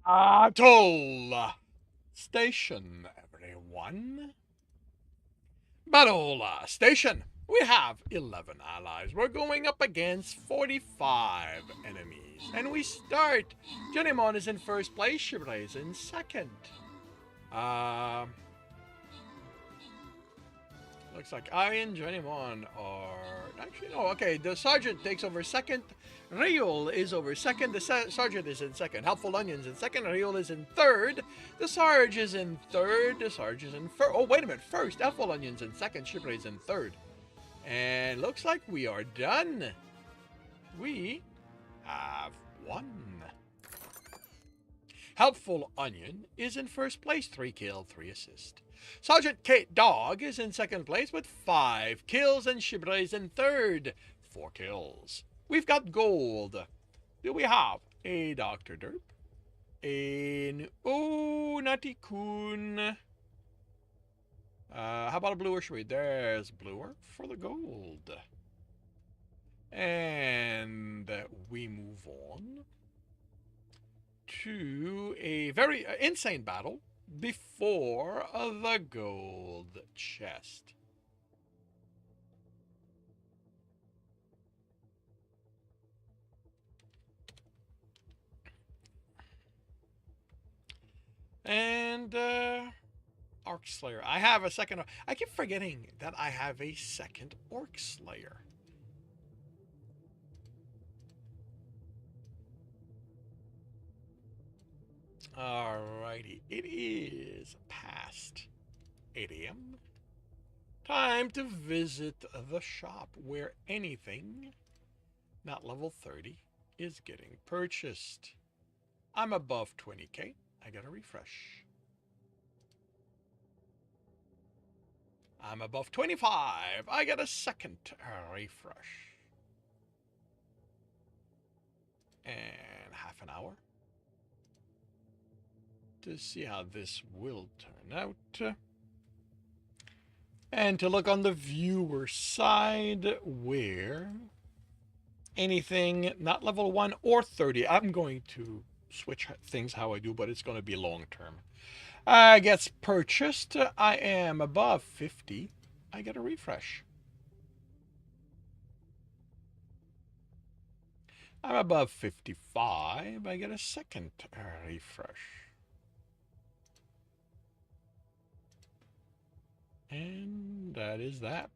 Battle Station, everyone. Battle Station. We have 11 allies. We're going up against 45 enemies. And we start. Jenimon is in first place. Shibra is in second. Um, Looks like I and Jenimon are... Actually, no. Okay, the Sergeant takes over second. Ryul is over second. The Sergeant is in second. Helpful Onion's in second. Ryul is in third. The Sarge is in third. The Sarge is in first. Oh, wait a minute. First, Helpful Onion's in second. Shibra is in third. And looks like we are done. We have won. Helpful Onion is in first place, 3 kill, 3 assist. Sergeant Kate Dog is in second place with 5 kills, and Shibra is in third, 4 kills. We've got gold. Do we have a Dr. Derp? An Nutty-kun. How about a bluer shreed? There's bluer for the gold. And we move on to a very insane battle before the gold chest. And Orc Slayer. I have a second. I keep forgetting that I have a second Orc Slayer. Alrighty, it is past 8 a.m. Time to visit the shop where anything not level 30 is getting purchased. I'm above 20k. I gotta refresh. I'm above 25. I got a second refresh. And half an hour to see how this will turn out. And to look on the viewer side where anything not level 1 or 30, I'm going to switch things how I do, but it's going to be long term. Gets purchased. I am above 50. I get a refresh. I'm above 55. I get a second refresh. And that is that.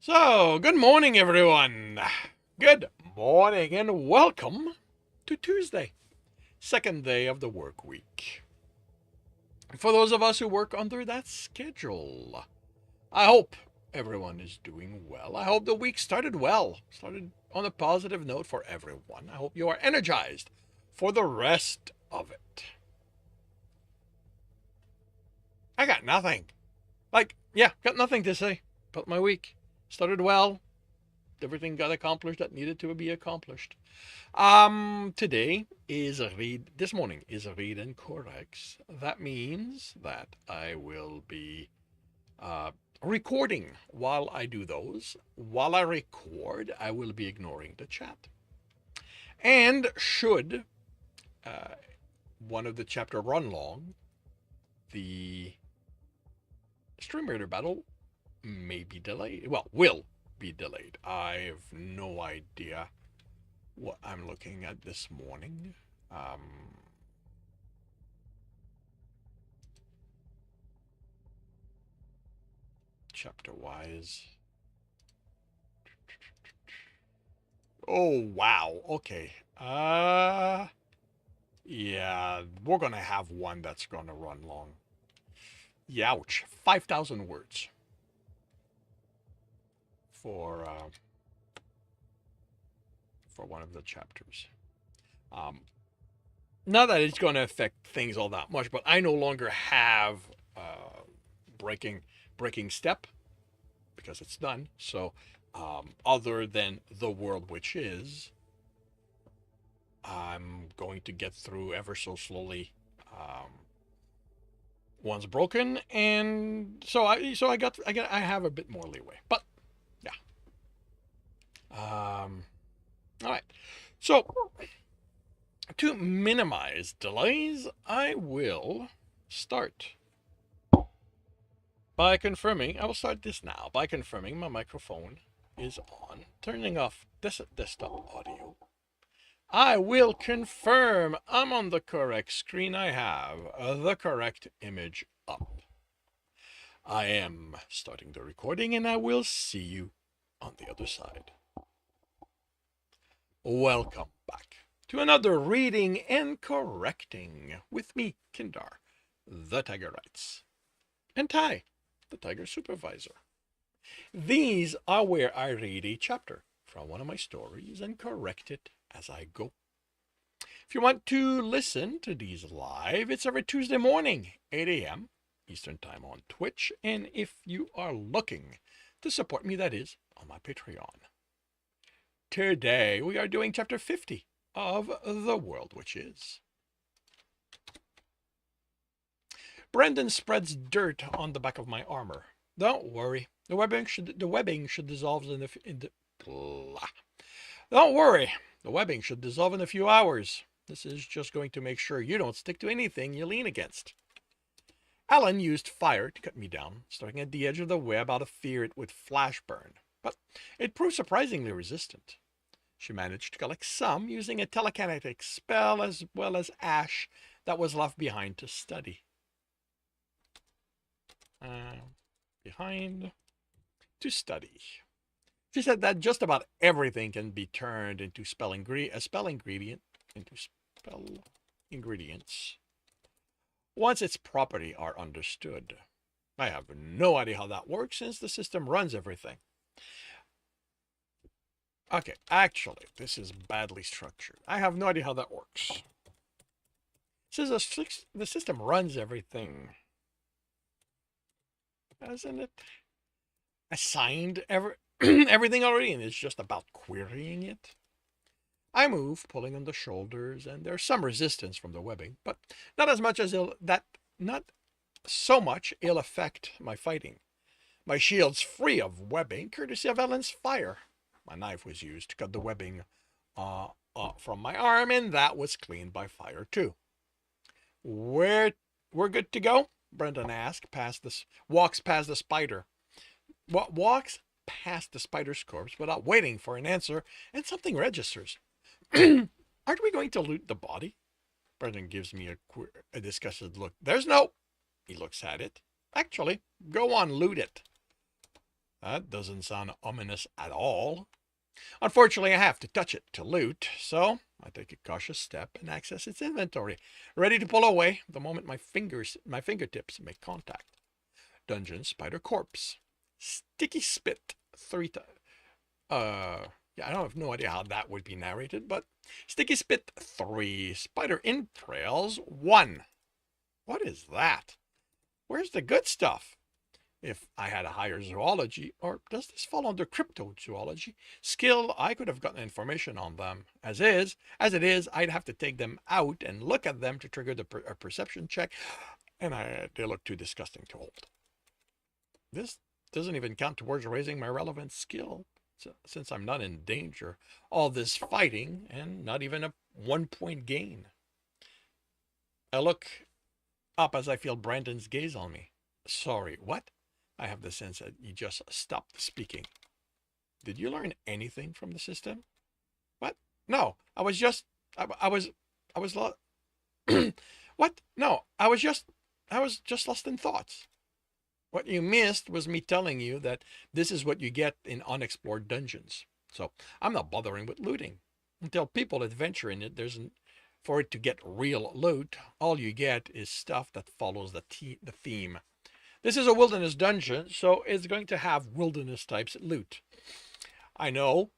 So, good morning, everyone. Good morning and welcome to Tuesday, second day of the work week. For those of us who work under that schedule, I hope everyone is doing well. I hope the week started well, started on a positive note for everyone. I hope you are energized for the rest of it. I got nothing. Got nothing to say about my week. Started well. Everything got accomplished that needed to be accomplished. Today is a read. This morning is a read and corrects. That means that I will be recording while I do those. While I record, I will be ignoring the chat. And should one of the chapter run long, the Stream Raider battle may be delayed. Well, will be delayed. I have no idea what I'm looking at this morning. Chapter wise. Oh, wow. Okay. Yeah, we're going to have one that's going to run long. Youch. 5,000 words for one of the chapters. Not that it's going to affect things all that much, but I no longer have breaking step because it's done. So other than the world which is, I'm going to get through ever so slowly one's broken, and so I have a bit more leeway. But yeah. All right. So to minimize delays, I will start by confirming, I will start this now by confirming my microphone is on, turning off desktop audio. I will confirm I'm on the correct screen. I have the correct image up. I am starting the recording and I will see you on the other side. Welcome back to another reading and correcting with me, Kindar, the Tiger Writes, and Ty, the Tiger Supervisor. These are where I read a chapter from one of my stories and correct it as I go. If you want to listen to these live, it's every Tuesday morning, 8 a.m. Eastern Time on Twitch, and if you are looking to support me, that is, on my Patreon. Today, we are doing chapter 50 of The World Which Is. Brendan spreads dirt on the back of my armor. Don't worry, the webbing should dissolve Don't worry, the webbing should dissolve in a few hours. This is just going to make sure you don't stick to anything you lean against. Alan used fire to cut me down, starting at the edge of the web out of fear it would flash burn, but it proved surprisingly resistant. She managed to collect some using a telekinetic spell as well as ash that was left behind to study. She said that just about everything can be turned into spell ingredients once its property are understood. I have no idea how that works since the system runs everything. Okay, actually, this is badly structured. I have no idea how that works. It says the system runs everything. Hasn't it assigned everything already, and it's just about querying it? I move, pulling on the shoulders, and there's some resistance from the webbing, but not as much as not so much it'll affect my fighting. My shield's free of webbing, courtesy of Ellen's fire. My knife was used to cut the webbing from my arm, and that was cleaned by fire too. We're good to go? Brendan asks, walks past the spider. Walks past the spider's corpse without waiting for an answer, and something registers. Aren't we going to loot the body? Brendan gives me a disgusted look. There's no... He looks at it. Actually, go on, loot it. That doesn't sound ominous at all. Unfortunately, I have to touch it to loot, so I take a cautious step and access its inventory, ready to pull away the moment my fingertips make contact. Dungeon spider corpse. Sticky spit 3 times. Yeah, I have no idea how that would be narrated, but sticky spit 3, spider entrails 1. What is that? Where's the good stuff? If I had a higher zoology, or does this fall under cryptozoology skill, I could have gotten information on them. As it is, I'd have to take them out and look at them to trigger a perception check, and they look too disgusting to hold. This doesn't even count towards raising my relevant skill, since I'm not in danger. All this fighting, and not even a 1-point gain. I look up as I feel Brandon's gaze on me. Sorry, what? I have the sense that he just stopped speaking. Did you learn anything from the system? What? No, I was just what? No, I was just lost in thoughts. What you missed was me telling you that this is what you get in unexplored dungeons. So I'm not bothering with looting. Until people adventure in it, for it to get real loot, all you get is stuff that follows the theme. This is a wilderness dungeon, so it's going to have wilderness types loot. I know,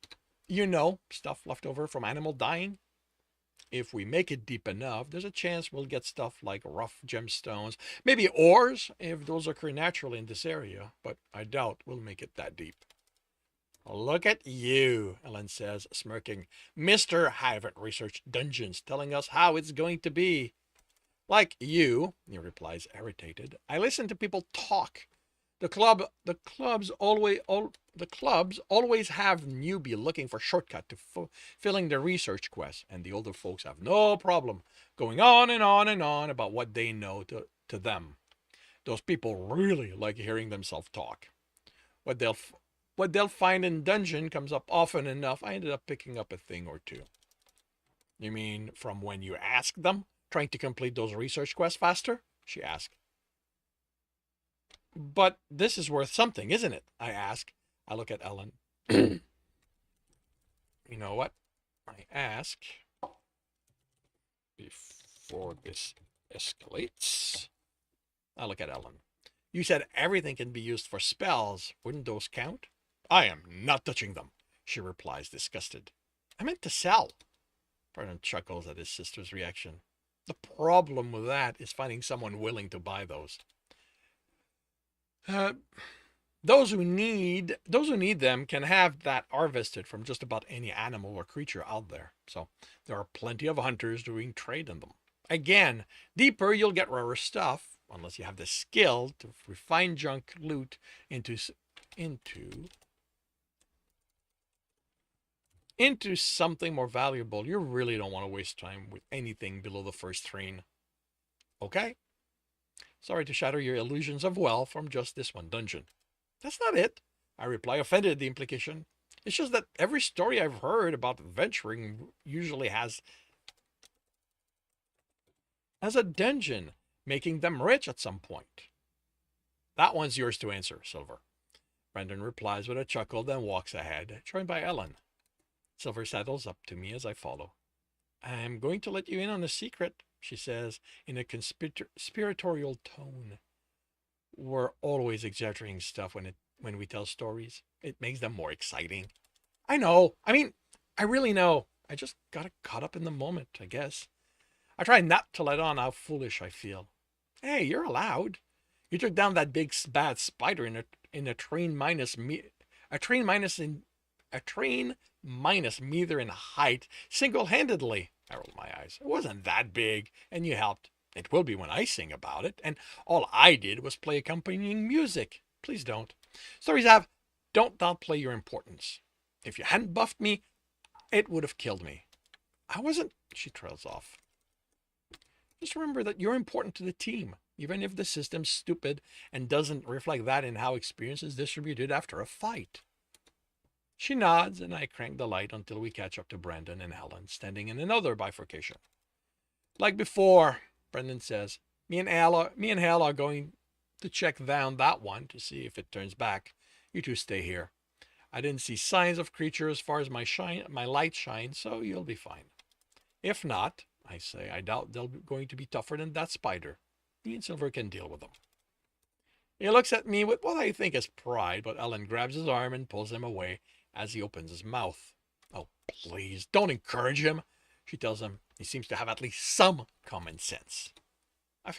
stuff left over from animal dying. If we make it deep enough, there's a chance we'll get stuff like rough gemstones, maybe ores, if those occur naturally in this area, but I doubt we'll make it that deep. Look at you, Ellen says, smirking. Mr. Haven't researched dungeons, telling us how it's going to be. Like you, he replies, irritated. I listen to people talk. The clubs always have newbie looking for shortcut to filling their research quest, and the older folks have no problem going on and on and on about what they know to them. Those people really like hearing themselves talk. What they'll find in dungeon comes up often enough. I ended up picking up a thing or two. You mean from when you ask them, trying to complete those research quests faster? She asked. But this is worth something, isn't it? I ask. I look at Ellen. You know what? I ask before this escalates. I look at Ellen. You said everything can be used for spells. Wouldn't those count? I am not touching them, she replies, disgusted. I meant to sell. Brendan chuckles at his sister's reaction. The problem with that is finding someone willing to buy those. Those who need them can have that harvested from just about any animal or creature out there. So there are plenty of hunters doing trade in them. Again, deeper you'll get rarer stuff, unless you have the skill to refine junk loot into something more valuable. You really don't want to waste time with anything below the first train. Okay? Sorry to shatter your illusions of wealth from just this one dungeon. That's not it, I reply, offended at the implication. It's just that every story I've heard about venturing usually has a dungeon, making them rich at some point. That one's yours to answer, Silver. Brendan replies with a chuckle, then walks ahead, joined by Ellen. Silver saddles up to me as I follow. I'm going to let you in on a secret, she says in a conspiratorial tone. We're always exaggerating stuff when we tell stories. It makes them more exciting. I know. I really know. I just got caught up in the moment, I guess. I try not to let on how foolish I feel. Hey, you're allowed. You took down that big bad spider in a train minus meter in height single-handedly. I rolled my eyes. It wasn't that big, and you helped. It will be when I sing about it, and all I did was play accompanying music. Please don't. Stories don't downplay your importance. If you hadn't buffed me, it would have killed me. I wasn't, she trails off. Just remember that you're important to the team, even if the system's stupid and doesn't reflect that in how experience is distributed after a fight. She nods, and I crank the light until we catch up to Brendan and Helen, standing in another bifurcation. Like before, Brendan says, me and Hal are going to check down that one to see if it turns back. You two stay here. I didn't see signs of creatures as far as my light shines, so you'll be fine. If not, I say, I doubt they're going to be tougher than that spider. Me and Silver can deal with them. He looks at me with what I think is pride, but Ellen grabs his arm and pulls him away as he opens his mouth. Oh, please, don't encourage him, she tells him. He seems to have at least some common sense. It's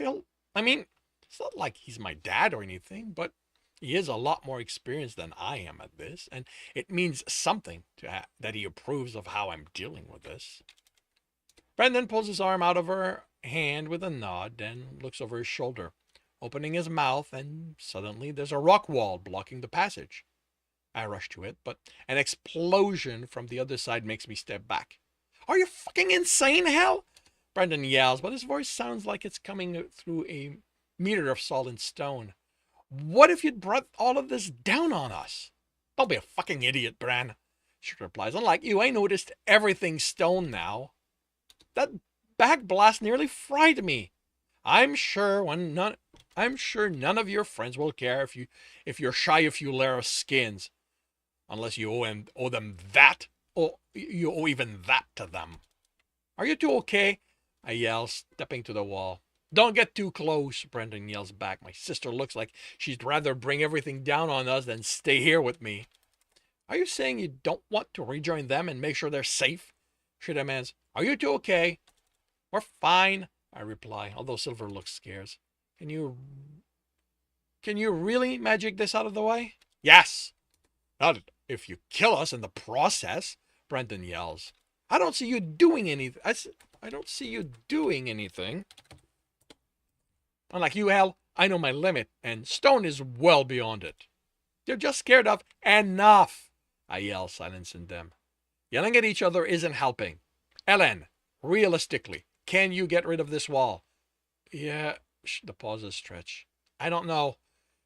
not like he's my dad or anything, but he is a lot more experienced than I am at this, and it means something that he approves of how I'm dealing with this. Brendan pulls his arm out of her hand with a nod, then looks over his shoulder, opening his mouth, and suddenly there's a rock wall blocking the passage. I rush to it, but an explosion from the other side makes me step back. Are you fucking insane, Hal? Brendan yells, but his voice sounds like it's coming through a meter of solid stone. What if you'd brought all of this down on us? Don't be a fucking idiot, Bran, she replies. Unlike you, I noticed everything's stone now. That back blast nearly fried me. I'm sure none of your friends will care if you're shy a few layers of skins. Unless you owe them that, or you owe even that to them. Are you two okay? I yell, stepping to the wall. Don't get too close, Brendan yells back. My sister looks like she'd rather bring everything down on us than stay here with me. Are you saying you don't want to rejoin them and make sure they're safe? She demands. Are you two okay? We're fine, I reply, although Silver looks scared. Can you really magic this out of the way? Yes. Not if you kill us in the process, Brendan yells. I don't see you doing anything. I don't see you doing anything. Unlike you, Hal, I know my limit, and stone is well beyond it. They're just scared of enough, I yell, silencing them. Yelling at each other isn't helping. Ellen, realistically, can you get rid of this wall? Yeah, the pauses stretch. I don't know,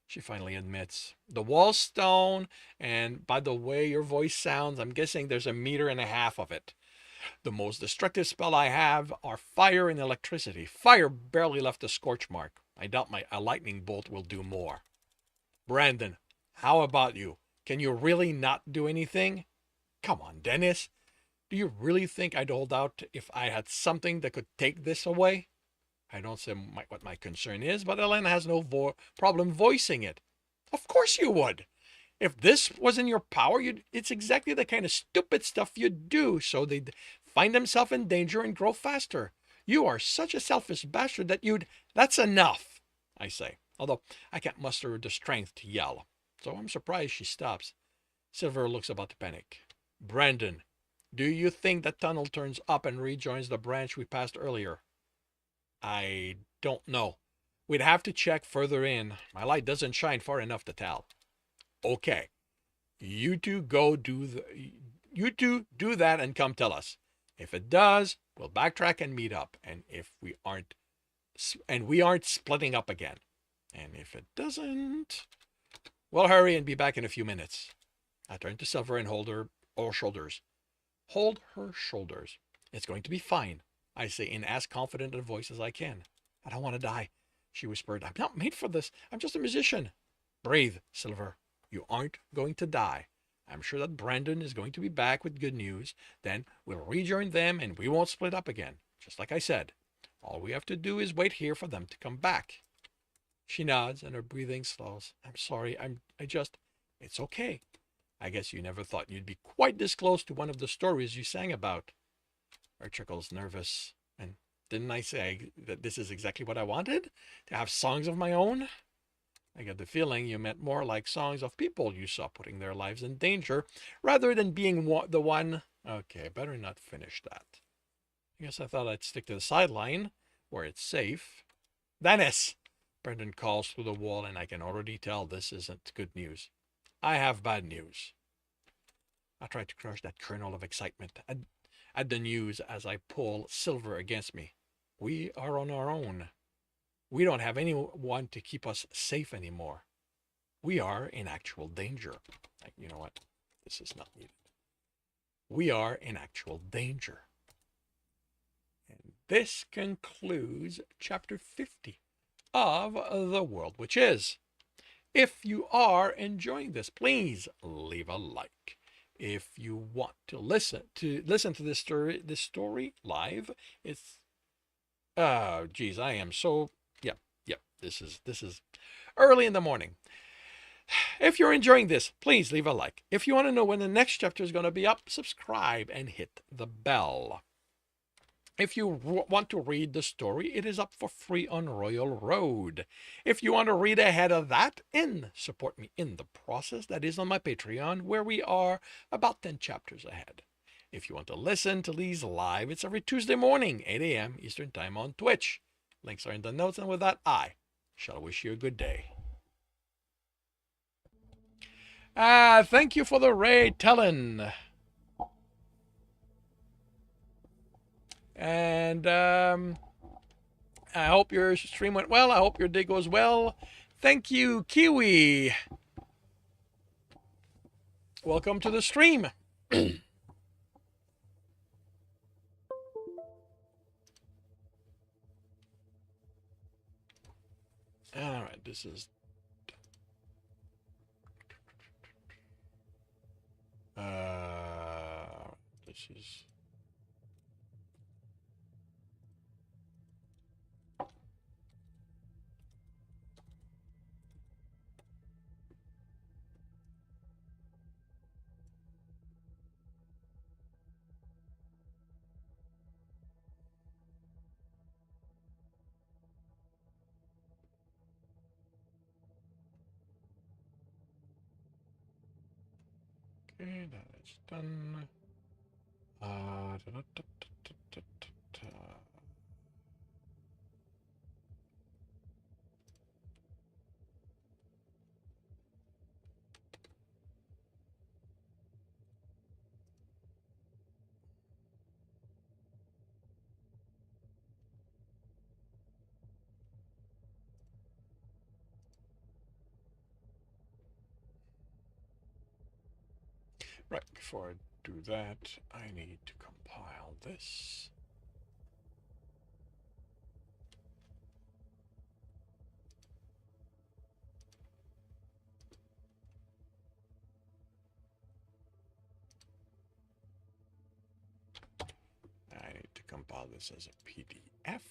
she finally admits. The wall's stone, and by the way your voice sounds, I'm guessing there's 1.5 meters of it. The most destructive spell I have are fire and electricity. Fire barely left a scorch mark. I doubt a lightning bolt will do more. Brandon, how about you? Can you really not do anything? Come on, Dennis. Do you really think I'd hold out if I had something that could take this away? I don't say what my concern is, but Elena has no problem voicing it. Of course you would. If this was in your power, it's exactly the kind of stupid stuff you'd do so they'd find themselves in danger and grow faster. You are such a selfish bastard that That's enough, I say, although I can't muster the strength to yell. So I'm surprised she stops. Silver looks about to panic. Brandon, do you think that tunnel turns up and rejoins the branch we passed earlier? I don't know. We'd have to check further in. My light doesn't shine far enough to tell. Okay. You two do that and come tell us. If it does, we'll backtrack and meet up. And we aren't splitting up again. And if it doesn't, we'll hurry and be back in a few minutes. I turn to Silver and hold her shoulders. Hold her shoulders. It's going to be fine, I say in as confident a voice as I can. I don't want to die, she whispered. I'm not made for this. I'm just a musician. Breathe, Silver. You aren't going to die. I'm sure that Brandon is going to be back with good news. Then we'll rejoin them and we won't split up again. Just like I said. All we have to do is wait here for them to come back. She nods and her breathing slows. I'm sorry. It's okay. I guess you never thought you'd be quite this close to one of the stories you sang about. Her chuckles nervous. And didn't I say that this is exactly what I wanted? To have songs of my own? I get the feeling you meant more like songs of people you saw putting their lives in danger, rather than being the one... Okay, better not finish that. I guess I thought I'd stick to the sideline, where it's safe. Dennis! Brendan calls through the wall, and I can already tell this isn't good news. I have bad news. I try to crush that kernel of excitement at the news as I pull Silver against me. We are on our own. We don't have anyone to keep us safe anymore. We are in actual danger. You know what? This is not needed. We are in actual danger. And this concludes chapter 50 of The World Which Is. If you are enjoying this, please leave a like. If you want to listen to this story live, it's geez, I am so yep. This is early in the morning. If you're enjoying this, please leave a like. If you want to know when the next chapter is going to be up, subscribe and hit the bell. If you want to read the story, it is up for free on Royal Road. If you want to read ahead of that and support me in the process, that is on my Patreon, where we are about 10 chapters ahead. If you want to listen to these live, it's every Tuesday morning, 8 a.m. Eastern Time on Twitch. Links are in the notes, and with that, I shall wish you a good day. Thank you for the raid, Tellen. And I hope your stream went well. I hope your day goes well. Thank you, Kiwi. Welcome to the stream. All right, this is... this is... Okay, that is done. Right, before I do that, I need to compile this. I need to compile this as a PDF.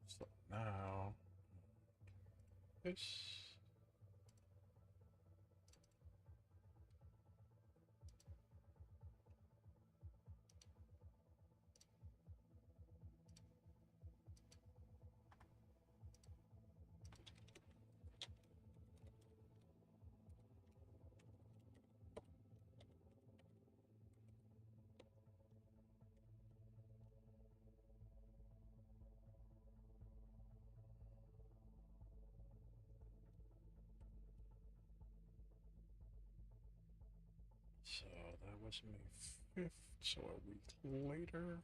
So now this. So that was May 5th, so a week later.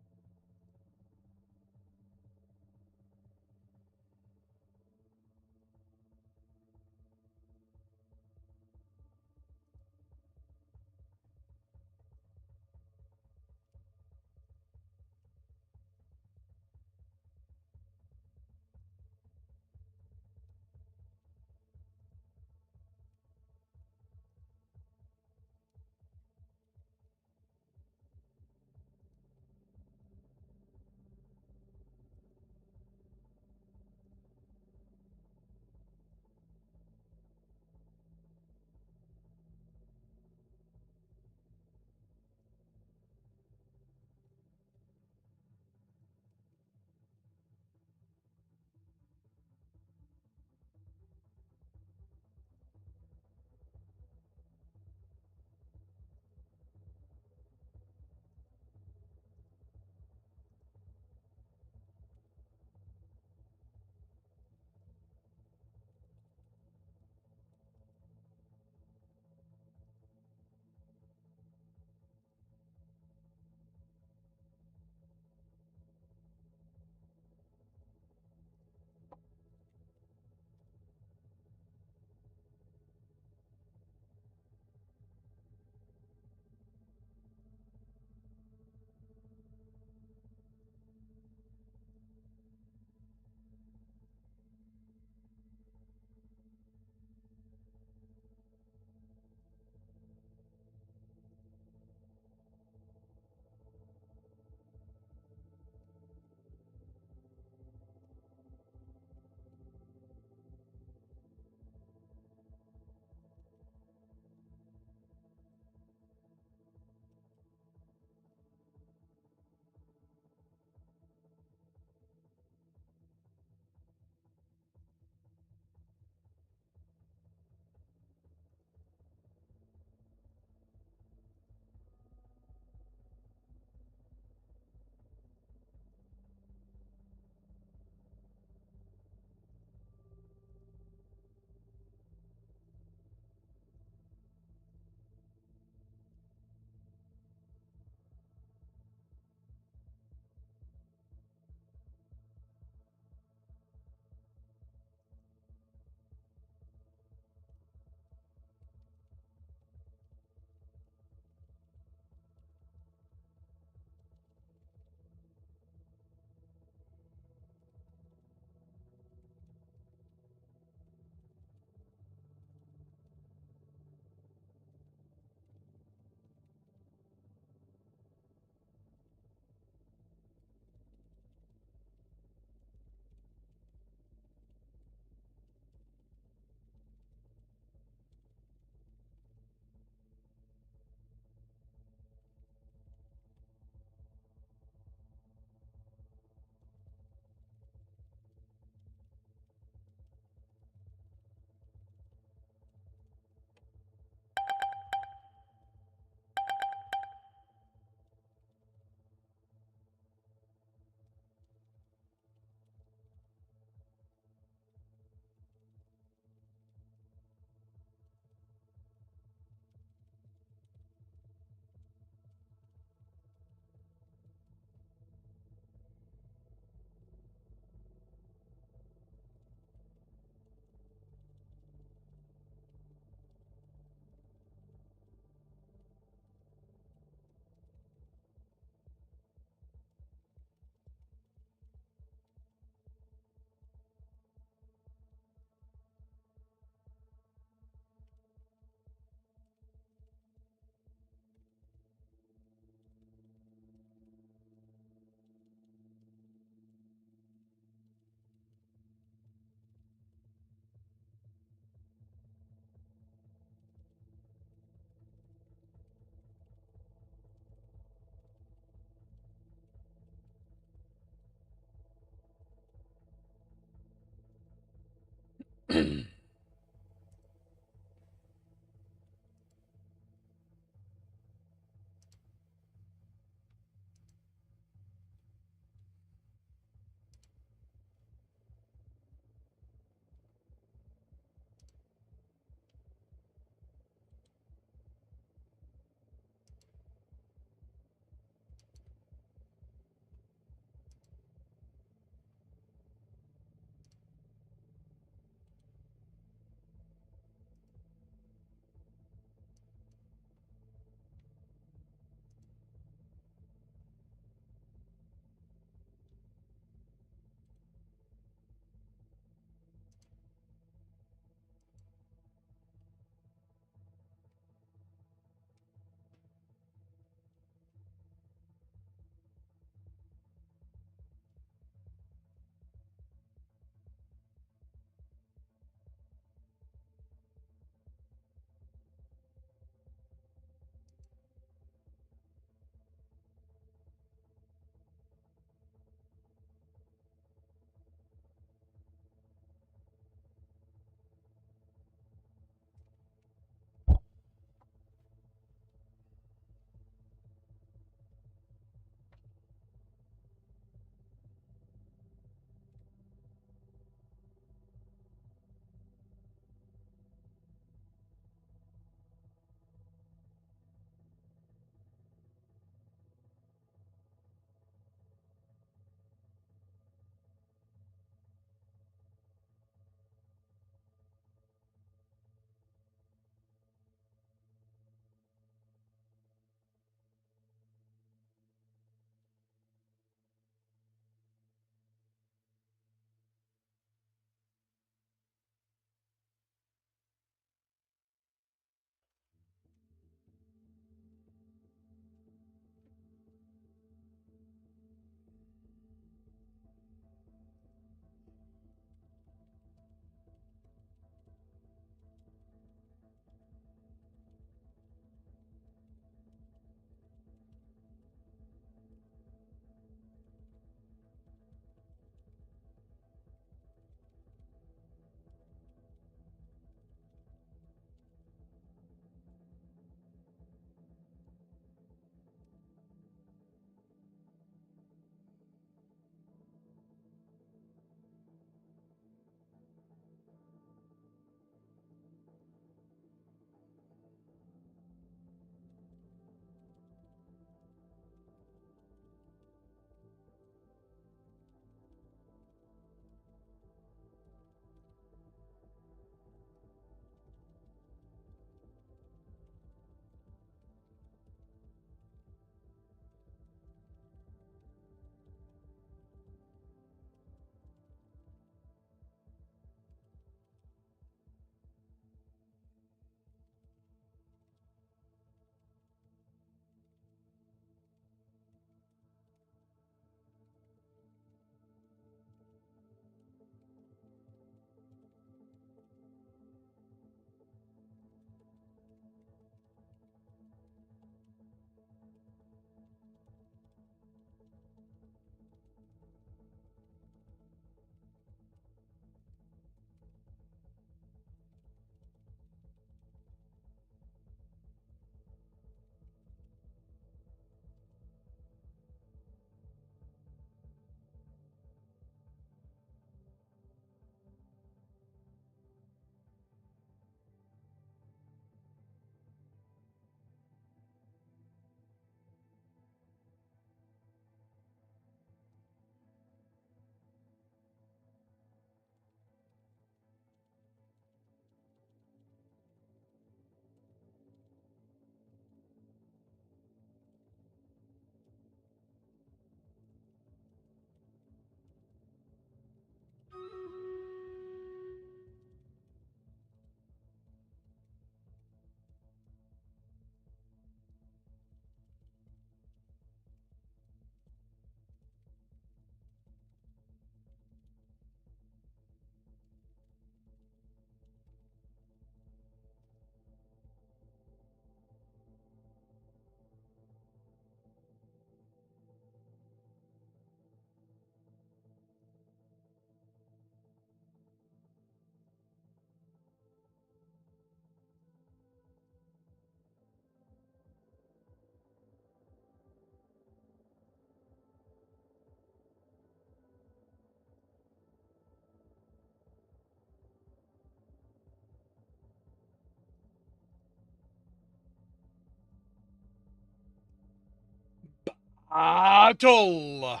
Atoll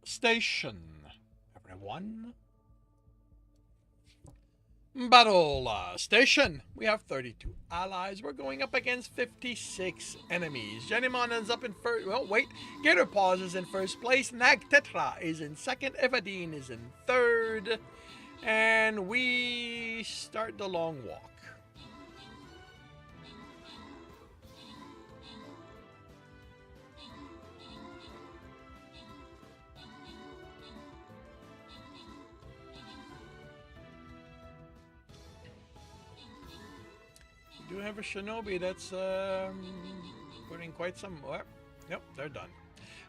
Station. Everyone. Battle Station. We have 32 allies. We're going up against 56 enemies. Genimon ends up in first. Well, wait. Gator Paws is in first place. Nag Tetra is in second. Evadine is in third. And we start the long walk. We do have a Shinobi that's putting quite some. Well, yep, they're done.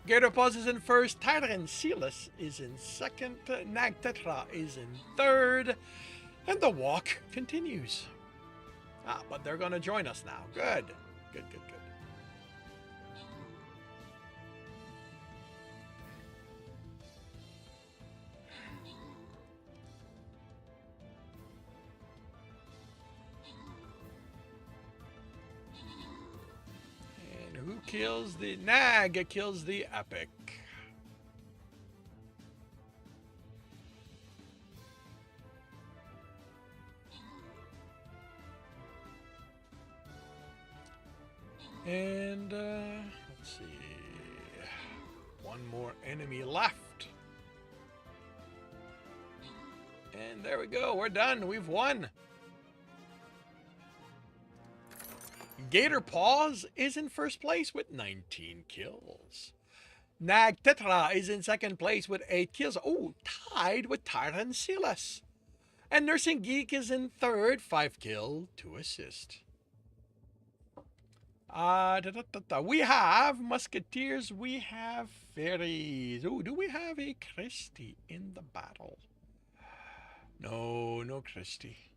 Gator Paws is in first. Tyrancealus is in second. Nag Tetra is in third. And the walk continues. But they're going to join us now. Good. Good, good, good. And who kills the Nag? Kills the Epic. And let's see, one more enemy left. And there we go, we're done, we've won. Gator Paws is in first place with 19 kills. Nag Tetra is in second place with 8 kills. Oh, tied with Tyrancealus. And Nursing Geek is in third, 5 kill, 2 assist. We have musketeers, we have fairies. Oh, do we have a Christie in the battle? No, no Christie.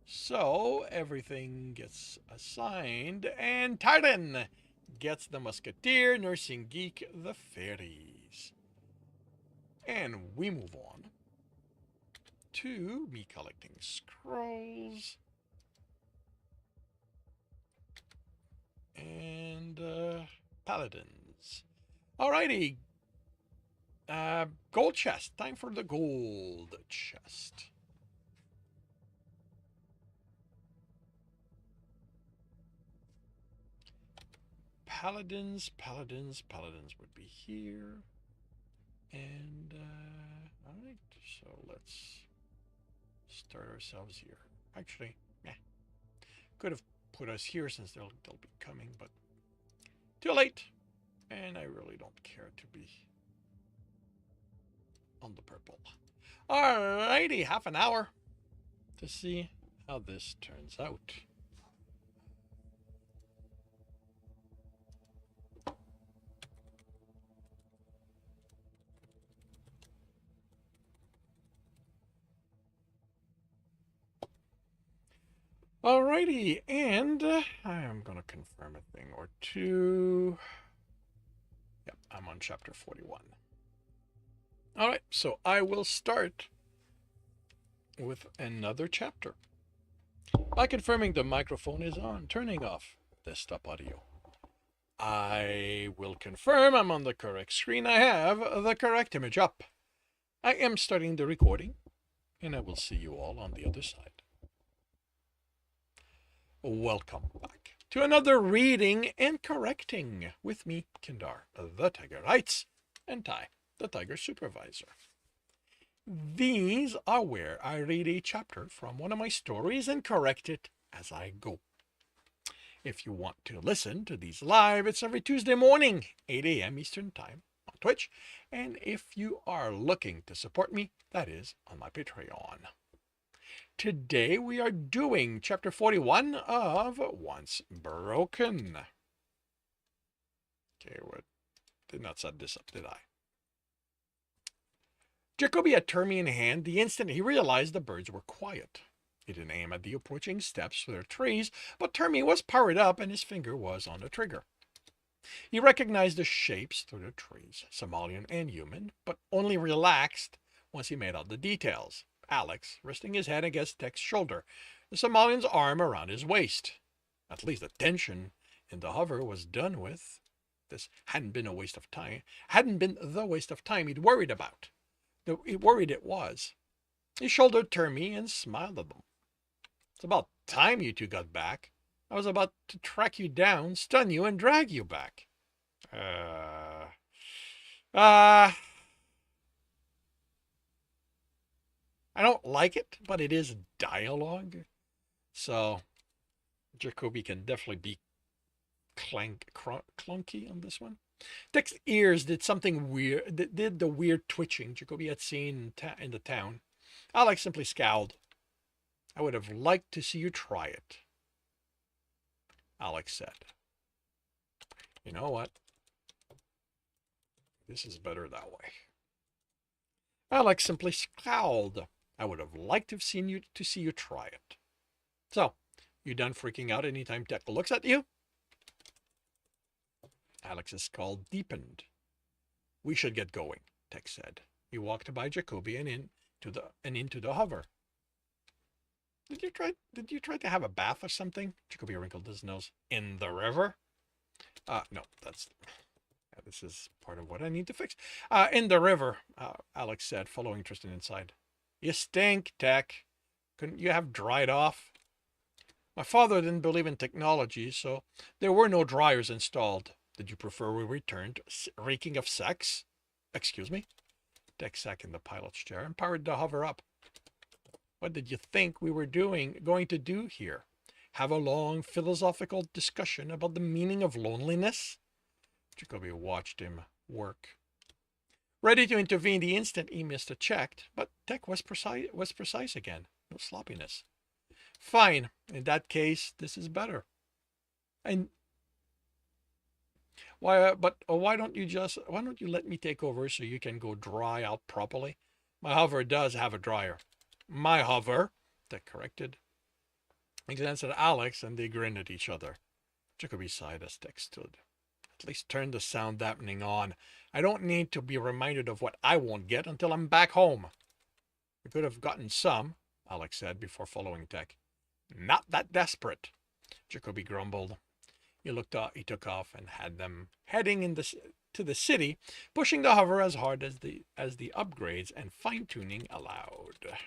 So everything gets assigned, and Titan gets the musketeer, Nursing Geek the fairies. And we move on to me collecting scrolls. And paladins. Alrighty. Gold chest. Time for the gold chest. Paladins would be here. And alright, so let's start ourselves here. Actually, could have put us here since they'll be coming, but too late. And I really don't care to be on the purple. Alrighty, half an hour to see how this turns out. Alrighty, and I am going to confirm a thing or two. Yep, I'm on chapter 41. Alright, so I will start with another chapter by confirming the microphone is on, turning off desktop audio. I will confirm I'm on the correct screen. I have the correct image up. I am starting the recording, and I will see you all on the other side. Welcome back to another reading and correcting with me, Kindar, the Tiger Writes, and Ty, the Tiger Supervisor. These are where I read a chapter from one of my stories and correct it as I go. If you want to listen to these live, it's every Tuesday morning, 8 a.m. Eastern Time on Twitch. And if you are looking to support me, that is on my Patreon. Today we are doing chapter 41 of Once Broken. Okay, what? Did not set this up, did I? Jacoby had Termy in hand the instant he realized the birds were quiet. He didn't aim at the approaching steps for their trees, but Termy was powered up and his finger was on the trigger. He recognized the shapes through the trees, Somalian and human, but only relaxed once he made out the details. Alex, resting his head against Tech's shoulder, the Somalian's arm around his waist. At least the tension in the hover was done with. this hadn't been a waste of time, hadn't been the waste of time he'd worried about. He worried it was. He shouldered toward me and smiled at them. It's about time you two got back. I was about to track you down, stun you, and drag you back. I don't like it, but it is dialogue. So Jacoby can definitely be clunky on this one. Tech's ears did something weird, did the weird twitching Jacoby had seen in the town. Alex simply scowled. I would have liked to see you try it, Alex said. You know what? This is better that way. Alex simply scowled. I would have liked to have seen you to see you try it. So, you done freaking out anytime Tech looks at you? Alex's skull deepened. We should get going, Tech said. He walked by Jacoby and into the hover. Did you try to have a bath or something? Jacoby wrinkled his nose. In the river? No, this is part of what I need to fix. In the river, Alex said, following Tristan inside. You stink, Tech. Couldn't you have dried off? My father didn't believe in technology, so there were no dryers installed. Did you prefer we returned reeking of sex? Excuse me? Tech sat in the pilot's chair and powered the hover up. What did you think we were going to do here? Have a long philosophical discussion about the meaning of loneliness? Jacoby watched him work. Ready to intervene the instant he missed a check, but Tech was precise again. No sloppiness. Fine. In that case, this is better. And why don't you let me take over so you can go dry out properly? My hover does have a dryer. My hover, Tech corrected. He glanced at Alex and they grinned at each other. Jacoby sighed as Tech stood. At least turn the sound dampening on. I don't need to be reminded of what I won't get until I'm back home. We could have gotten some, Alex said before following Tech. Not that desperate, Jacoby grumbled. He took off and had them heading to the city, pushing the hover as hard as the upgrades and fine-tuning allowed.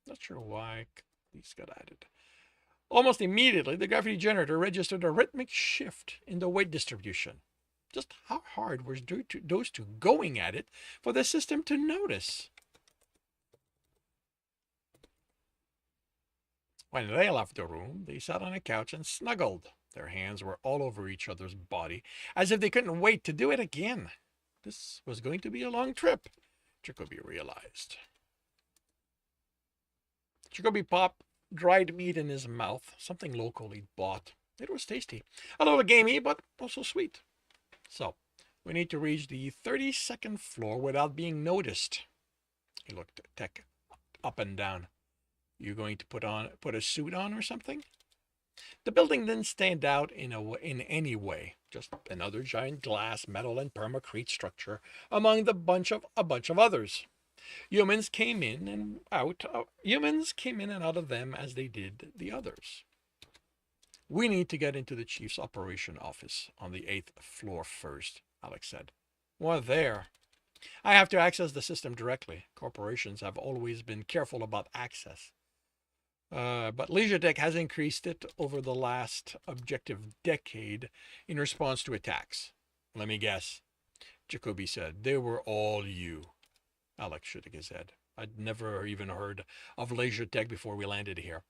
Not sure why these got added. Almost immediately, the gravity generator registered a rhythmic shift in the weight distribution. Just how hard were those two going at it for the system to notice? When they left the room, they sat on a couch and snuggled. Their hands were all over each other's body, as if they couldn't wait to do it again. This was going to be a long trip, Jacoby realized. Jacoby popped dried meat in his mouth, something local he'd bought. It was tasty. A little gamey, but also sweet. So, we need to reach the 32nd floor without being noticed. He looked at Tech up and down. You going to put a suit on or something? The building didn't stand out in any way. Just another giant glass, metal, and permacrete structure among a bunch of others. Humans came in and out of them as they did the others. We need to get into the chief's operation office on the 8th floor first, Alex said. What there? I have to access the system directly. Corporations have always been careful about access. But LeisureTech has increased it over the last objective decade in response to attacks. Let me guess. Jacoby said, they were all you. Alex shook his head. I'd never even heard of LeisureTech before we landed here.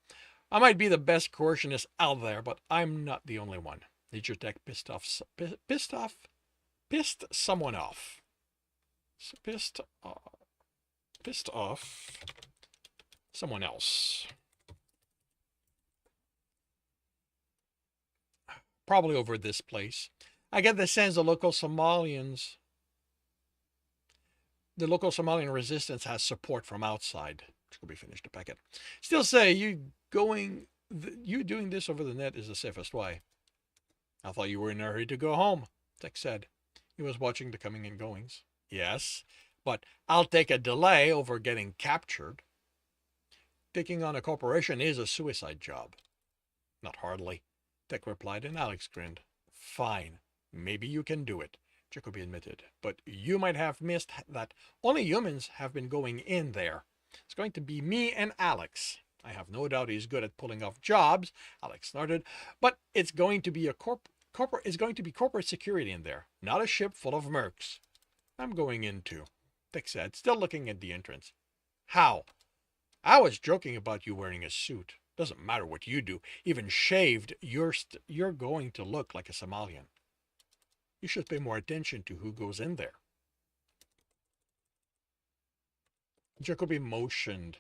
I might be the best coercionist out there, but I'm not the only one. LeisureTech pissed someone off. Pissed off someone else. Probably over this place. I get the sense the local Somalian resistance has support from outside. Jacoby finished the packet. Still say you doing this over the net is the safest way. I thought you were in a hurry to go home, Tech said. He was watching the coming and goings. Yes, but I'll take a delay over getting captured. Taking on a corporation is a suicide job. Not hardly, Tech replied, and Alex grinned. Fine. Maybe you can do it, Jacoby admitted, but you might have missed that only humans have been going in there. It's going to be me and Alex. I have no doubt he's good at pulling off jobs, Alex snorted, but it's going to be corporate security in there, not a ship full of mercs. I'm going in too, Tech said, still looking at the entrance. How? I was joking about you wearing a suit. Doesn't matter what you do. Even shaved, you're going to look like a Somalian. You should pay more attention to who goes in there. Jacoby motioned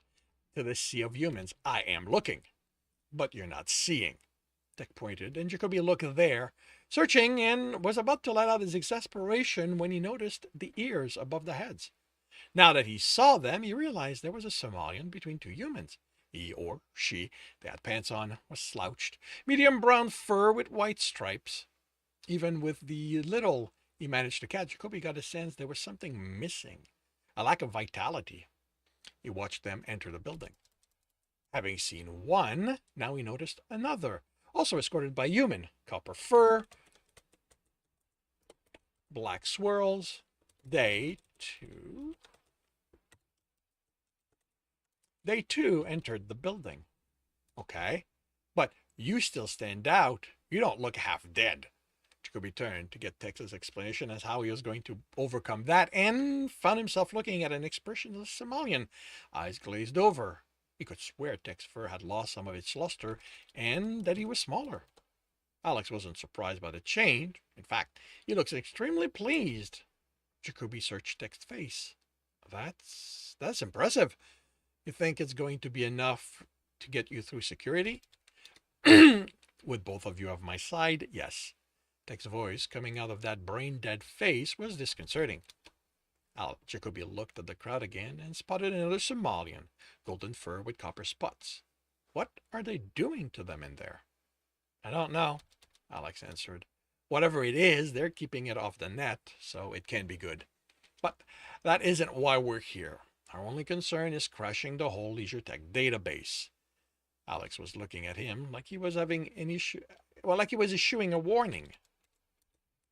to the sea of humans. I am looking, but you're not seeing. Tech pointed, and Jacoby looked there, searching, and was about to let out his exasperation when he noticed the ears above the heads. Now that he saw them, he realized there was a Somalian between two humans. He or she, they had pants on, was slouched, medium brown fur with white stripes. Even with the little he managed to catch, Jacoby got a sense there was something missing, a lack of vitality. He watched them enter the building. Having seen one, now he noticed another, also escorted by human, copper fur, black swirls. They too entered the building. Okay, but you still stand out. You don't look half dead. Jacoby turned to get Tech's explanation as how he was going to overcome that, and found himself looking at an expressionless Somalian, eyes glazed over. He could swear Tech's fur had lost some of its luster, and that he was smaller. Alex wasn't surprised by the change. In fact, he looked extremely pleased. Jacoby searched Tech's face. That's impressive. You think it's going to be enough to get you through security? With both of you on my side, yes. Tech's voice, coming out of that brain-dead face, was disconcerting. Jacoby looked at the crowd again and spotted another Somalian, golden fur with copper spots. What are they doing to them in there? I don't know, Alex answered. Whatever it is, they're keeping it off the net, so it can be good. But that isn't why we're here. Our only concern is crashing the whole Leisure Tech database. Alex was looking at him like he was having an issue, like he was issuing a warning.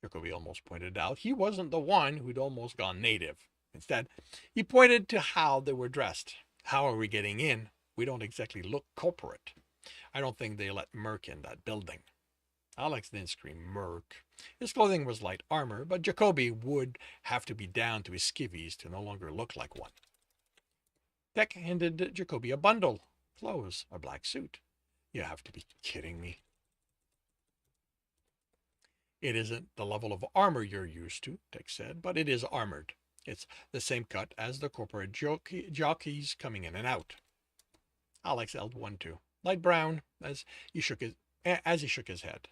Jacoby almost pointed out he wasn't the one who'd almost gone native. Instead, he pointed to how they were dressed. How are we getting in? We don't exactly look corporate. I don't think they let Merc in that building. Alex didn't scream Merc. His clothing was light armor, but Jacoby would have to be down to his skivvies to no longer look like one. Tech handed Jacoby a bundle. Clothes, a black suit. You have to be kidding me. It isn't the level of armor you're used to, Tech said, but it is armored. It's the same cut as the corporate jockeys coming in and out. Alex held one too, light brown, as he shook his head.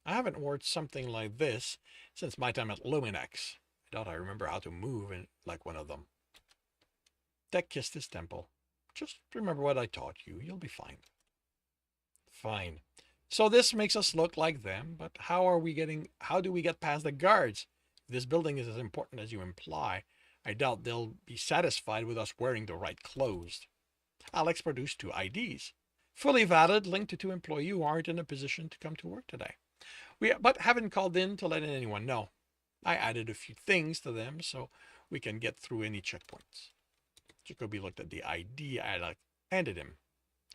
I haven't worn something like this since my time at Luminex. I doubt I remember how to move like one of them. Tech kissed his temple. Just remember what I taught you. You'll be fine. Fine. So this makes us look like them, but how do we get past the guards? If this building is as important as you imply, I doubt they'll be satisfied with us wearing the right clothes. Alex produced 2 IDs. Fully valid, linked to 2 employees who aren't in a position to come to work today. But haven't called in to let anyone know. I added a few things to them so we can get through any checkpoints. Jacoby looked at the ID I handed him.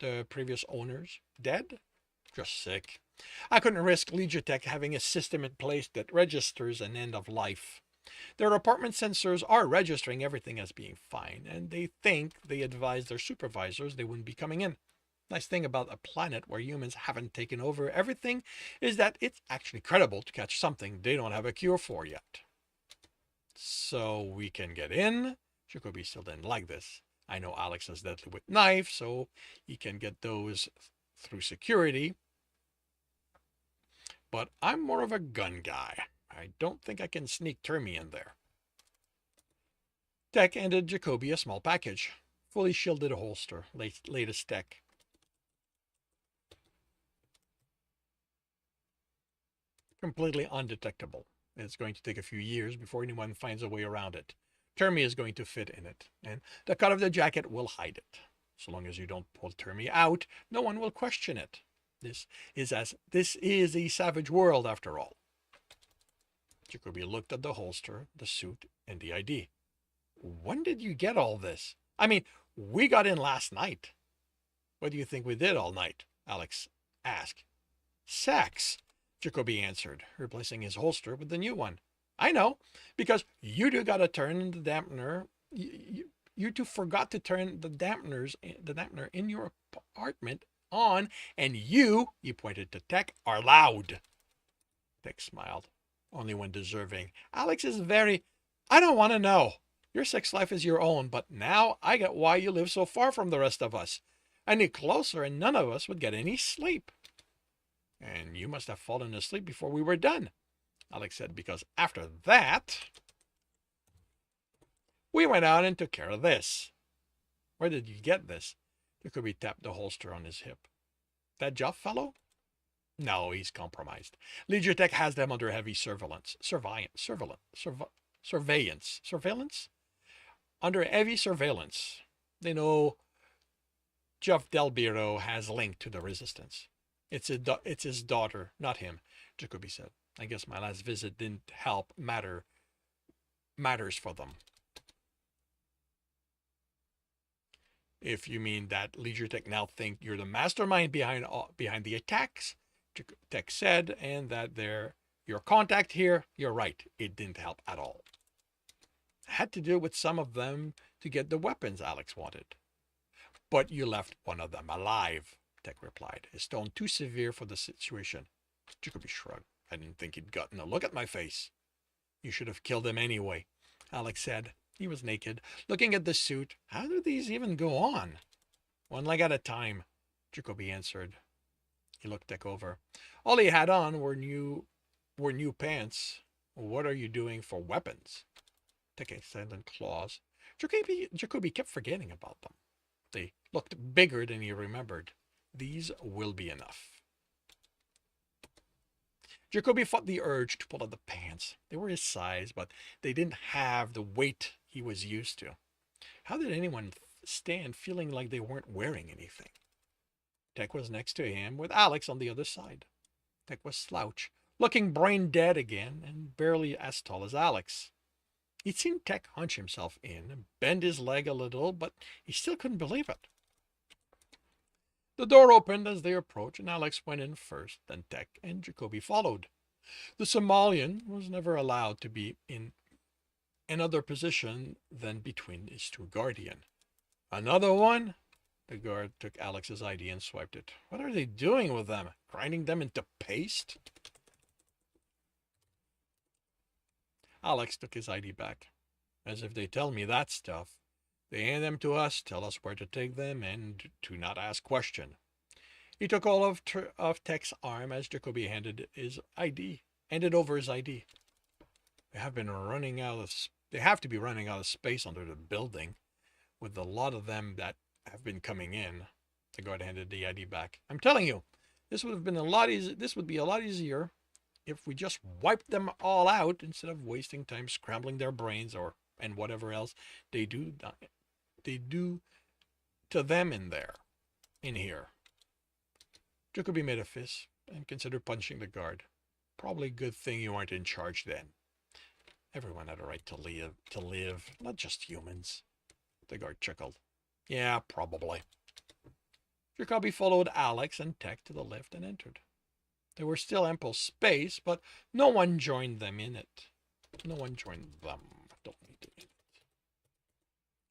The previous owners dead? Just sick. I couldn't risk Leisure Tech having a system in place that registers an end of life. Their apartment sensors are registering everything as being fine, and they advise their supervisors they wouldn't be coming in. Nice thing about a planet where humans haven't taken over everything is that it's actually credible to catch something they don't have a cure for yet. So we can get in? Jacoby still didn't like this. I know Alex is deadly with knives, so he can get those through security. But I'm more of a gun guy. I don't think I can sneak Termi in there. Tech handed Jacoby a small package. Fully shielded holster. Latest tech. Completely undetectable. It's going to take a few years before anyone finds a way around it. Termi is going to fit in it, and the cut of the jacket will hide it. So long as you don't pull Termi out, no one will question it. This is a savage world after all. Jacoby looked at the holster, the suit, and the ID. When did you get all this? I mean, we got in last night. What do you think we did all night? Alex asked. Sex, Jacoby answered, replacing his holster with the new one. I know, because you two got to turn the dampener. You two forgot to turn the dampener in your apartment on, and you pointed to Tech, are loud. Tech smiled, only when deserving. Alex is I don't want to know. Your sex life is your own, but now I get why you live so far from the rest of us. I need closer and none of us would get any sleep. And you must have fallen asleep before we were done, Alex said, because after that, we went out and took care of this. Where did you get this? Jacoby tapped the holster on his hip. That Jeff fellow? No, he's compromised. Leisure Tech has them under heavy surveillance. Surveillance? Under heavy surveillance. They know Jeff Del Biro has linked to the resistance. It's his daughter, not him, Jacoby said. I guess my last visit didn't help matters for them. If you mean that Leisure Tech now think you're the mastermind behind the attacks, Tech said, and that they're your contact here, you're right. It didn't help at all. I had to deal with some of them to get the weapons Alex wanted. But you left one of them alive, Tech replied, his tone too severe for the situation. Jacoby shrugged. I didn't think he'd gotten a look at my face. You should have killed him anyway, Alex said. He was naked, looking at the suit. How do these even go on? One leg at a time, Jacoby answered. He looked Tech over. All he had on were new pants. What are you doing for weapons? Tech extended claws. Jacoby kept forgetting about them. They looked bigger than he remembered. These will be enough. Jacoby fought the urge to pull out the pants. They were his size, but they didn't have the weight he was used to. How did anyone stand feeling like they weren't wearing anything? Tech was next to him, with Alex on the other side. Tech was slouched, looking brain dead again, and barely as tall as Alex. He'd seen Tech hunch himself in and bend his leg a little, but he still couldn't believe it. The door opened as they approached, and Alex went in first, then Tech and Jacoby followed. The Somalian was never allowed to be in another position than between his two guardians. Another one? The guard took Alex's ID and swiped it. What are they doing with them? Grinding them into paste? Alex took his ID back. As if they tell me that stuff. They hand them to us, tell us where to take them, and to not ask question. He took all of Tech's arm as Jacoby handed over his ID. They have to be running out of space under the building, with a lot of them that have been coming in. The guard handed the ID back. I'm telling you, this would be a lot easier if we just wiped them all out instead of wasting time scrambling their brains and whatever else they do to them in here. Jacoby made a fist and considered punching the guard. Probably a good thing you weren't in charge then. Everyone had a right to live, not just humans. The guard chuckled. Yeah, probably. Jacoby followed Alex and Tech to the lift and entered. There was still ample space, but no one joined them in it. Don't need to in it.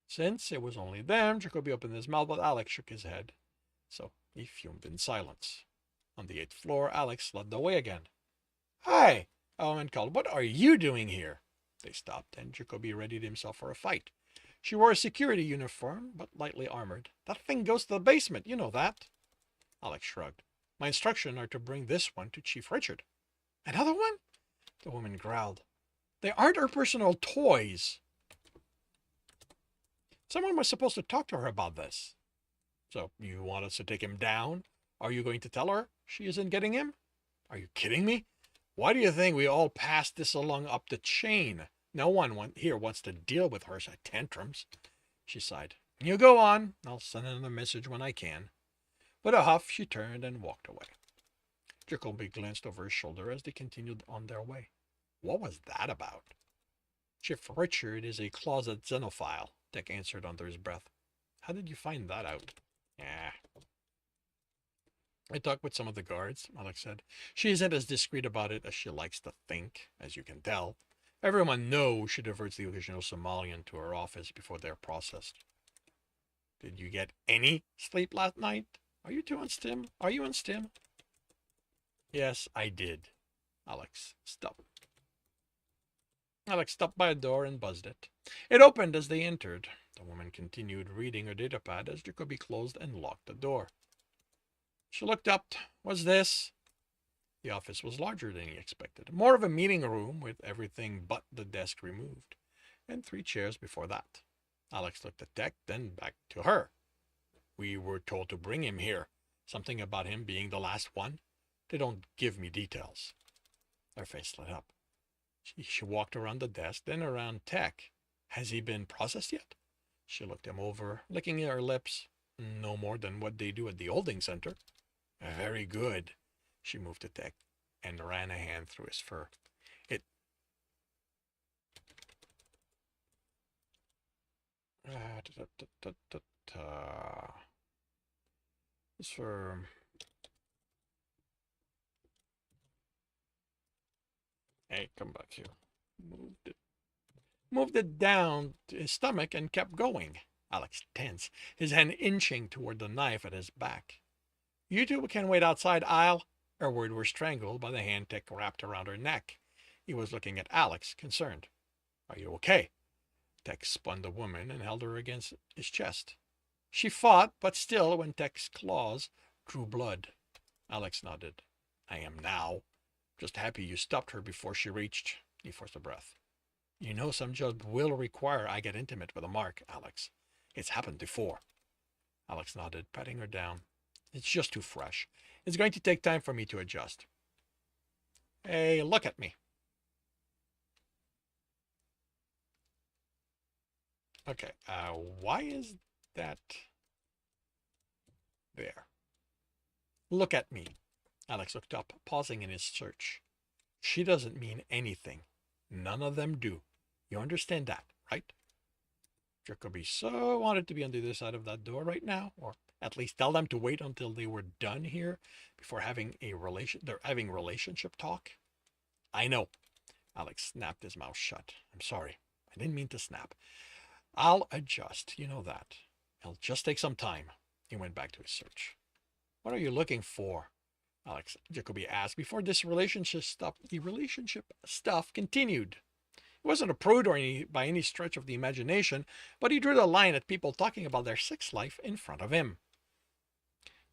Since it was only them, Jacoby opened his mouth, but Alex shook his head. So he fumed in silence. On the 8th floor, Alex led the way again. Hi, Owen called. What are you doing here? They stopped, and Jacoby readied himself for a fight. She wore a security uniform, but lightly armored. That thing goes to the basement, you know that. Alex shrugged. My instructions are to bring this one to Chief Richard. Another one? The woman growled. They aren't her personal toys. Someone was supposed to talk to her about this. So you want us to take him down? Are you going to tell her she isn't getting him? Are you kidding me? Why do you think we all passed this along up the chain? No one here wants to deal with her tantrums. She sighed. You go on. I'll send another message when I can. With a huff, she turned and walked away. Jacoby glanced over his shoulder as they continued on their way. What was that about? Chief Richard is a closet xenophile, Dick answered under his breath. How did you find that out? Yeah. I talked with some of the guards, Alex said. She isn't as discreet about it as she likes to think, as you can tell. Everyone knows she diverts the occasional Somalian to her office before they're processed. Did you get any sleep last night? Are you on stim? Are you on stim? Yes, I did. Alex stopped by a door and buzzed it. It opened as they entered. The woman continued reading her datapad as Jacoby closed and locked the door. She looked up. What's this? The office was larger than he expected. More of a meeting room with everything but the desk removed, and 3 chairs before that. Alex looked at Tech, then back to her. We were told to bring him here. Something about him being the last one. They don't give me details. Her face lit up. She walked around the desk, then around Tech. Has he been processed yet? She looked him over, licking her lips. No more than what they do at the holding center. Very good. She moved to Tech and ran a hand through his fur. His fur. Hey, come back here. Moved it down to his stomach and kept going. Alex tensed, his hand inching toward the knife at his back. You two can wait outside, Isle. Her words were strangled by the hand Tech wrapped around her neck. He was looking at Alex, concerned. Are you okay? Tech spun the woman and held her against his chest. She fought, but still, when Tech's claws drew blood. Alex nodded. I am now. Just happy you stopped her before she reached. He forced a breath. You know some job will require I get intimate with a mark, Alex. It's happened before. Alex nodded, patting her down. It's just too fresh. It's going to take time for me to adjust. Hey, look at me. Okay, why is that there? Look at me. Alex looked up, pausing in his search. She doesn't mean anything. None of them do. You understand that, right? Jacoby so wanted to be on the other side of that door right now, or at least tell them to wait until they were done here before having they're having relationship talk. I know. Alex snapped his mouth shut. I'm sorry. I didn't mean to snap. I'll adjust. You know that. It'll just take some time. He went back to his search. What are you looking for? Jacoby asked before the relationship stuff continued. He wasn't a prude by any stretch of the imagination, but he drew the line at people talking about their sex life in front of him.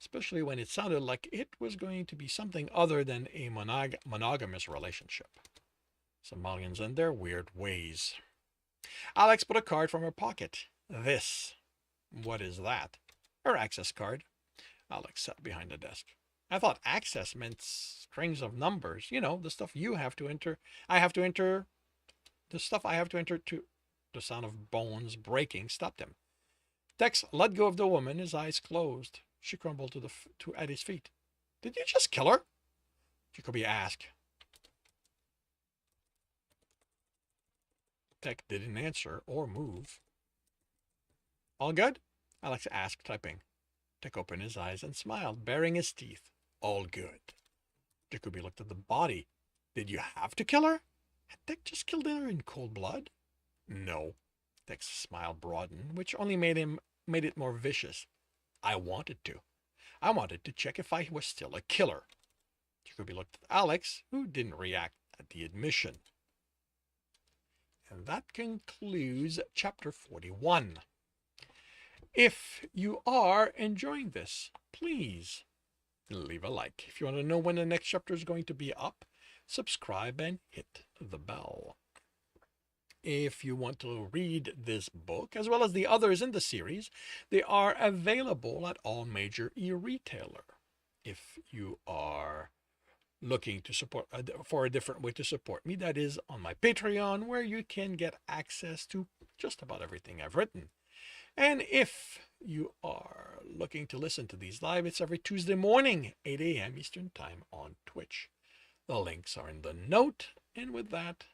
Especially when it sounded like it was going to be something other than a monogamous relationship. Somalians and their weird ways. Alex put a card from her pocket. This. What is that? Her access card. Alex sat behind the desk. I thought access meant strings of numbers. You know, the stuff you have to enter. I have to enter. The stuff I have to enter to. The sound of bones breaking stopped him. Tex let go of the woman, his eyes closed. She crumbled at his feet. Did you just kill her? Jacoby asked. Tech didn't answer or move. All good? Alex asked, typing. Tech opened his eyes and smiled, baring his teeth. All good. Jacoby looked at the body. Did you have to kill her? Had Tech just killed her in cold blood? No. Tech's smile broadened, which only made it more vicious. I wanted to. I wanted to check if I was still a killer. Jacoby looked at Alex, who didn't react at the admission. And that concludes chapter 41. If you are enjoying this, please leave a like. If you want to know when the next chapter is going to be up, subscribe and hit the bell. If you want to read this book, as well as the others in the series, they are available at all major e-retailer. If you are looking to support for a different way to support me, that is on my Patreon, where you can get access to just about everything I've written. And if you are looking to listen to these live, it's every Tuesday morning, 8 a.m. Eastern Time on Twitch. The links are in the note And with that,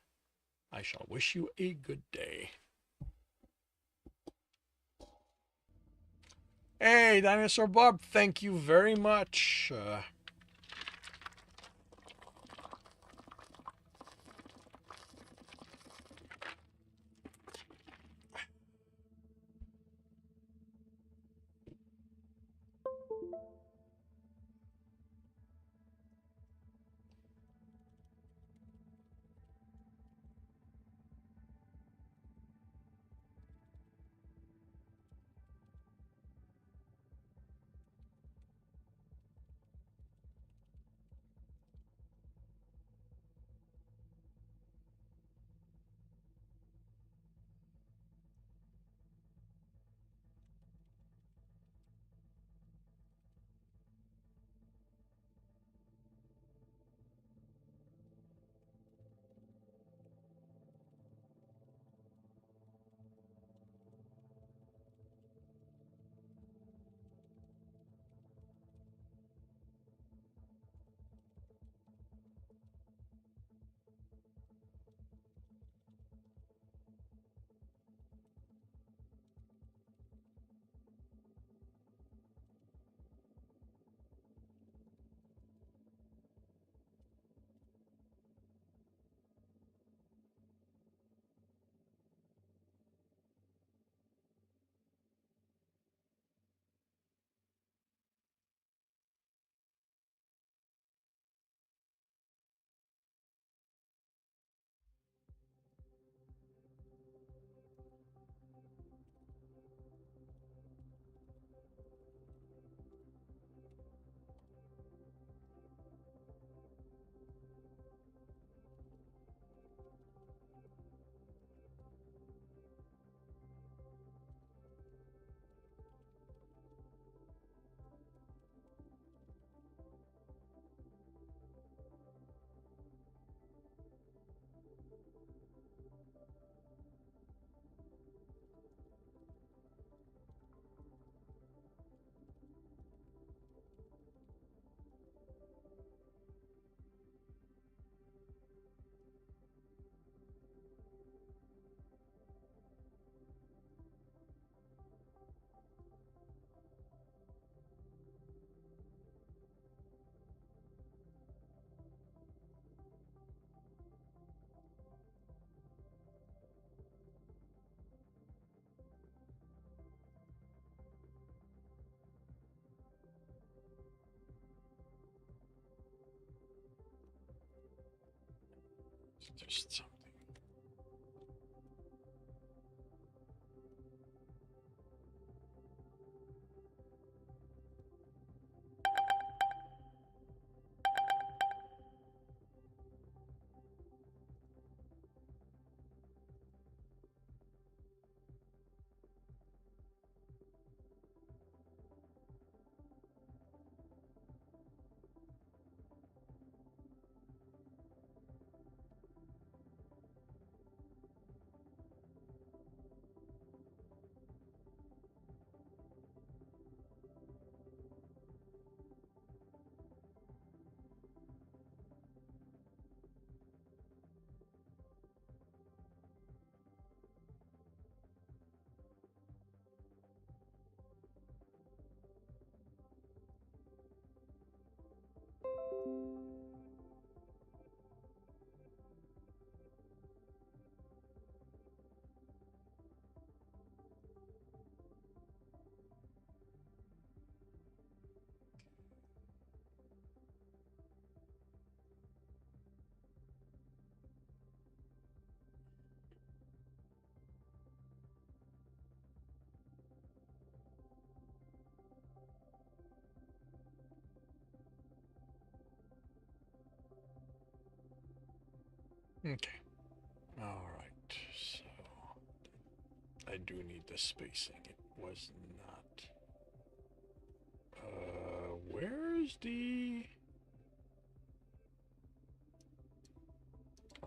I shall wish you a good day. Hey, Dinosaur Bob, thank you very much. There's something. Okay. All right. So I do need the spacing. It was not. Where's the?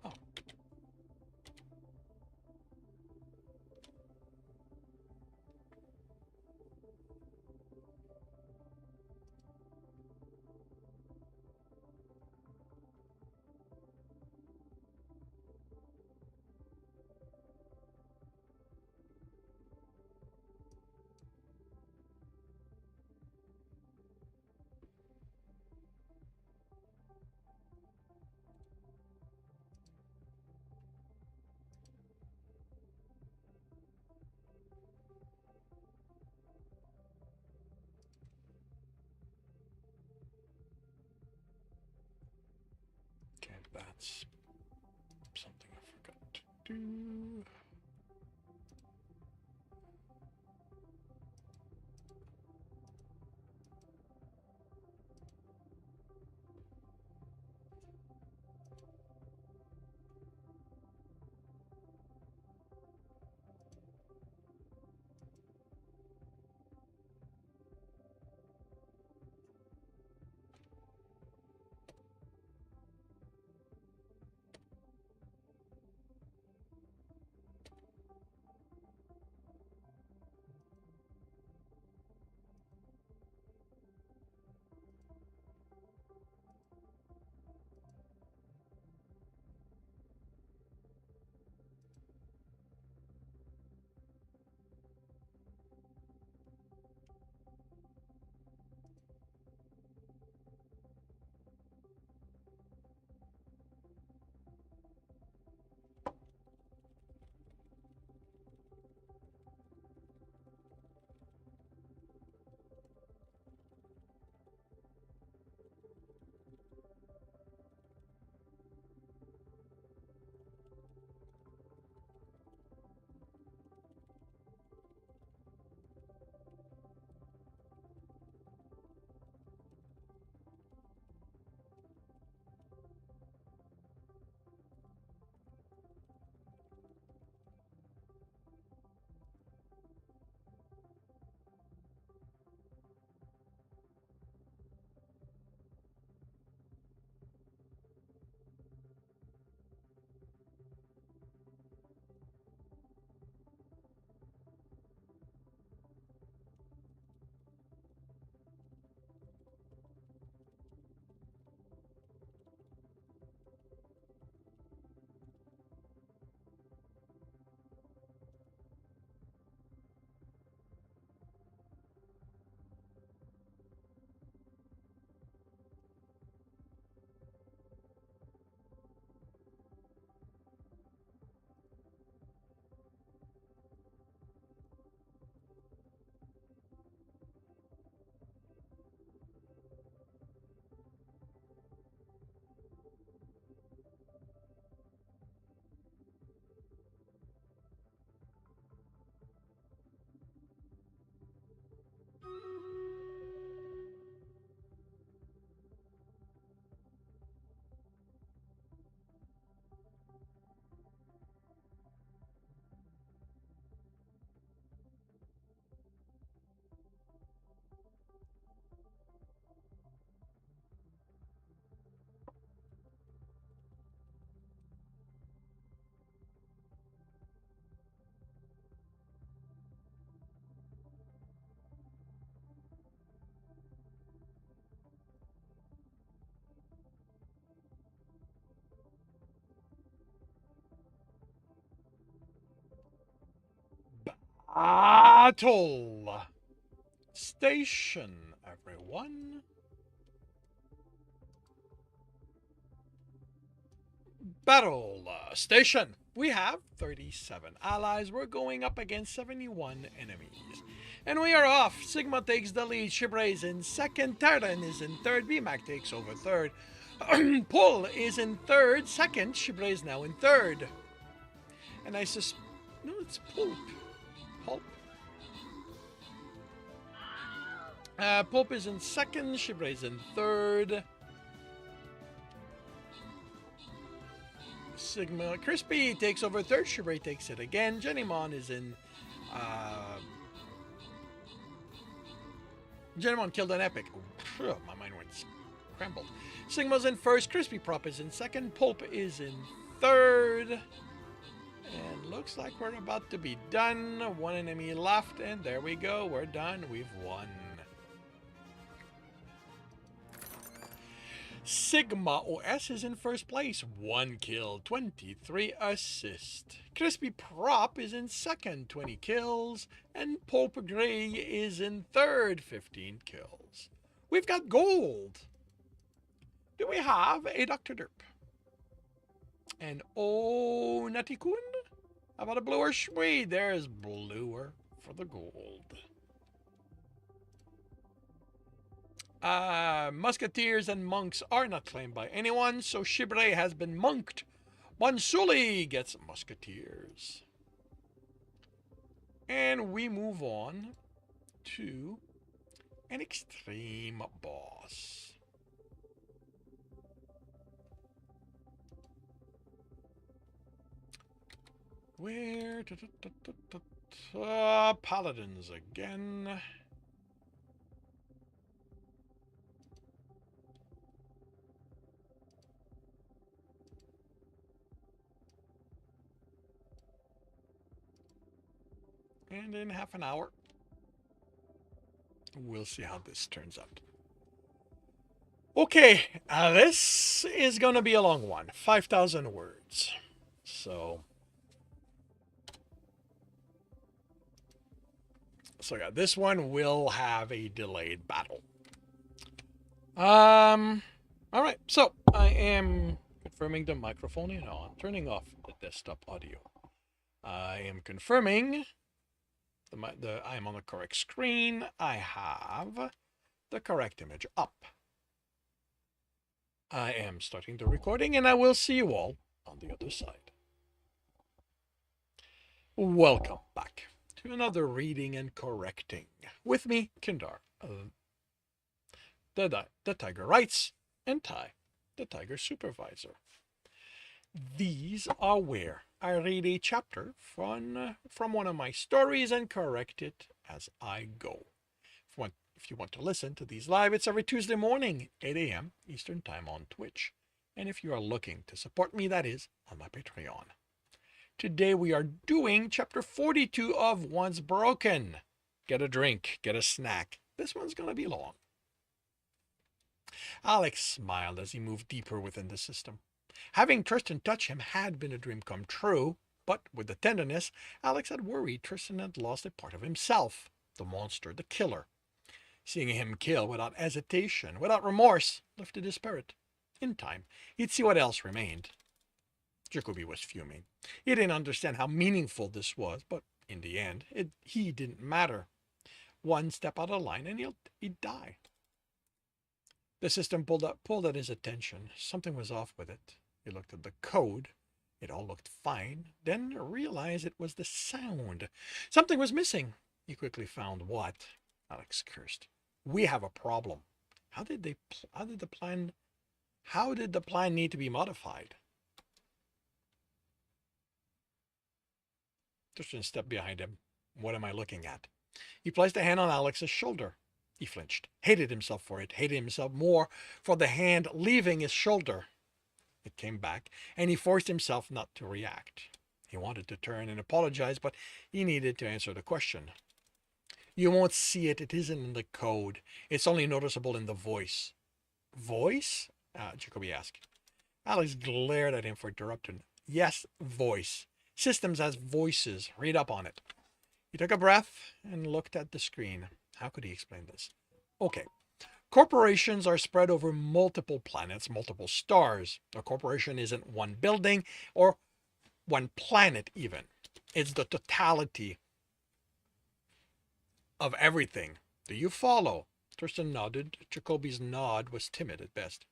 Oh, that's something I forgot to do. Battle station, everyone. Battle station. We have 37 allies. We're going up against 71 enemies. And we are off. Sigma takes the lead. Shibre is in second. Terran is in third. BMAC takes over third. Pull is in third. Second. Shibre is now in third. And I suspect... No, it's Pulp. Pulp. Pulp is in second. Shibre is in third. Sigma Crispy takes over third. Shibre takes it again. Jennymon is in... Jennymon killed an epic. Oh, my mind went scrambled. Sigma's in first. Crispy Prop is in second. Pulp is in third. And looks like we're about to be done. One enemy left. And there we go. We're done. We've won. Sigma OS is in first place, 1 kill, 23 assists. Crispy Prop is in second, 20 kills. And Pulp Gray is in third, 15 kills. We've got gold. Do we have a Dr. Derp? And oh, Nutty Kun? How about a bluer Shwee? There's bluer for the gold. Musketeers and monks are not claimed by anyone, so Shibre has been monked. Mansuli gets musketeers. And we move on to an extreme boss. Where? Paladins again. And in half an hour, we'll see how this turns out. Okay, this is going to be a long one. 5,000 words. So yeah, this one will have a delayed battle. All right, so I am confirming the microphone is on, turning off the desktop audio. I am confirming I am on the correct screen. I have the correct image up. I am starting the recording, and I will see you all on the other side. Welcome back to another reading and correcting with me, Kindar, the Tiger Writes, and Ty, the Tiger Supervisor. These are where I read a chapter from one of my stories and correct it as I go. If you want to listen to these live, it's every Tuesday morning, 8 a.m. Eastern Time on Twitch. And if you are looking to support me, that is on my Patreon. Today we are doing chapter 42 of Once Broken. Get a drink, get a snack. This one's going to be long. Alex smiled as he moved deeper within the system. Having Tristan touch him had been a dream come true, but with the tenderness, Alex had worried Tristan had lost a part of himself, the monster, the killer. Seeing him kill without hesitation, without remorse, lifted his spirit. In time, he'd see what else remained. Jacoby was fuming. He didn't understand how meaningful this was, but in the end, he didn't matter. One step out of line and he'd die. The system pulled at his attention. Something was off with it. He looked at the code. It all looked fine, then realized it was the sound. Something was missing. He quickly found what. Alex cursed. We have a problem. How did the plan need to be modified? Tristan stepped behind him. What am I looking at? He placed a hand on Alex's shoulder. He flinched, hated himself for it, hated himself more for the hand leaving his shoulder. It came back, and he forced himself not to react. He wanted to turn and apologize, but he needed to answer the question. You won't see it. It isn't in the code. It's only noticeable in the voice. Voice? Jacoby asked. Alex glared at him for interrupting. Yes, voice. Systems has voices. Read up on it. He took a breath and looked at the screen. How could he explain this? Okay. Corporations are spread over multiple planets, multiple stars. A corporation isn't one building or one planet even. It's the totality of everything. Do you follow? Tristan nodded. Jacoby's nod was timid at best.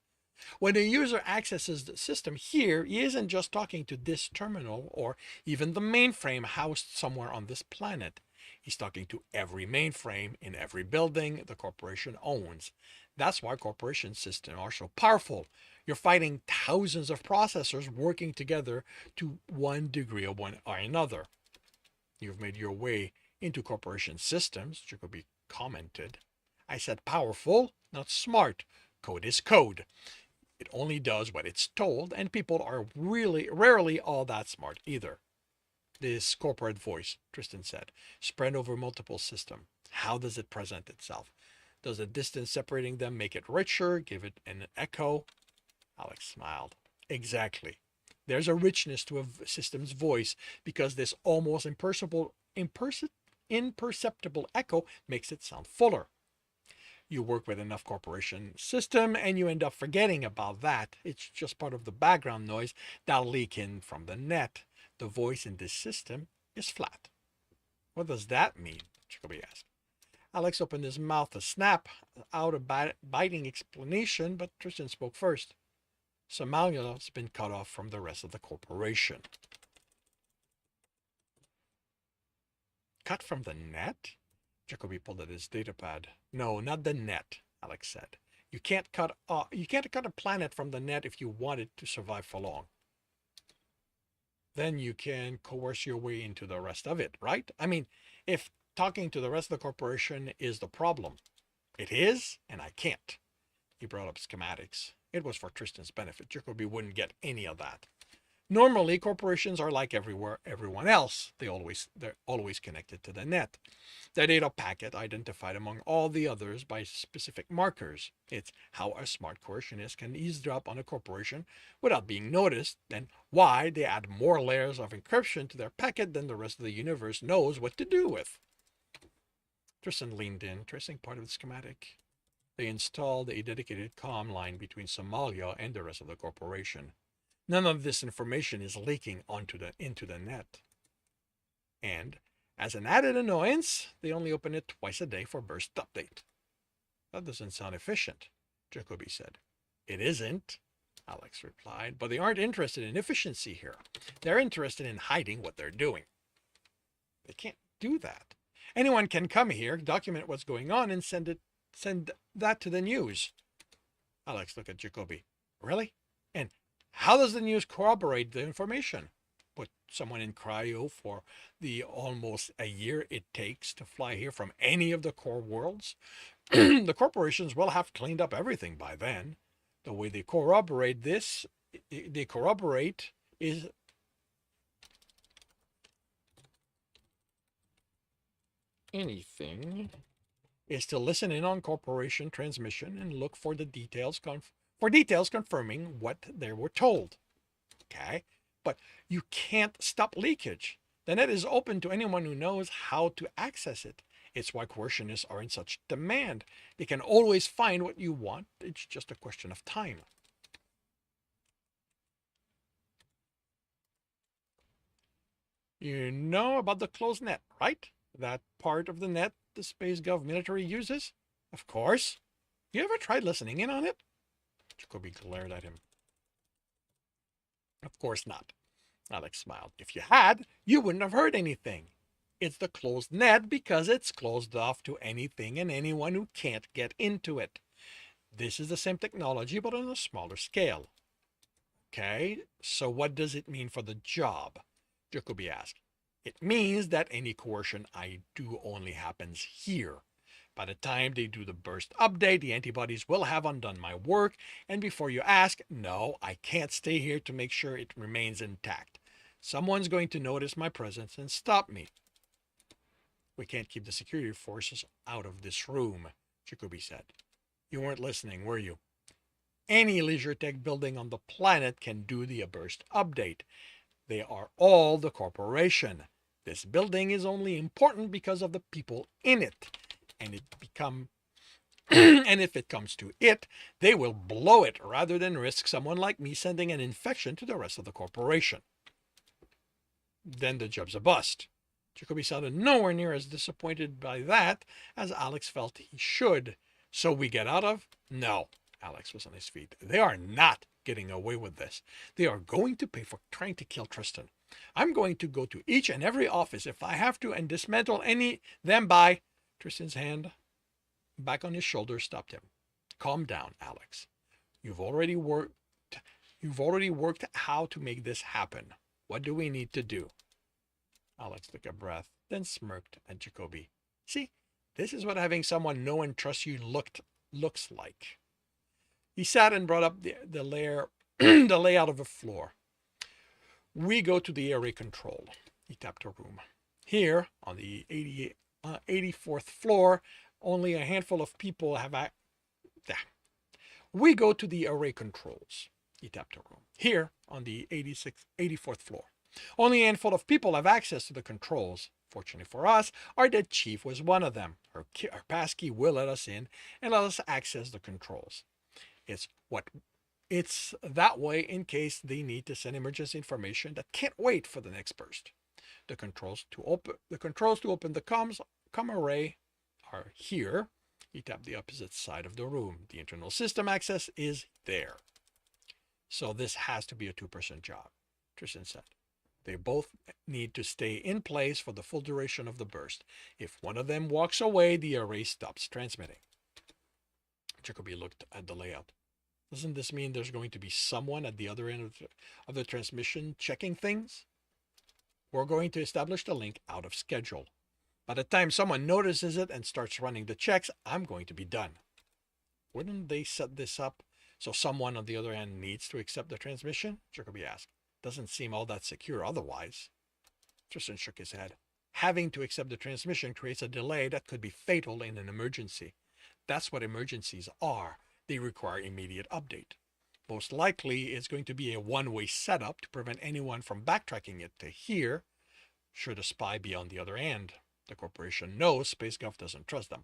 When a user accesses the system here, he isn't just talking to this terminal or even the mainframe housed somewhere on this planet. He's talking to every mainframe in every building the corporation owns. That's why corporation systems are so powerful. You're fighting thousands of processors working together to one degree or one or another. You've made your way into corporation systems, Jacoby commented. I said powerful, not smart. Code is code. It only does what it's told, and people are rarely all that smart either. This corporate voice, Tristan said, spread over multiple systems. How does it present itself? Does the distance separating them make it richer, give it an echo? Alex smiled. Exactly. There's a richness to a system's voice because this almost imperceptible echo makes it sound fuller. You work with enough corporation system and you end up forgetting about that. It's just part of the background noise that'll leak in from the net. The voice in this system is flat. What does that mean? Jacoby asked. Alex opened his mouth to snap out a biting explanation, but Tristan spoke first. Somalia has been cut off from the rest of the corporation. Cut from the net? Jacoby pulled at his datapad. No, not the net, Alex said. You can't cut a planet from the net if you want it to survive for long. Then you can coerce your way into the rest of it, right? I mean, if talking to the rest of the corporation is the problem, it is, and I can't. He brought up schematics. It was for Tristan's benefit. Jacoby wouldn't get any of that. Normally, corporations are like everyone else. They're always connected to the net. Their data packet identified among all the others by specific markers. It's how a smart coercionist can eavesdrop on a corporation without being noticed, and why they add more layers of encryption to their packet than the rest of the universe knows what to do with. Tristan leaned in, tracing part of the schematic. They installed a dedicated comm line between Somalia and the rest of the corporation. None of this information is leaking into the net. And, as an added annoyance, they only open it twice a day for burst update. That doesn't sound efficient, Jacoby said. It isn't, Alex replied, but they aren't interested in efficiency here. They're interested in hiding what they're doing. They can't do that. Anyone can come here, document what's going on, and send that to the news. Alex looked at Jacoby. Really? And how does the news corroborate the information? Put someone in cryo for the almost a year it takes to fly here from any of the core worlds? The corporations will have cleaned up everything by then. The way they corroborate is anything is to listen in on corporation transmission and look for the details confirming what they were told. Okay? But you can't stop leakage. The net is open to anyone who knows how to access it. It's why coercionists are in such demand. They can always find what you want. It's just a question of time. You know about the closed net, right? That part of the net the Space Gov military uses? Of course. You ever tried listening in on it? Jacoby glared at him. Of course not. Alex smiled. If you had, you wouldn't have heard anything. It's the closed net because it's closed off to anything and anyone who can't get into it. This is the same technology, but on a smaller scale. Okay, so what does it mean for the job? Jacoby asked. It means that any coercion I do only happens here. By the time they do the burst update, the antibodies will have undone my work, and before you ask, no, I can't stay here to make sure it remains intact. Someone's going to notice my presence and stop me. We can't keep the security forces out of this room, Jacoby said. You weren't listening, were you? Any leisure tech building on the planet can do the burst update. They are all the corporation. This building is only important because of the people in it. And if it comes to it, they will blow it rather than risk someone like me sending an infection to the rest of the corporation. Then the job's a bust. Jacoby sounded nowhere near as disappointed by that as Alex felt he should. So we get out of? No. Alex was on his feet. They are not getting away with this. They are going to pay for trying to kill Tristan. I'm going to go to each and every office if I have to and dismantle them by... Tristan's hand back on his shoulder stopped him. Calm down, Alex. You've already worked how to make this happen. What do we need to do? Alex took a breath, then smirked at Jacoby. See, this is what having someone know and trust you looks like. He sat and brought up the layout of the floor. We go to the array control. He tapped a room. Here, on the 84th floor, only a handful of people have We go to the array controls. He tapped a room. Here, on the 84th floor. Only a handful of people have access to the controls. Fortunately for us, our dead chief was one of them. Her passkey will let us in and let us access the controls. It's that way in case they need to send emergency information that can't wait for the next burst. The controls to open the comm array are here. You tap the opposite side of the room. The internal system access is there. So this has to be a two-person job, Tristan said. They both need to stay in place for the full duration of the burst. If one of them walks away, the array stops transmitting. Jacoby looked at the layout. Doesn't this mean there's going to be someone at the other end of the transmission checking things? We're going to establish the link out of schedule. By the time someone notices it and starts running the checks, I'm going to be done. Wouldn't they set this up so someone on the other end needs to accept the transmission? Jacoby asked. Doesn't seem all that secure otherwise. Tristan shook his head. Having to accept the transmission creates a delay that could be fatal in an emergency. That's what emergencies are. They require immediate update. Most likely, it's going to be a one-way setup to prevent anyone from backtracking it to here, should a spy be on the other end. The corporation knows SpaceGov doesn't trust them.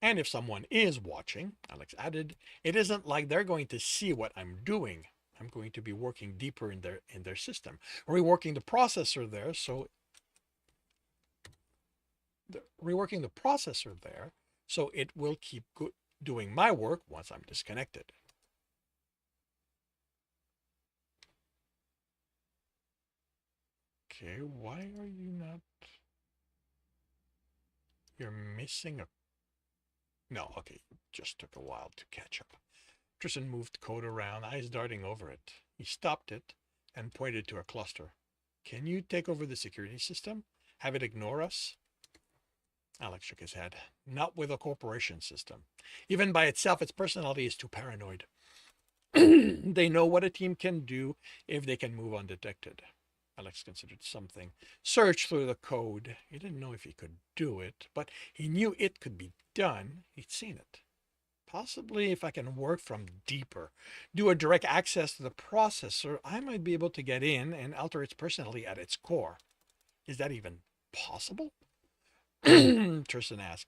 And if someone is watching, Alex added, it isn't like they're going to see what I'm doing. I'm going to be working deeper in their system, reworking the processor there, so it will keep doing my work once I'm disconnected. Okay, why are you not? You're missing a. No, okay, just took a while to catch up. Tristan moved code around, eyes darting over it. He stopped it and pointed to a cluster. Can you take over the security system? Have it ignore us? Alex shook his head. Not with a corporation system. Even by itself, its personality is too paranoid. They know what a team can do if they can move undetected. Alex considered something. Searched through the code. He didn't know if he could do it, but he knew it could be done. He'd seen it. Possibly if I can work from deeper, do a direct access to the processor, I might be able to get in and alter its personality at its core. Is that even possible? Tristan asked.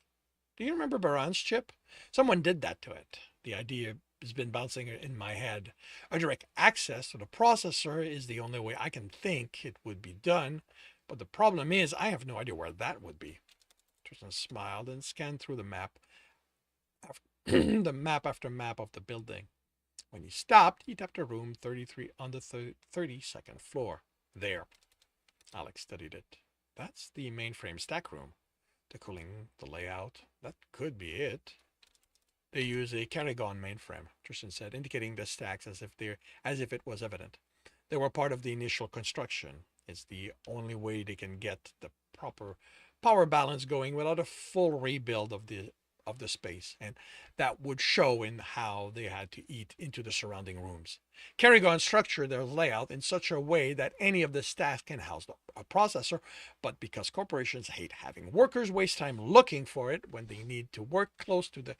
Do you remember Baran's chip? Someone did that to it. The idea has been bouncing in my head. A direct access to the processor is the only way I can think it would be done, but the problem is I have no idea where that would be. Tristan smiled and scanned through the map, the map after map of the building. When he stopped, he tapped a room 33 on the 32nd floor. There. Alex studied it. That's the mainframe stack room. The cooling, the layout, that could be it. They use a Carrigon mainframe, Tristan said, indicating the stacks as if it was evident. They were part of the initial construction. It's the only way they can get the proper power balance going without a full rebuild of the space, and that would show in how they had to eat into the surrounding rooms. Carrigon structured their layout in such a way that any of the stacks can house a processor, but because corporations hate having workers waste time looking for it when they need to work close to the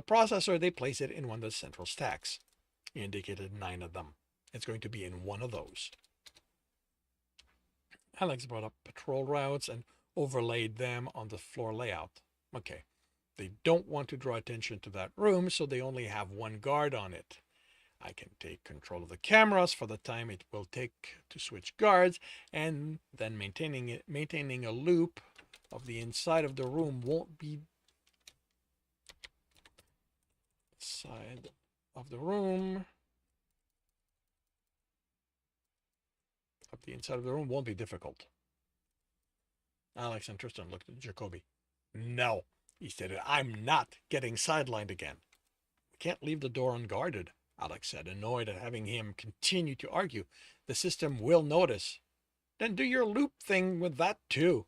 processor, they place it in one of the central stacks. He indicated 9 of them. It's going to be in one of those. Alex brought up patrol routes and overlaid them on the floor layout. Okay, they don't want to draw attention to that room, so they only have one guard on it. I can take control of the cameras for the time it will take to switch guards, and then maintaining a loop of the inside of the room won't be difficult. Alex and Tristan looked at Jacoby. No, he stated, I'm not getting sidelined again. We can't leave the door unguarded, Alex said, annoyed at having him continue to argue. The system will notice. Then do your loop thing with that too.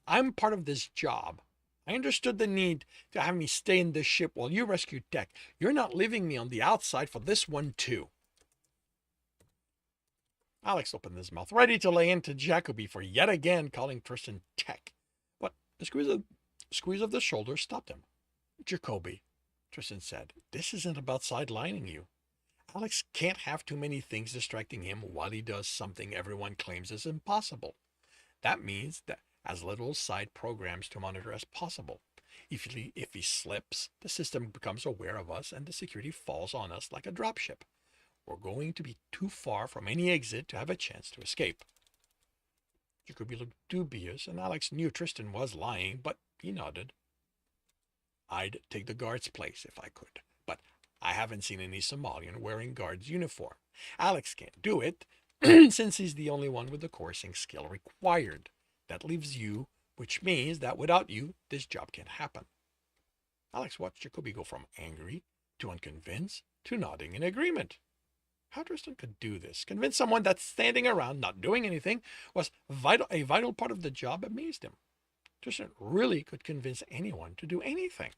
I'm part of this job. I understood the need to have me stay in this ship while you rescue Tech. You're not leaving me on the outside for this one too. Alex opened his mouth, ready to lay into Jacoby for yet again calling Tristan Tech. But a squeeze of the shoulder stopped him. Jacoby, Tristan said, this isn't about sidelining you. Alex can't have too many things distracting him while he does something everyone claims is impossible. That means that as little side programs to monitor as possible. If he slips, the system becomes aware of us and the security falls on us like a dropship. were going to be too far from any exit to have a chance to escape. Jacoby looked dubious, and Alex knew Tristan was lying, but he nodded. I'd take the guard's place if I could, but I haven't seen any Somalian wearing guard's uniform. Alex can't do it, since he's the only one with the coursing skill required. That leaves you, which means that without you, this job can't happen. Alex watched Jacoby go from angry to unconvinced to nodding in agreement. How Tristan could do this, convince someone that standing around not doing anything was a vital part of the job, amazed him. Tristan really could convince anyone to do anything.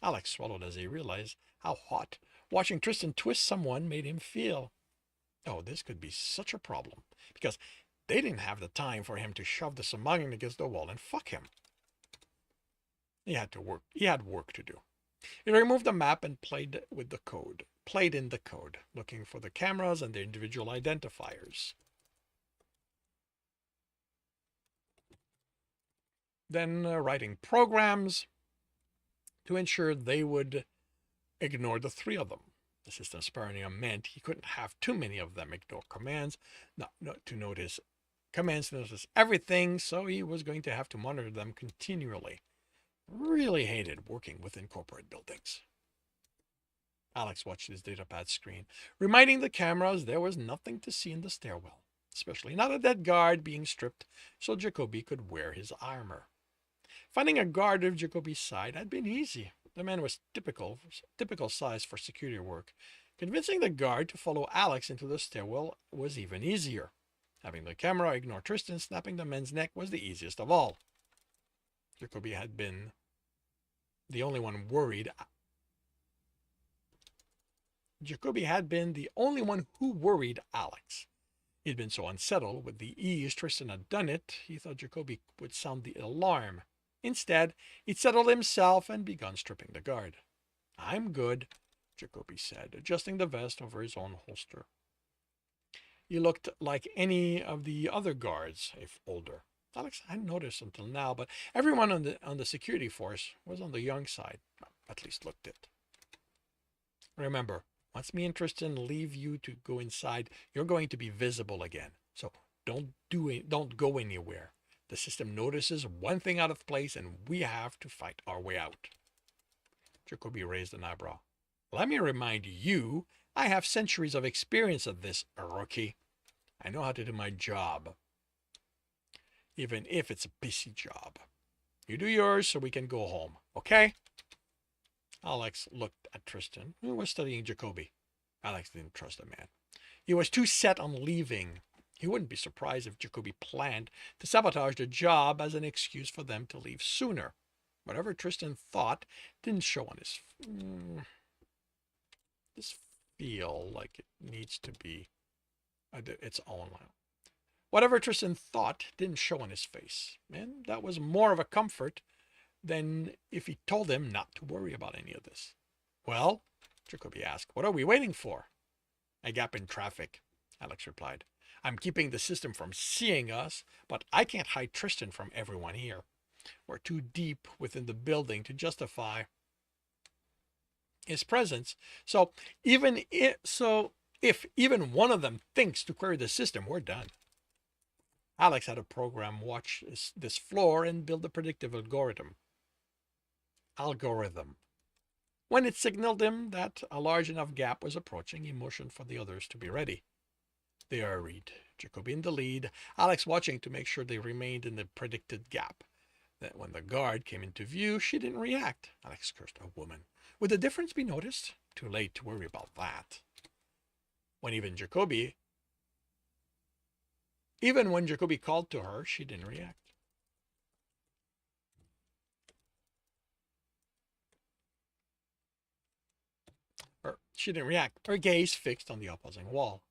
Alex swallowed as he realized how hot watching Tristan twist someone made him feel. Oh, this could be such a problem, because they didn't have the time for him to shove the Somalian against the wall and fuck him. He had work to do. He removed the map and played in the code, looking for the cameras and their individual identifiers. Then writing programs to ensure they would ignore the three of them. The system's paranoia meant he couldn't have too many of them ignore commands, not to notice commands to notice everything, so he was going to have to monitor them continually. Really hated working within corporate buildings. Alex watched his datapad screen, reminding the cameras there was nothing to see in the stairwell, especially not a dead guard being stripped so Jacoby could wear his armor. Finding a guard of Jacoby's side had been easy. The man was typical size for security work. Convincing the guard to follow Alex into the stairwell was even easier. Having the camera ignore Tristan snapping the man's neck was the easiest of all. Jacoby had been the only one who worried Alex. He'd been so unsettled with the ease Tristan had done it, he thought Jacoby would sound the alarm. Instead, he'd settled himself and begun stripping the guard. I'm good, Jacoby said, adjusting the vest over his own holster. He looked like any of the other guards, if older. Alex hadn't noticed until now, but everyone on the security force was on the young side, at least looked it. Remember, once me and Tristan leave you to go inside, you're going to be visible again. So don't go anywhere. The system notices one thing out of place, and we have to fight our way out. Jacoby raised an eyebrow. Let me remind you, I have centuries of experience at this, rookie. I know how to do my job. Even if it's a pissy job. You do yours so we can go home, okay? Alex looked at Tristan, who was studying Jacoby. Alex didn't trust the man. He was too set on leaving. He wouldn't be surprised if Jacoby planned to sabotage the job as an excuse for them to leave sooner. Whatever Tristan thought didn't show on his... This feel like it needs to be its own. Whatever Tristan thought didn't show on his face, and that was more of a comfort than if he told him not to worry about any of this. Well, Jacoby asked, what are we waiting for? A gap in traffic, Alex replied. I'm keeping the system from seeing us, but I can't hide Tristan from everyone here. We're too deep within the building to justify his presence. So if even one of them thinks to query the system, we're done. Alex had a program watch this floor and build a predictive algorithm. When it signaled him that a large enough gap was approaching, he motioned for the others to be ready. They hurried, Jacoby in the lead, Alex watching to make sure they remained in the predicted gap. That when the guard came into view, she didn't react. Alex cursed, a woman. Would the difference be noticed? Too late to worry about that. Even when Jacoby called to her, she didn't react. She didn't react, her gaze fixed on the opposing wall.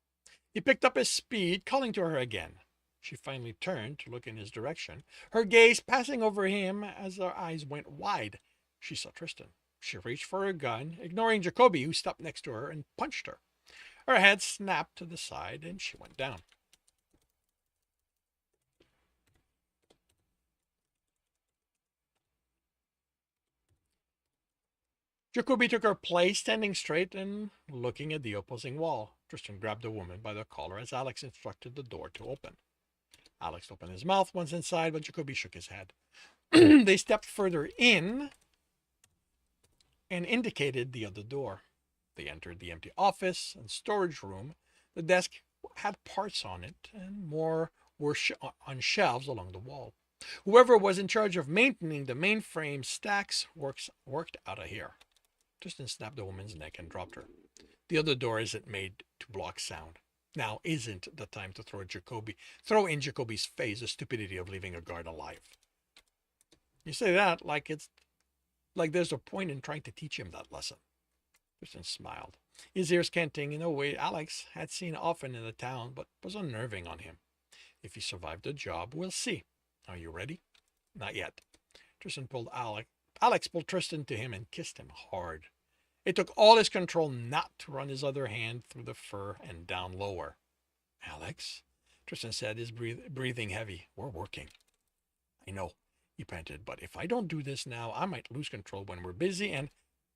He picked up his speed, calling to her again. She finally turned to look in his direction, her gaze passing over him as her eyes went wide. She saw Tristan. She reached for her gun, ignoring Jacoby, who stopped next to her and punched her. Her head snapped to the side, and she went down. Jacoby took her place, standing straight and looking at the opposing wall. Tristan grabbed the woman by the collar as Alex instructed the door to open. Alex opened his mouth once inside, but Jacoby shook his head. They stepped further in and indicated the other door. They entered the empty office and storage room. The desk had parts on it, and more were on shelves along the wall. Whoever was in charge of maintaining the mainframe stacks worked out of here. Tristan snapped the woman's neck and dropped her. The other door isn't made to block sound. Now isn't the time to throw in Jacoby's face the stupidity of leaving a guard alive. You say that like there's a point in trying to teach him that lesson. Tristan smiled, his ears canting in a way Alex had seen often in the town, but was unnerving on him. If he survived the job, we'll see. Are you ready? Not yet. Alex pulled Tristan to him and kissed him hard. It took all his control not to run his other hand through the fur and down lower. Alex, Tristan said, his breathing heavy. We're working. I know, he panted, but if I don't do this now, I might lose control when we're busy and...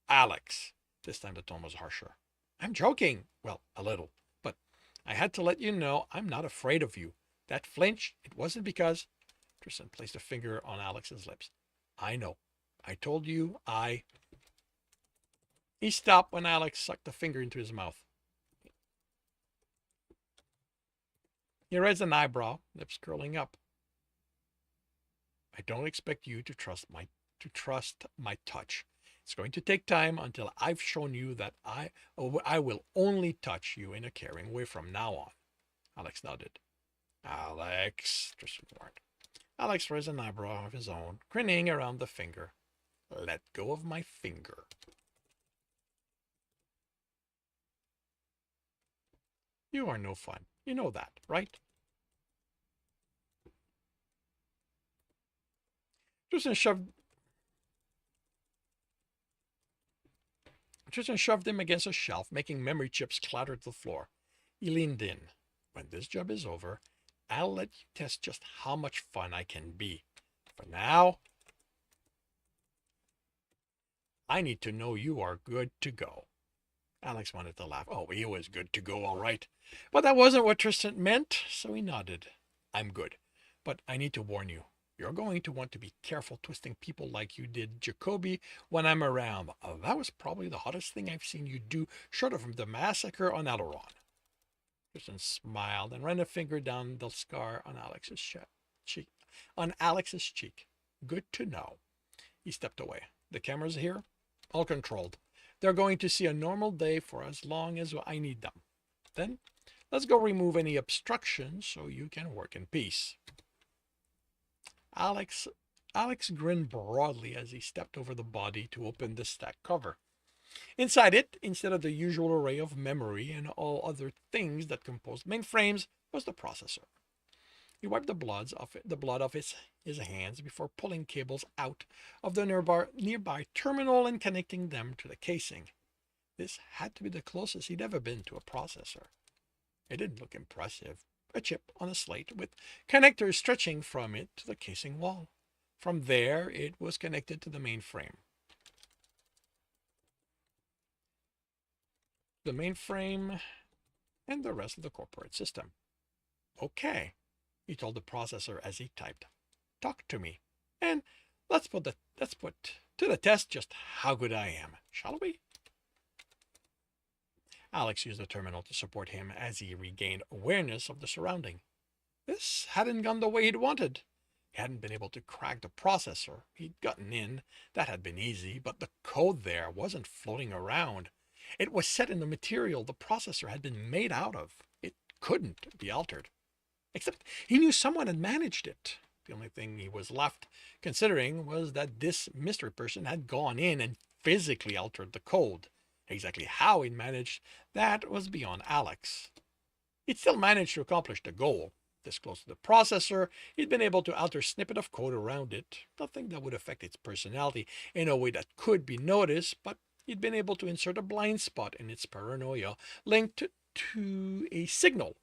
Alex. This time the tone was harsher. I'm joking. Well, a little. But I had to let you know I'm not afraid of you. That flinch, it wasn't because... Tristan placed a finger on Alex's lips. I know. I told you I... He stopped when Alex sucked the finger into his mouth. He raised an eyebrow, lips curling up. I don't expect you to trust my touch. It's going to take time until I've shown you that I will only touch you in a caring way from now on. Alex nodded. Alex, Tristan warned. Alex raised an eyebrow of his own, grinning around the finger. Let go of my finger. You are no fun. You know that, right? Tristan shoved him against a shelf, making memory chips clatter to the floor. He leaned in. When this job is over, I'll let you test just how much fun I can be. For now, I need to know you are good to go. Alex wanted to laugh. Oh, he was good to go, all right. But that wasn't what Tristan meant, so he nodded. I'm good, but I need to warn you. You're going to want to be careful twisting people like you did Jacoby when I'm around. That was probably the hottest thing I've seen you do, short of the massacre on Aileron. Tristan smiled and ran a finger down the scar on Alex's cheek. Good to know. He stepped away. The cameras here? All controlled. They're going to see a normal day for as long as I need them. Then, let's go remove any obstructions so you can work in peace. Alex grinned broadly as he stepped over the body to open the stack cover. Inside it, instead of the usual array of memory and all other things that composed mainframes, was the processor. He wiped the blood off his hands before pulling cables out of the nearby terminal and connecting them to the casing. This had to be the closest he'd ever been to a processor. It didn't look impressive. A chip on a slate with connectors stretching from it to the casing wall. From there, it was connected to the mainframe. The mainframe and the rest of the corporate system. Okay, he told the processor as he typed. Talk to me, and let's put to the test just how good I am, shall we? Alex used the terminal to support him as he regained awareness of the surrounding. This hadn't gone the way he'd wanted. He hadn't been able to crack the processor. He'd gotten in. That had been easy, but the code there wasn't floating around. It was set in the material the processor had been made out of. It couldn't be altered. Except he knew someone had managed it. The only thing he was left considering was that this mystery person had gone in and physically altered the code. Exactly how he'd managed that was beyond Alex. He'd still managed to accomplish the goal. This close to the processor, he'd been able to alter a snippet of code around it. Nothing that would affect its personality in a way that could be noticed, but he'd been able to insert a blind spot in its paranoia linked to a signal.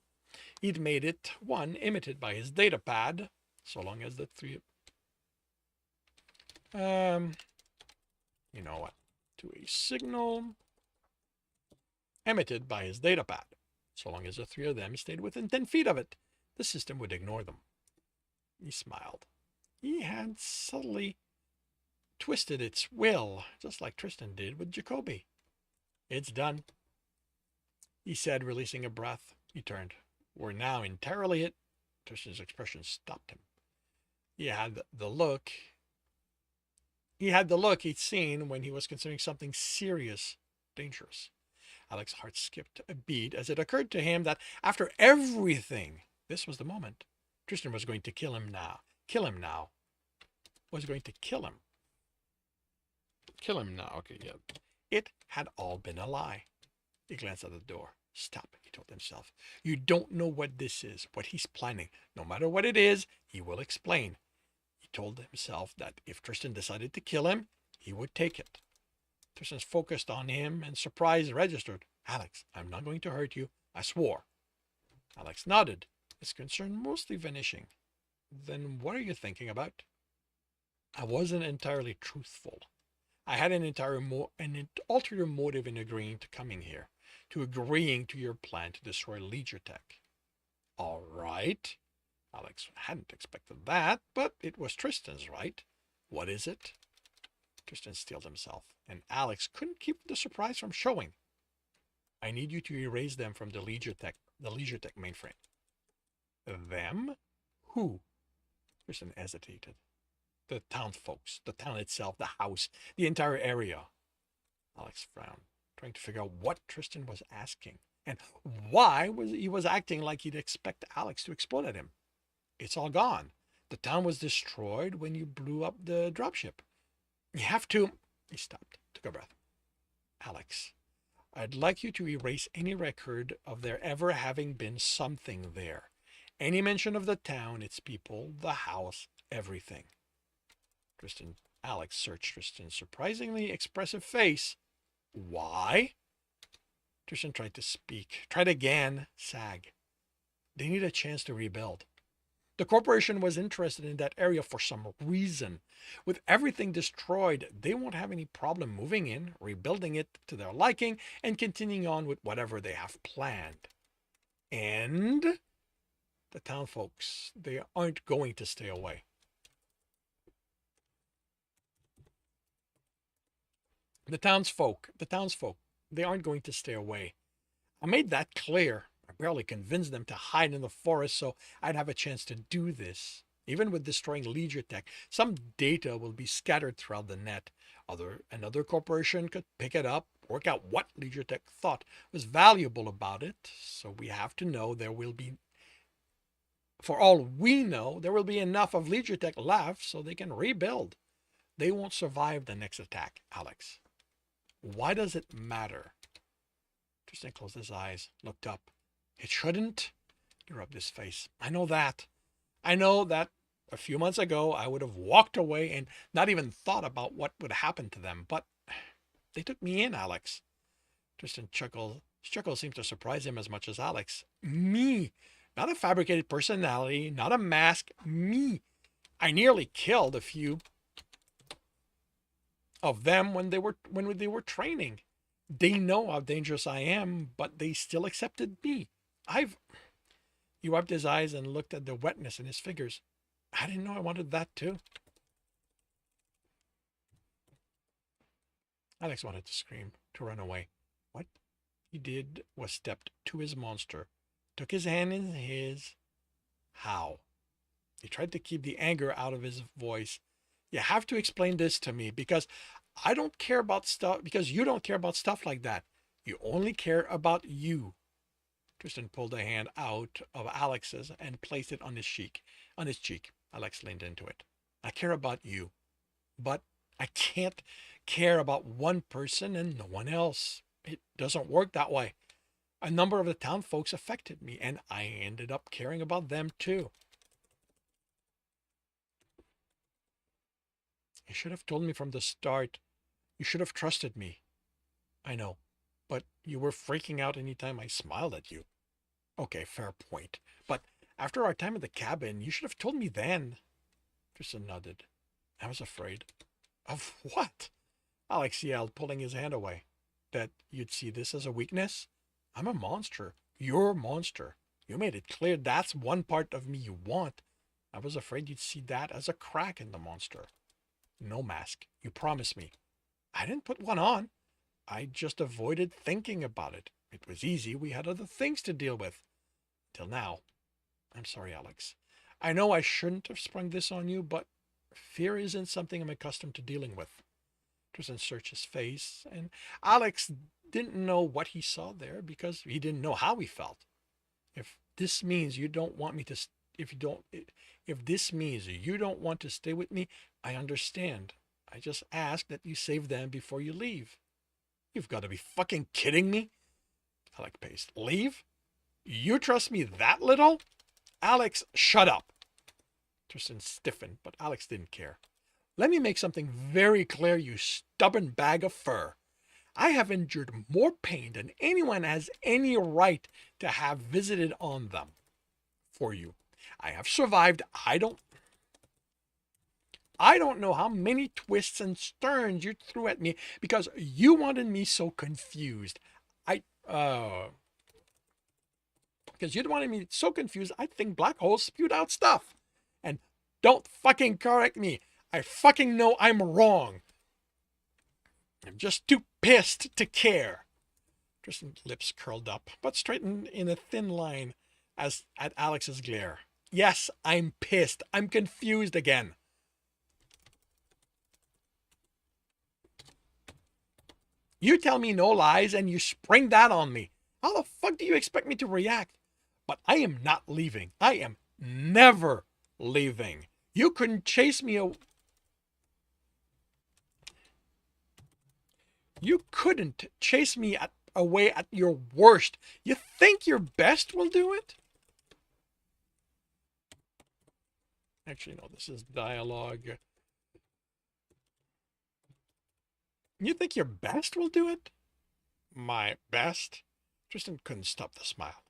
He'd made it one emitted by his data pad, so long as the three... You know what? to a signal emitted by his datapad. So long as the three of them stayed within 10 feet of it, the system would ignore them. He smiled. He had subtly twisted its will, just like Tristan did with Jacoby. It's done, he said, releasing a breath. He turned. We're now entirely it. Tristan's expression stopped him. He had the look he'd seen when he was considering something serious, dangerous. Alex's heart skipped a beat as it occurred to him that after everything, this was the moment. Tristan was going to kill him now. Kill him now. Was going to kill him. Kill him now. Okay, yeah. It had all been a lie. He glanced at the door. Stop, he told himself. You don't know what this is, what he's planning. No matter what it is, he will explain. He told himself that if Tristan decided to kill him, he would take it. Tristan focused on him and surprise registered. Alex, I'm not going to hurt you. I swore. Alex nodded, his concern mostly vanishing. Then what are you thinking about? I wasn't entirely truthful. I had an ulterior motive in agreeing to coming here, to agreeing to your plan to destroy Legitech. All right. Alex hadn't expected that, but it was Tristan's right. What is it? Tristan steeled himself, and Alex couldn't keep the surprise from showing. I need you to erase them from the Legitech mainframe. Them? Who? Tristan hesitated. The town folks, the town itself, the house, the entire area. Alex frowned, trying to figure out what Tristan was asking and why he was acting like he'd expect Alex to explode at him. It's all gone. The town was destroyed when you blew up the dropship. You have to... He stopped, took a breath. Alex, I'd like you to erase any record of there ever having been something there. Any mention of the town, its people, the house, everything. Alex searched Tristan's surprisingly expressive face. Why? Tristan tried to speak. Tried again. Sag. They need a chance to rebuild. The corporation was interested in that area for some reason. With everything destroyed, they won't have any problem moving in, rebuilding it to their liking, and continuing on with whatever they have planned. And the town folks, they aren't going to stay away. The townsfolk, they aren't going to stay away. I made that clear. I barely convinced them to hide in the forest so I'd have a chance to do this. Even with destroying Legitech, some data will be scattered throughout the net. Another corporation could pick it up, work out what Legitech thought was valuable about it. So we have to know there will be, for all we know, there will be enough of Legitech left so they can rebuild. They won't survive the next attack, Alex. Why does it matter? Tristan closed his eyes, looked up. It shouldn't. He rubbed his face. I know that. I know that a few months ago I would have walked away and not even thought about what would happen to them, but they took me in, Alex. Tristan chuckled. His chuckle seemed to surprise him as much as Alex. Me. Not a fabricated personality, not a mask. Me. I nearly killed a few of them when they were training. They know how dangerous I am, but they still accepted me. He wiped his eyes and looked at the wetness in his fingers. I didn't know I wanted that too. Alex wanted to scream, to run away. What he did was stepped to his monster, took his hand in his. How? He tried to keep the anger out of his voice. You have to explain this to me because I don't care about stuff, because you don't care about stuff like that. You only care about you. Tristan pulled a hand out of Alex's and placed it on his cheek. Alex leaned into it. I care about you, but I can't care about one person and no one else. It doesn't work that way. A number of the town folks affected me, and I ended up caring about them too. You should have told me from the start. You should have trusted me. I know, but you were freaking out anytime I smiled at you. Okay, fair point. But after our time at the cabin, you should have told me then. Tristan nodded. I was afraid. Of what? Alex yelled, pulling his hand away. That you'd see this as a weakness? I'm a monster. You're a monster. You made it clear that's one part of me you want. I was afraid you'd see that as a crack in the monster. No mask. You promised me. I didn't put one on. I just avoided thinking about it. It was easy. We had other things to deal with. Till now. I'm sorry, Alex. I know I shouldn't have sprung this on you, but fear isn't something I'm accustomed to dealing with. Tristan searched his face, and Alex didn't know what he saw there because he didn't know how he felt. If this means you don't want me to, if this means you don't want to stay with me, I understand. I just ask that you save them before you leave. You've got to be fucking kidding me. Alex paced. Leave? You trust me that little? Alex, shut up. Tristan stiffened, but Alex didn't care. Let me make something very clear, you stubborn bag of fur. I have endured more pain than anyone has any right to have visited on them. For you. I have survived. I don't know how many twists and turns you threw at me because you wanted me so confused. Because you wanted me so confused, I think black holes spewed out stuff. And don't fucking correct me. I fucking know I'm wrong. I'm just too pissed to care. Tristan's lips curled up, but straightened in a thin line as at Alex's glare. Yes, I'm pissed. I'm confused again. You tell me no lies and you spring that on me. How the fuck do you expect me to react? But I am not leaving. I am never leaving. You couldn't chase me away. You couldn't chase me away at your worst. You think your best will do it? Actually, no, this is dialogue. You think your best will do it? My best? Tristan couldn't stop the smile.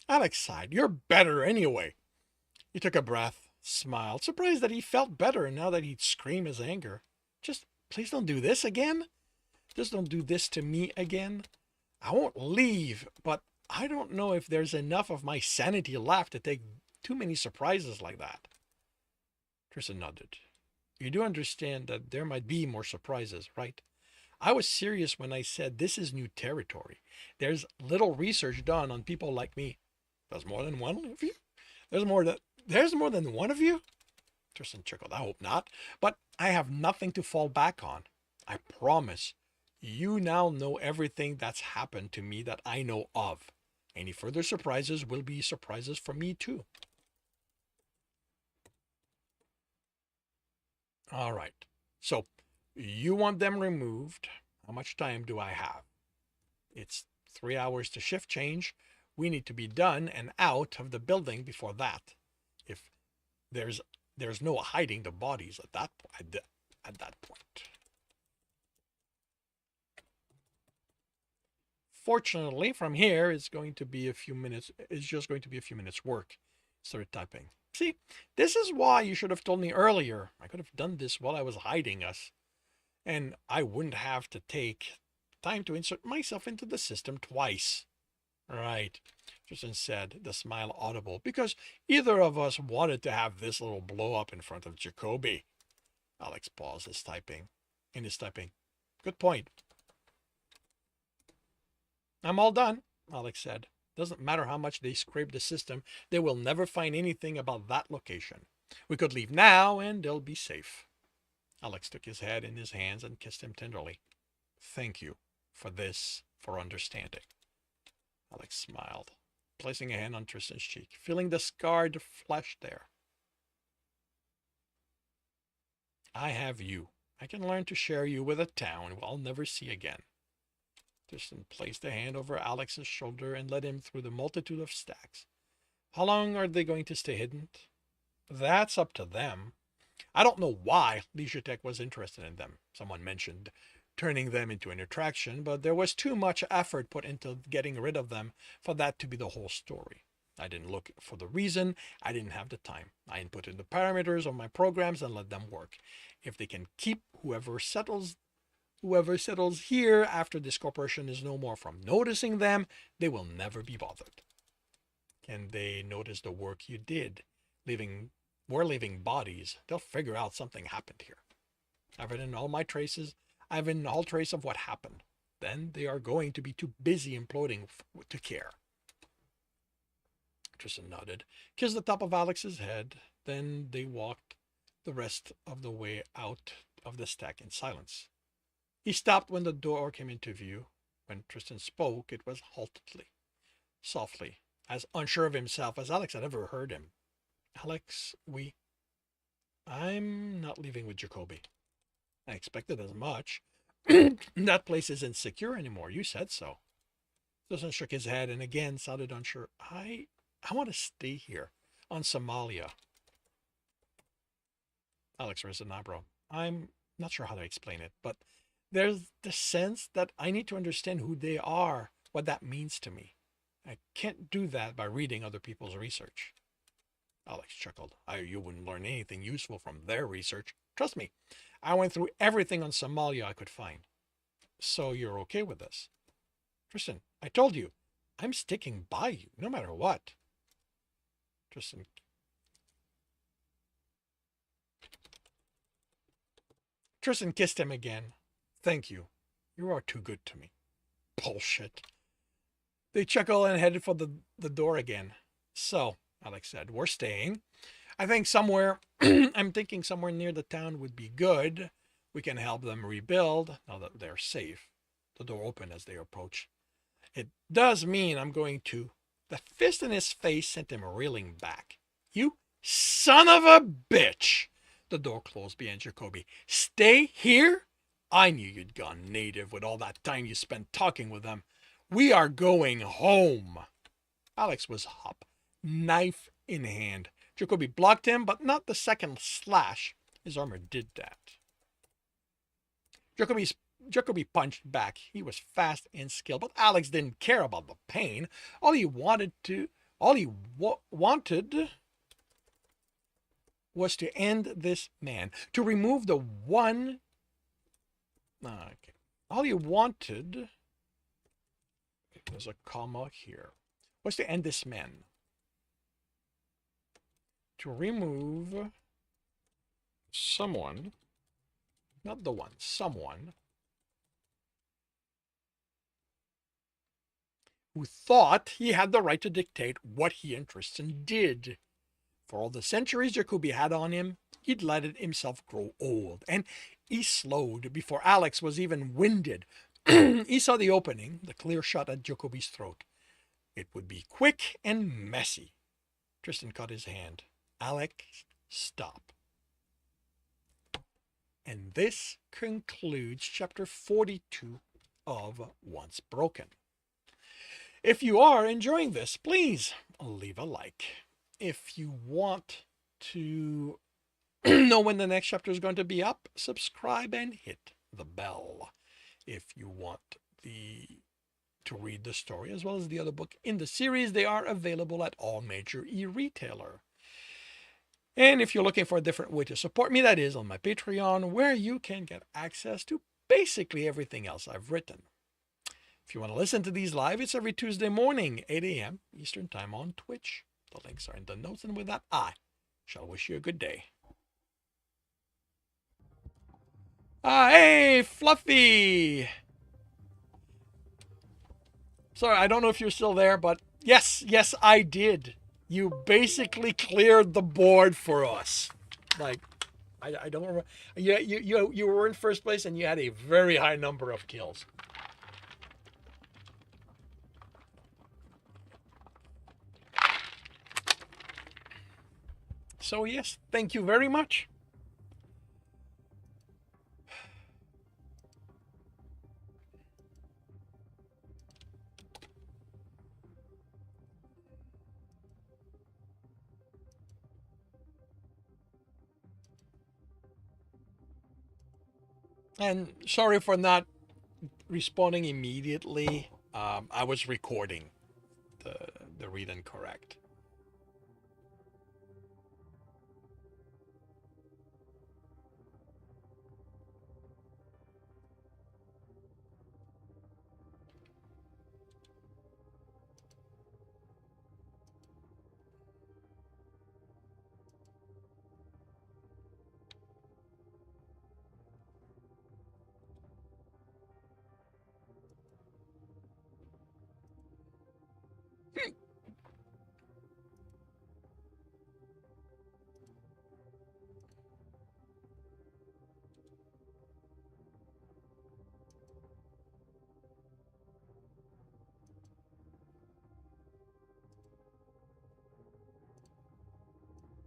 Alex sighed. You're better anyway. He took a breath, smiled, surprised that he felt better now that he'd scream his anger. Just please don't do this again. Just don't do this to me again. I won't leave, but I don't know if there's enough of my sanity left to take too many surprises like that. Tristan nodded. You do understand that there might be more surprises, right? I was serious when I said this is new territory. There's little research done on people like me. There's more than one of you? There's more than one of you? Tristan chuckled. I hope not. But I have nothing to fall back on. I promise. You now know everything that's happened to me that I know of. Any further surprises will be surprises for me too. All right. So, you want them removed. How much time do I have? It's 3 hours to shift change. We need to be done and out of the building before that. If there's no hiding the bodies at that point. Fortunately, from here it's going to be a few minutes. It's just going to be a few minutes work. Started typing. See, this is why you should have told me earlier. I could have done this while I was hiding us. And I wouldn't have to take time to insert myself into the system twice. Right, Tristan said, the smile audible, because either of us wanted to have this little blow up in front of Jacoby. Alex paused his typing. Good point. I'm all done, Alex said. Doesn't matter how much they scrape the system, they will never find anything about that location. We could leave now and they'll be safe. Alex took his head in his hands and kissed him tenderly. Thank you for understanding. Alex smiled, placing a hand on Tristan's cheek, feeling the scarred flesh there. I have you. I can learn to share you with a town I'll never see again. Tristan placed a hand over Alex's shoulder and led him through the multitude of stacks. How long are they going to stay hidden? That's up to them. I don't know why Leisure Tech was interested in them. Someone mentioned turning them into an attraction, but there was too much effort put into getting rid of them for that to be the whole story. I didn't look for the reason. I didn't have the time. I inputted the parameters of my programs and let them work. If they can keep whoever settles Whoever settles here after this corporation is no more from noticing them, they will never be bothered. Can they notice the work you did? We're leaving bodies. They'll figure out something happened here. I've written all my traces. I've written all trace of what happened. Then they are going to be too busy imploding to care. Tristan nodded, kissed the top of Alex's head. Then they walked the rest of the way out of the stack in silence. He stopped when the door came into view. When Tristan spoke, it was haltedly, softly, as unsure of himself as Alex had ever heard him. Alex, I'm not leaving with Jacoby. I expected as much. That place isn't secure anymore. You said so. Tristan shook his head and again sounded unsure. I want to stay here on Somalia. Alex raised an eyebrow. I'm not sure how to explain it, but there's the sense that I need to understand who they are, what that means to me. I can't do that by reading other people's research. Alex chuckled. You wouldn't learn anything useful from their research. Trust me, I went through everything on Somalia I could find. So you're okay with this? Tristan, I told you, I'm sticking by you, no matter what. Tristan kissed him again. Thank you. You are too good to me. Bullshit. They chuckled and headed for the door again. So, Alex said, we're staying. I'm thinking somewhere near the town would be good. We can help them rebuild now that they're safe. The door opened as they approached. It does mean I'm going to. The fist in his face sent him reeling back. You son of a bitch! The door closed behind Jacoby. Stay here? I knew you'd gone native with all that time you spent talking with them. We are going home. Alex was up, knife in hand. Jacoby blocked him, but not the second slash. His armor did that. Jacoby punched back. He was fast and skilled, but Alex didn't care about the pain. All he wanted was to end this man, to remove the one. Okay. All he wanted, there's a comma here, was to end this man. To remove someone, not the one, someone who thought he had the right to dictate what he and Tristan did. For all the centuries Jacoby had on him, he'd let himself grow old, and he slowed before Alex was even winded. He saw the opening, the clear shot at Jacoby's throat. It would be quick and messy. Tristan caught his hand. Alex, stop. And this concludes chapter 42 of Once Broken. If you are enjoying this, please leave a like. If you want to know when the next chapter is going to be up, subscribe and hit the bell. If you want to read the story as well as the other book in the series, they are available at all major e-retailer. And if you're looking for a different way to support me, that is on my Patreon, where you can get access to basically everything else I've written. If you want to listen to these live, it's every Tuesday morning, 8 a.m. Eastern Time on Twitch. The links are in the notes, and with that, I shall wish you a good day. Hey, Fluffy! Sorry, I don't know if you're still there, but yes, I did. You basically cleared the board for us. Like, I don't remember. You were in first place, and you had a very high number of kills. So yes, thank you very much. And sorry for not responding immediately. I was recording the read and correct.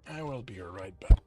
I will be right back.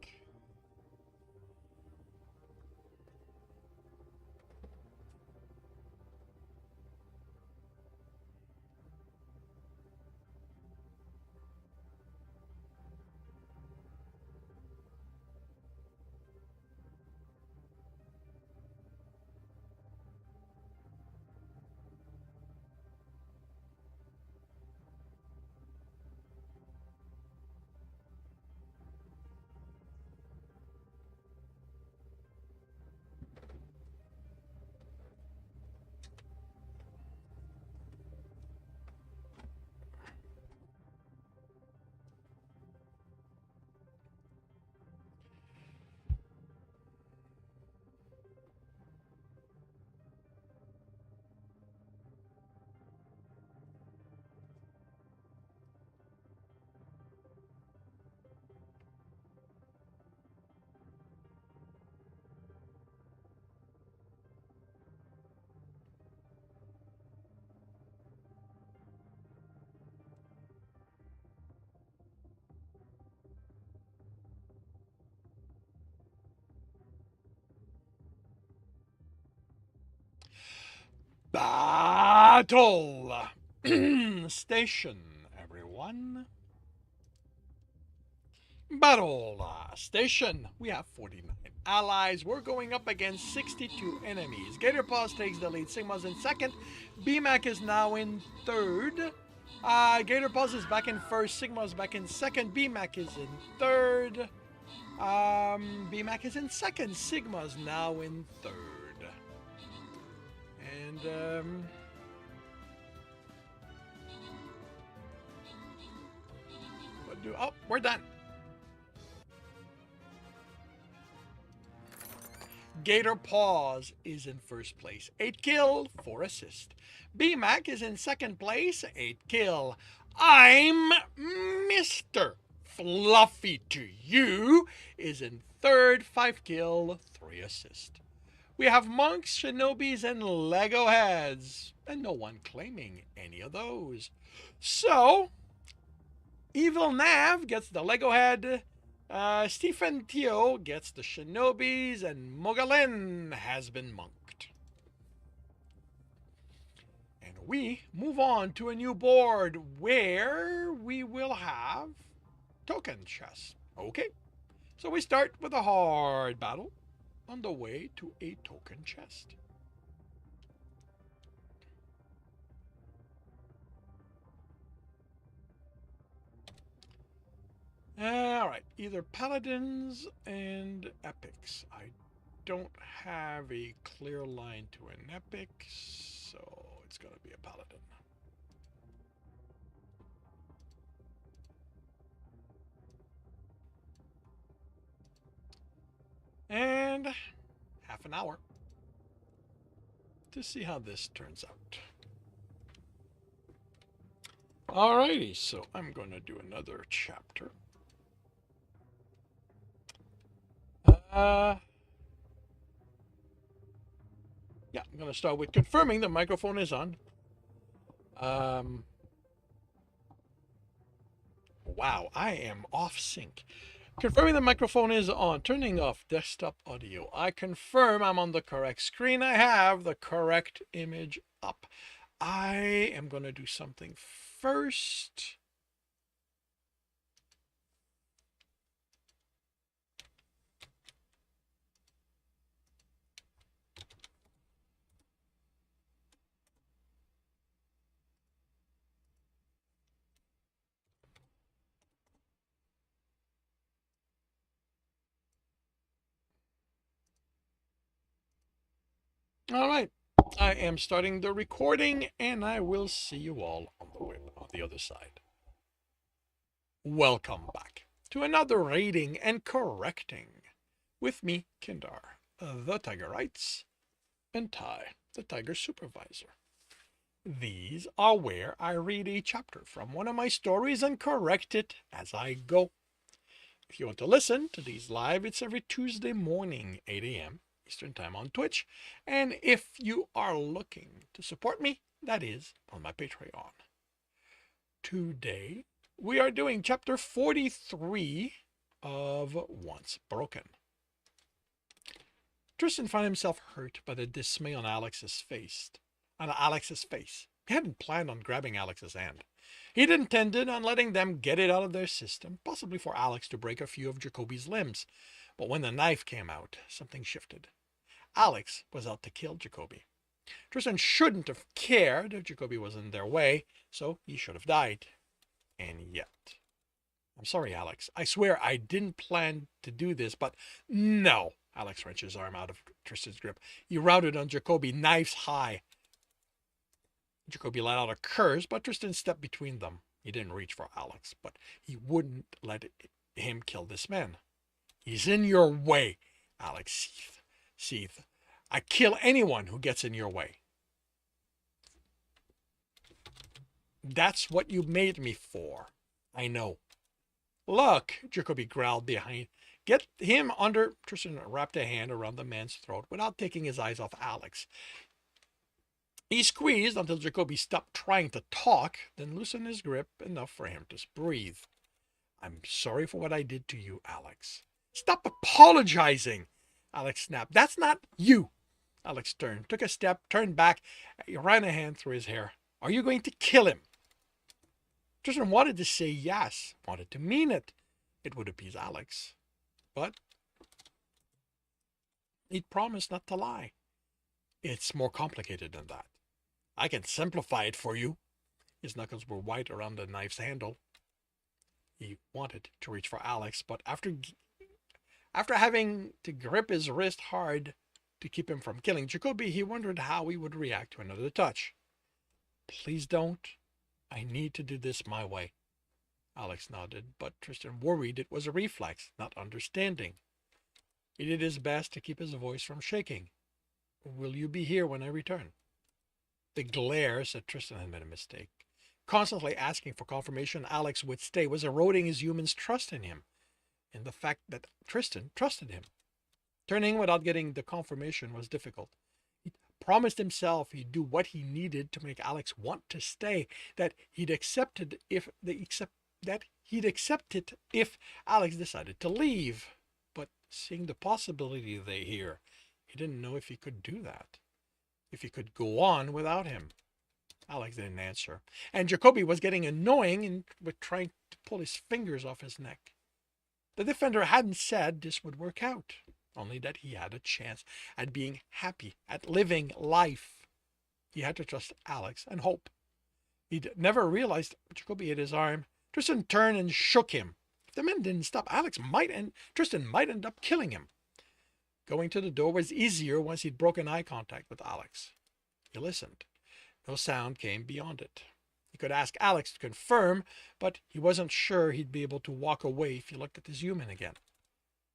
Battle station, everyone. Battle station. We have 49 allies. We're going up against 62 enemies. Gator Paws takes the lead. Sigma's in second. BMAC is now in third. Gator Paws is back in first. Sigma's back in second. BMAC is in third. BMAC is in second. Sigma's now in third. And oh, we're done. Gator Paws is in first place, 8 kill, 4 assist. BMAC is in second place, 8 kill. I'm Mr. Fluffy to you is in third, 5 kill, 3 assist. We have monks, shinobis, and Lego heads, and no one claiming any of those. So, Evil Nav gets the Lego head, Stephen Teo gets the shinobis, and Mogalin has been monked. And we move on to a new board where we will have token chests. Okay, so we start with a hard battle on the way to a token chest. Alright, either paladins and epics. I don't have a clear line to an epic, so it's going to be a paladin. And half an hour to see how this turns out. Alrighty, so I'm going to do another chapter. Yeah, I'm going to start with confirming the microphone is on. Wow, I am off sync. Confirming the microphone is on. Turning off desktop audio. I confirm I'm on the correct screen. I have the correct image up. I am going to do something first. All right, I am starting the recording, and I will see you all on the other side. Welcome back to another reading and correcting with me, Kindar, the Tigerites, and Ty, the Tiger Supervisor. These are where I read a chapter from one of my stories and correct it as I go. If you want to listen to these live, it's every Tuesday morning, 8 a.m. Eastern Time on Twitch. And if you are looking to support me, that is on my Patreon. Today, we are doing chapter 43 of once broken. Tristan found himself hurt by the dismay on Alex's face. He hadn't planned on grabbing Alex's hand. He'd intended on letting them get it out of their system, possibly for Alex to break a few of Jacoby's limbs. But when the knife came out, something shifted. Alex was out to kill Jacoby. Tristan shouldn't have cared if Jacoby was in their way, so he should have died. And yet... I'm sorry, Alex. I swear I didn't plan to do this, but no. Alex wrenched his arm out of Tristan's grip. He routed on Jacoby, knives high. Jacoby let out a curse, but Tristan stepped between them. He didn't reach for Alex, but he wouldn't let him kill this man. He's in your way, Alex seethed. I kill anyone who gets in your way. That's what you made me for. I know. Look, Jacoby growled behind. Get him under. Tristan wrapped a hand around the man's throat without taking his eyes off Alex. He squeezed until Jacoby stopped trying to talk, then loosened his grip enough for him to breathe. I'm sorry for what I did to you, Alex. Stop apologizing, Alex snapped. That's not you. Alex turned, took a step, turned back, ran a hand through his hair. Are you going to kill him? Tristan wanted to say yes, wanted to mean it. It would appease Alex. But he'd promised not to lie. It's more complicated than that. I can simplify it for you. His knuckles were white around the knife's handle. He wanted to reach for Alex, but after having to grip his wrist hard to keep him from killing Jacoby, he wondered how he would react to another touch. Please don't. I need to do this my way. Alex nodded, but Tristan worried it was a reflex, not understanding. He did his best to keep his voice from shaking. Will you be here when I return? The glare said Tristan had made a mistake. Constantly asking for confirmation Alex would stay was eroding his human's trust in him, and the fact that Tristan trusted him. Turning without getting the confirmation was difficult. He promised himself he'd do what he needed to make Alex want to stay, that he'd accept it if Alex decided to leave. But seeing the possibility they hear, he didn't know if he could do that, if he could go on without him. Alex didn't answer, and Jacoby was getting annoying and was trying to pull his fingers off his neck. The defender hadn't said this would work out, only that he had a chance at being happy, at living life. He had to trust Alex and hope. He'd never realized Jacoby hit his arm. Tristan turned and shook him. If the man didn't stop, Tristan might end up killing him. Going to the door was easier once he'd broken eye contact with Alex. He listened. No sound came beyond it. He could ask Alex to confirm, but he wasn't sure he'd be able to walk away if he looked at his human again.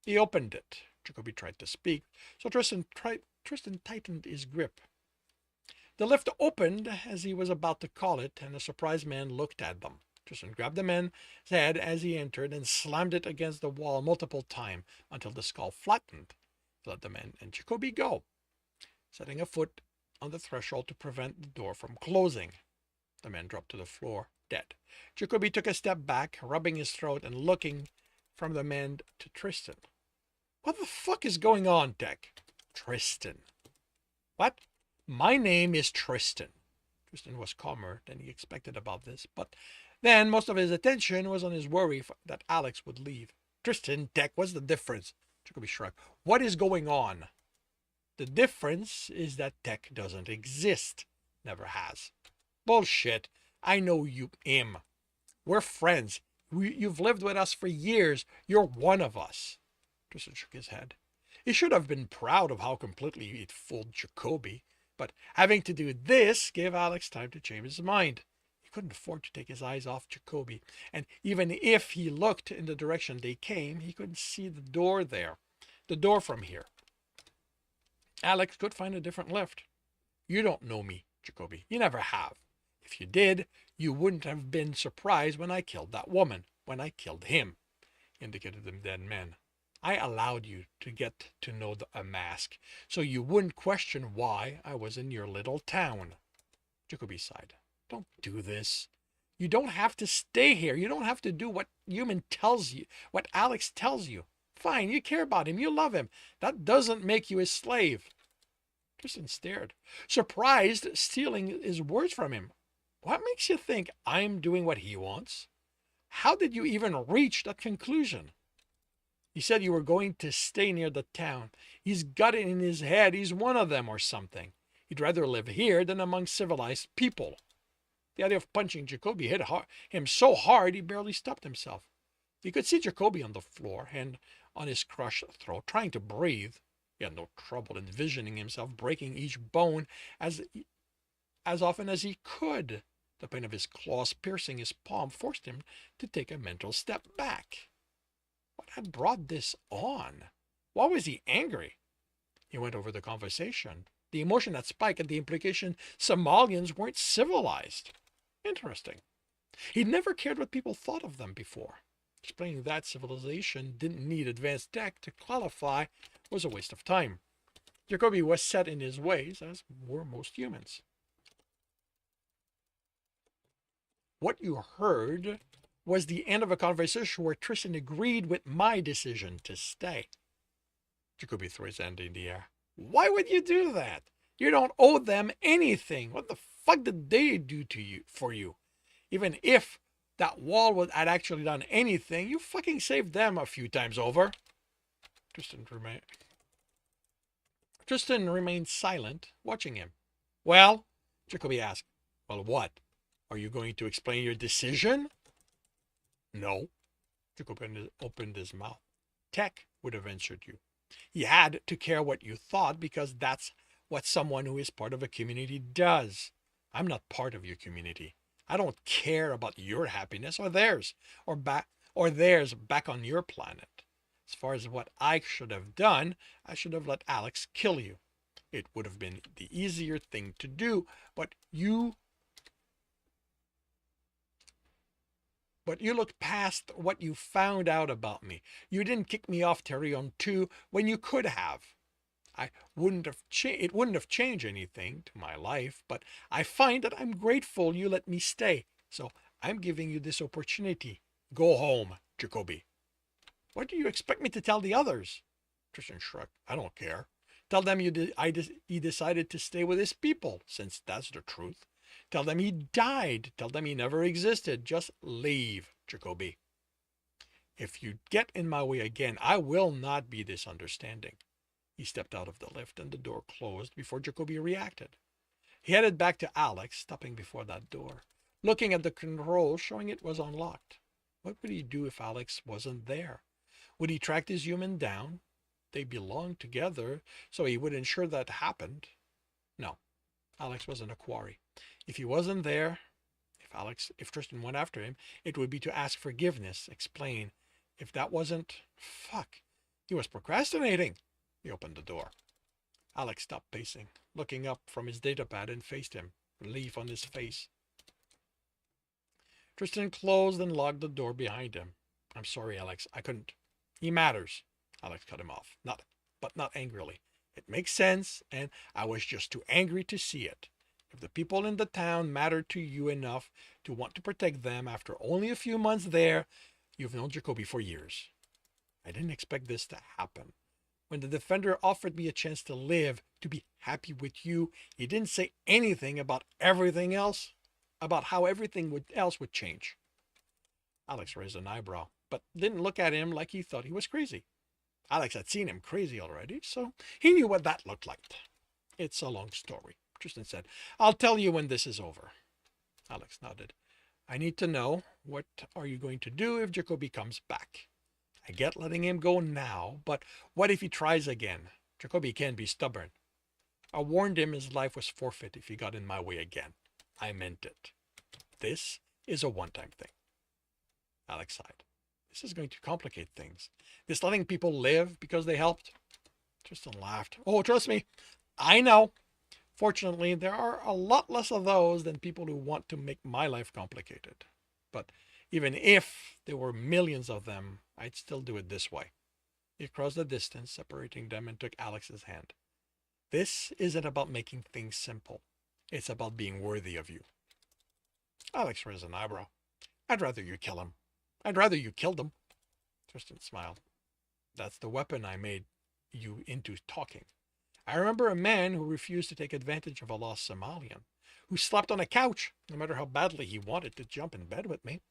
He opened it. Jacoby tried to speak, so Tristan tightened his grip. The lift opened as he was about to call it, and the surprised man looked at them. Tristan grabbed the man's head as he entered and slammed it against the wall multiple times until the skull flattened. He let the man and Jacoby go, setting a foot on the threshold to prevent the door from closing. The man dropped to the floor, dead. Jacoby took a step back, rubbing his throat and looking from the man to Tristan. What the fuck is going on, Tech? Tristan. What? My name is Tristan. Tristan was calmer than he expected about this, but then most of his attention was on his worry that Alex would leave. Tristan, Tech, what's the difference? Jacoby shrugged. What is going on? The difference is that Tech doesn't exist. Never has. Bullshit. I know you him. We're friends. You've lived with us for years. You're one of us. Tristan shook his head. He should have been proud of how completely he'd fooled Jacoby, but having to do this gave Alex time to change his mind. He couldn't afford to take his eyes off Jacoby, and even if he looked in the direction they came, he couldn't see the door there. The door from here. Alex could find a different lift. You don't know me, Jacoby. You never have. If you did, you wouldn't have been surprised when I killed that woman, when I killed him, indicated the dead man. I allowed you to get to know a mask, so you wouldn't question why I was in your little town. Jacoby sighed. Don't do this. You don't have to stay here. You don't have to do what Human tells you, what Alex tells you. Fine, you care about him. You love him. That doesn't make you his slave. Tristan stared, surprised, stealing his words from him. What makes you think I'm doing what he wants? How did you even reach that conclusion? He said you were going to stay near the town. He's got it in his head he's one of them or something. He'd rather live here than among civilized people. The idea of punching Jacoby hit him so hard he barely stopped himself. He could see Jacoby on the floor, hand on his crushed throat, trying to breathe. He had no trouble envisioning himself breaking each bone as often as he could. The pain of his claws piercing his palm forced him to take a mental step back. What had brought this on? Why was he angry? He went over the conversation, the emotion that spiked at the implication Somalians weren't civilized. Interesting. He'd never cared what people thought of them before. Explaining that civilization didn't need advanced tech to qualify was a waste of time. Jacoby was set in his ways, as were most humans. What you heard was the end of a conversation where Tristan agreed with my decision to stay. Jacoby threw his hand in the air. Why would you do that? You don't owe them anything. What the fuck did they do to you for you? Even if that wall had actually done anything, you fucking saved them a few times over. Tristan remained silent, watching him. Well, Jacoby asked. Well, what? Are you going to explain your decision? No. Jacoby opened his mouth. Tech would have answered you. He had to care what you thought because that's what someone who is part of a community does. I'm not part of your community. I don't care about your happiness or theirs, or theirs back on your planet. As far as what I should have done, I should have let Alex kill you. It would have been the easier thing to do, but you looked past what you found out about me. You didn't kick me off Therion 2 when you could have. It wouldn't have changed anything to my life, but I find that I'm grateful you let me stay. So I'm giving you this opportunity. Go home, Jacoby. What do you expect me to tell the others? Tristan shrugged. I don't care. Tell them he decided to stay with his people, since that's the truth. Tell them he died. Tell them he never existed. Just leave, Jacoby. If you get in my way again, I will not be this understanding. He stepped out of the lift and the door closed before Jacoby reacted. He headed back to Alex, stopping before that door, looking at the controls showing it was unlocked. What would he do if Alex wasn't there? Would he track this human down? They belonged together, so he would ensure that happened. No, Alex wasn't a quarry. If he wasn't there, if Tristan went after him, it would be to ask forgiveness, explain. If that wasn't, fuck, he was procrastinating. He opened the door. Alex stopped pacing, looking up from his datapad and faced him, relief on his face. Tristan closed and locked the door behind him. I'm sorry, Alex, I couldn't. He matters. Alex cut him off, not angrily. It makes sense, and I was just too angry to see it. If the people in the town matter to you enough to want to protect them after only a few months there, you've known Jacoby for years. I didn't expect this to happen. When the Defender offered me a chance to live, to be happy with you, he didn't say anything about everything else, about how everything else would change. Alex raised an eyebrow, but didn't look at him like he thought he was crazy. Alex had seen him crazy already, so he knew what that looked like. It's a long story, Tristan said. I'll tell you when this is over. Alex nodded. I need to know, what are you going to do if Jacoby comes back? I get letting him go now, but what if he tries again? Jacoby can be stubborn. I warned him his life was forfeit if he got in my way again. I meant it. This is a one-time thing. Alex sighed. This is going to complicate things. This letting people live because they helped? Tristan laughed. Oh, trust me, I know. Fortunately, there are a lot less of those than people who want to make my life complicated. But even if there were millions of them, I'd still do it this way. He crossed the distance separating them and took Alex's hand. This isn't about making things simple. It's about being worthy of you. Alex raised an eyebrow. I'd rather you kill him. I'd rather you killed him. Tristan smiled. That's the weapon I made you into talking. I remember a man who refused to take advantage of a lost Somalian, who slept on a couch, no matter how badly he wanted to jump in bed with me.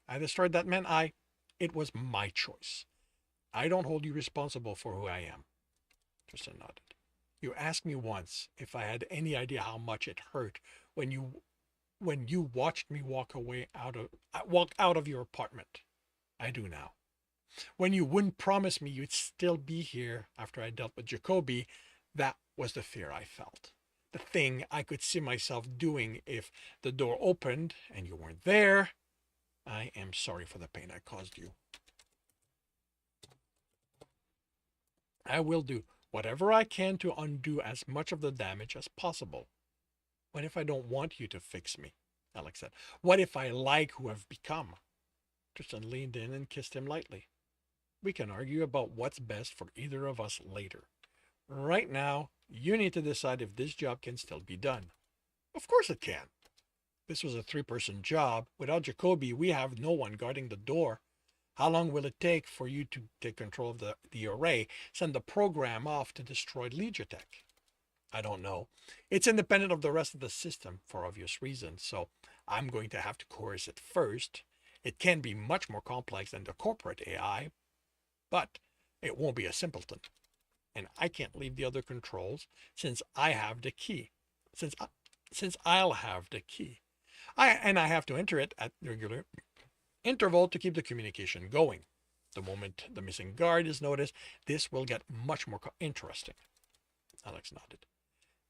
I destroyed that man. It was my choice. I don't hold you responsible for who I am. Tristan nodded. You asked me once if I had any idea how much it hurt when you watched me walk out of your apartment. I do now. When you wouldn't promise me you'd still be here after I dealt with Jacoby, that was the fear I felt. The thing I could see myself doing if the door opened and you weren't there. I am sorry for the pain I caused you. I will do whatever I can to undo as much of the damage as possible. What if I don't want you to fix me? Alex said. What if I like who I've become? Tristan leaned in and kissed him lightly. We can argue about what's best for either of us later. Right now, you need to decide if this job can still be done. Of course it can. This was a 3-person job. Without Jacoby, we have no one guarding the door. How long will it take for you to take control of the array, send the program off to destroy Legitech? I don't know. It's independent of the rest of the system for obvious reasons, so I'm going to have to coerce it first. It can be much more complex than the corporate AI, but it won't be a simpleton. And I can't leave the other controls since I have the key. Since I'll have the key. I have to enter it at regular interval to keep the communication going. The moment the missing guard is noticed, this will get much more interesting. Alex nodded.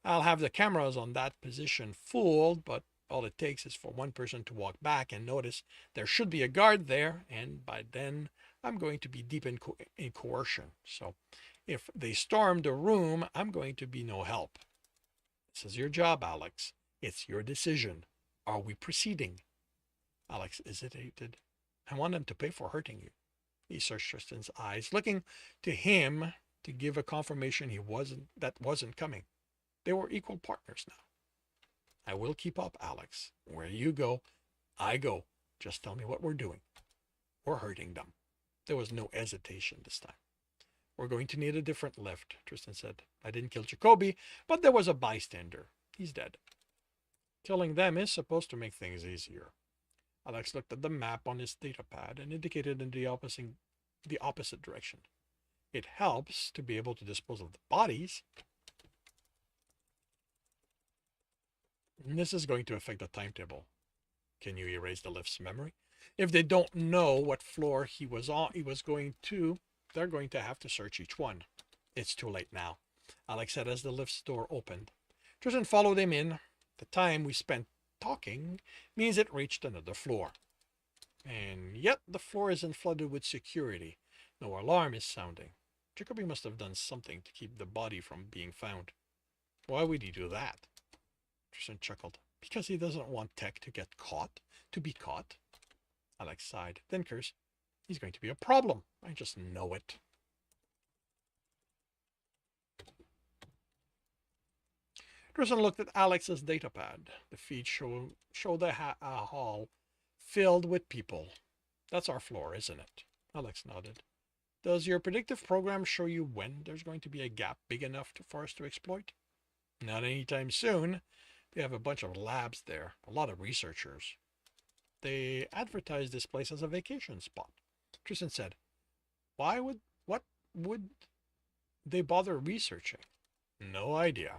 I'll have the cameras on that position fooled, but all it takes is for one person to walk back and notice there should be a guard there, and by then I'm going to be deep in coercion. So if they storm the room, I'm going to be no help. This is your job, Alex. It's your decision. Are we proceeding? Alex hesitated. I want them to pay for hurting you. He searched Tristan's eyes, looking to him to give a confirmation that wasn't coming. They were equal partners now. I will keep up, Alex. Where you go, I go. Just tell me what we're doing. We're hurting them. There was no hesitation this time. We're going to need a different lift, Tristan said. I didn't kill Jacoby, but there was a bystander. He's dead. Killing them is supposed to make things easier. Alex looked at the map on his datapad and indicated in the opposite direction. It helps to be able to dispose of the bodies. And this is going to affect the timetable. Can you erase the lift's memory? If they don't know what floor he was going to, they're going to have to search each one. It's too late now, Alex said as the lift's door opened. Tristan followed him in. The time we spent talking means it reached another floor. And yet the floor isn't flooded with security. No alarm is sounding. Jacoby must have done something to keep the body from being found. Why would he do that? Tristan chuckled. Because he doesn't want Tech to be caught. Alex sighed, then cursed. He's going to be a problem. I just know it. Tristan looked at Alex's datapad. The feed showed a hall filled with people. That's our floor, isn't it? Alex nodded. Does your predictive program show you when there's going to be a gap big enough for us to exploit? Not anytime soon. They have a bunch of labs there, a lot of researchers. They advertise this place as a vacation spot. Tristan said, what would they bother researching? No idea.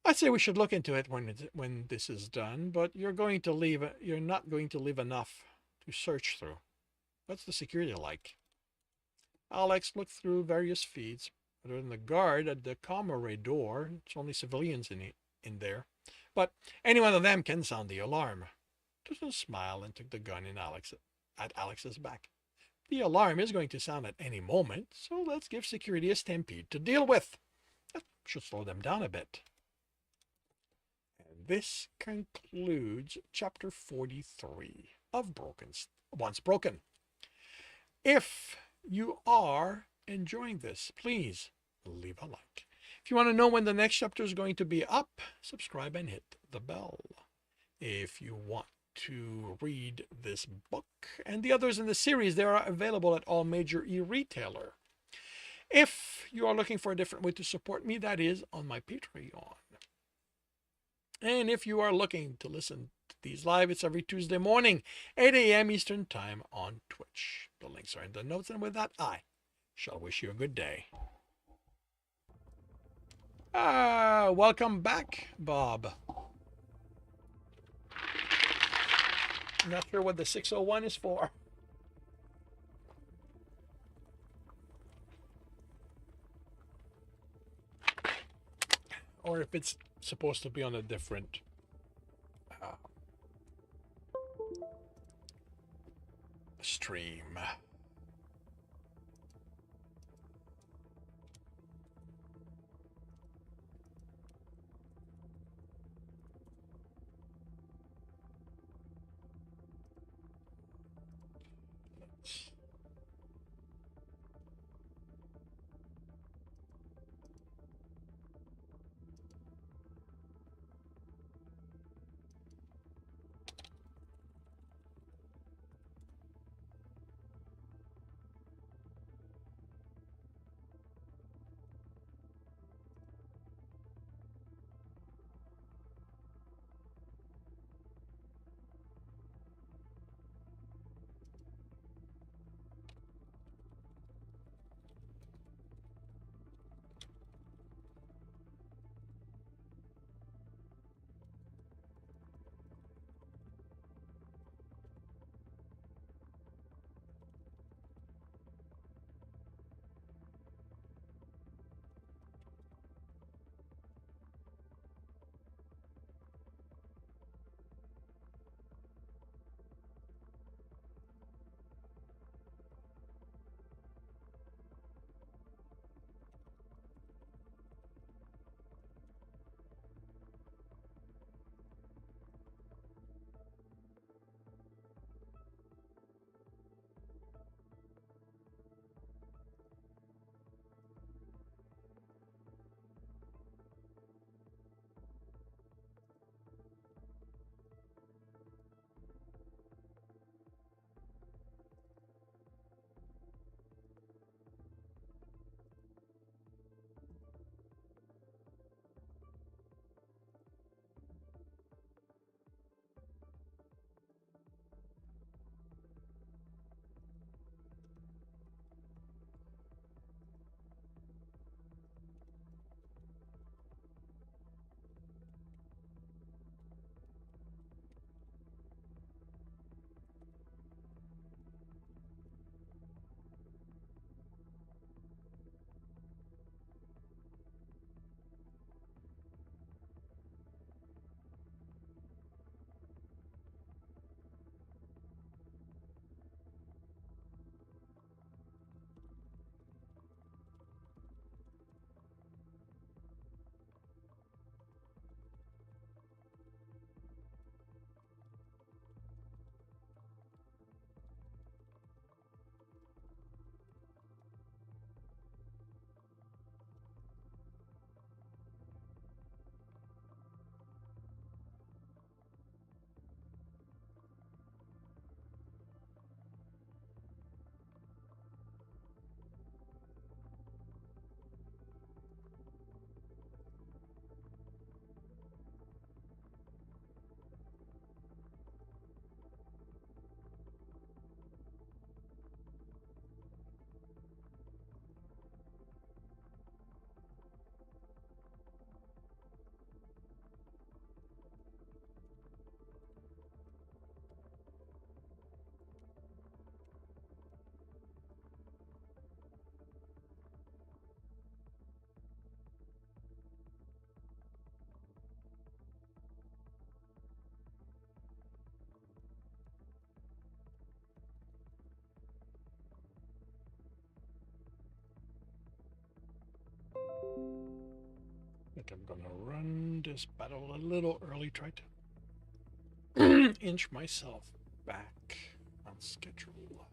I'd say we should look into it when this is done, but you're not going to leave enough to search through. What's the security like? Alex looked through various feeds. Other than the guard at the comm array door, it's only civilians in there. But any one of them can sound the alarm. Tristan smiled and took the gun at Alex's back. The alarm is going to sound at any moment, so let's give security a stampede to deal with. That should slow them down a bit. And this concludes chapter 43 of Once Broken. If you are enjoying this, please leave a like. If you want to know when the next chapter is going to be up, subscribe and hit the bell. If you want to read this book and the others in the series, they are available at all major e-retailer. If you are looking for a different way to support me, that is on my Patreon. And if you are looking to listen to these live, it's every Tuesday morning, 8 a.m. Eastern Time on Twitch. The links are in the notes, and with that, I shall wish you a good day. Welcome back, Bob. Not sure what the 601 is for. Or if it's supposed to be on a different stream. I think I'm gonna run this battle a little early, try to inch myself back on schedule.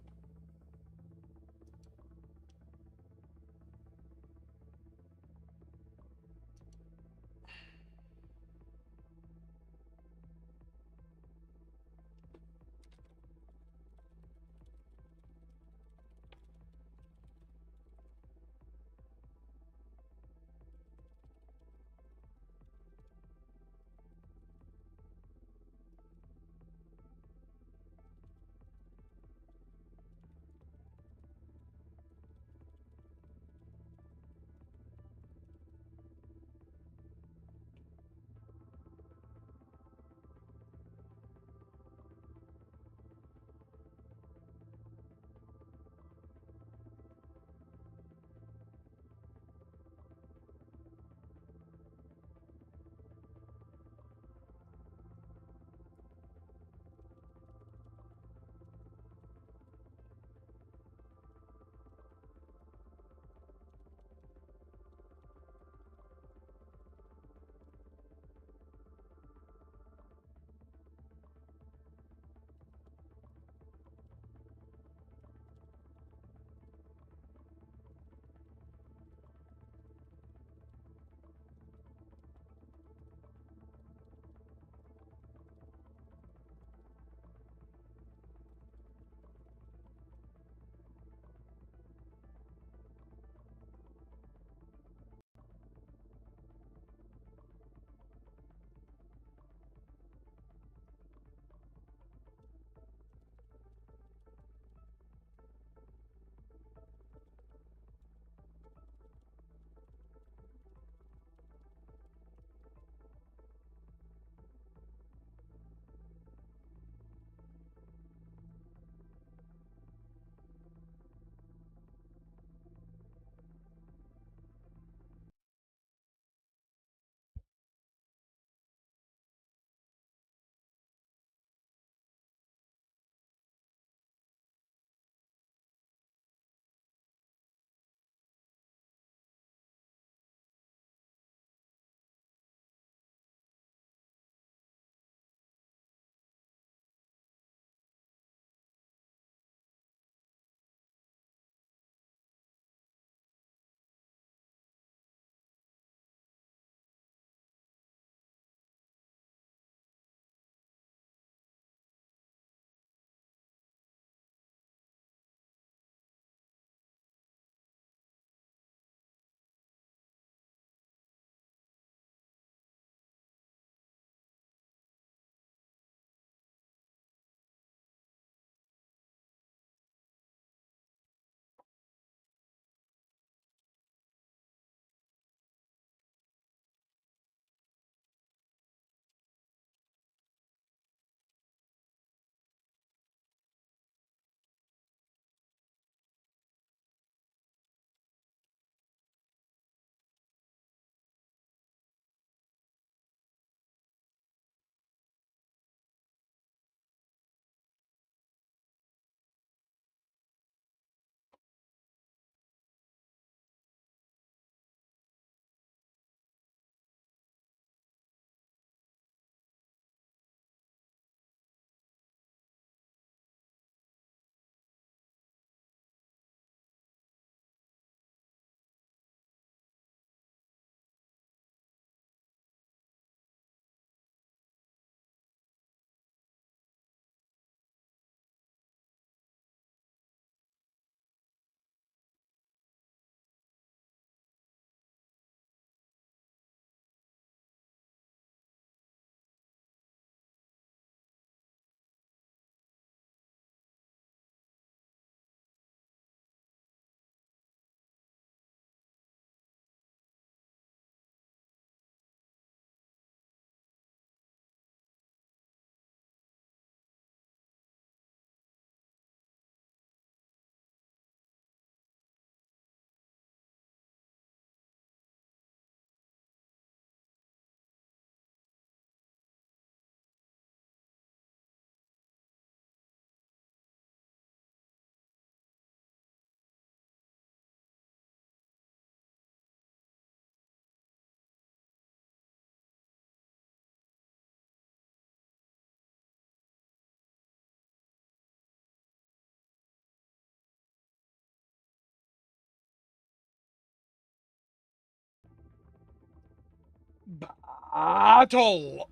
Battle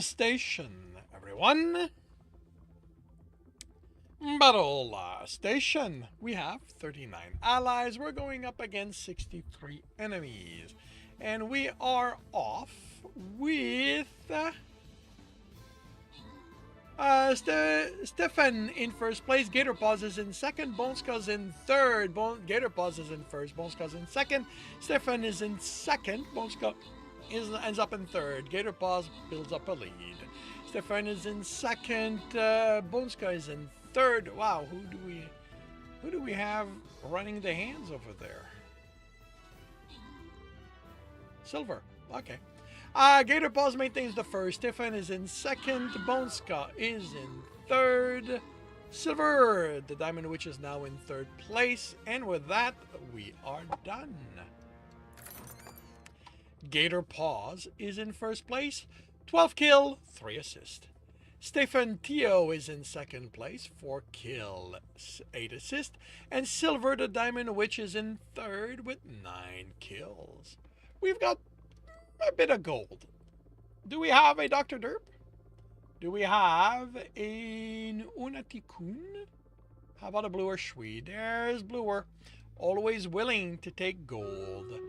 station, everyone. Battle station. We have 39 allies. We're going up against 63 enemies. And we are off with Stefan in first place. Gator Paws is in second. Boneskull's in third. Gator Paws is in first. Boneskull's in second. Stefan is in second. Boneskull ends up in third. Gator Paws builds up a lead. Stefan is in second. Boneskull is in third. Wow, who do we have running the hands over there? Silver. Okay. Gator Paws maintains the first. Stefan is in second. Boneskull is in third. Silver, the Diamond Witch, is now in third place. And with that, we are done. Gator Paws is in first place. 12 kill, 3 assist. Stefan Tio is in second place. 4 kill, 8 assist. And Silver, the Diamond Witch, is in third with 9 kills. We've got a bit of gold. Do we have a Dr. Derp? Do we have an Unatikun? How about a Bluer Shui? There's Bluer. Always willing to take gold.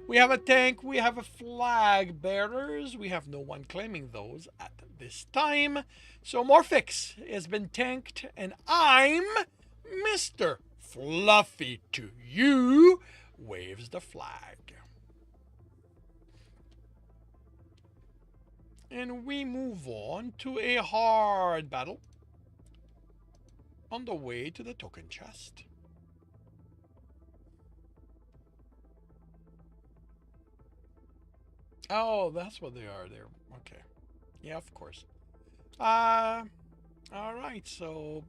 We have a tank. We have a flag bearers. We have no one claiming those at this time. So Morphix has been tanked. And I'm Mr. Fluffy to you. Waves the flag. And we move on to a hard battle on the way to the token chest. Oh, that's what they are there. Okay. Yeah, of course. All right, so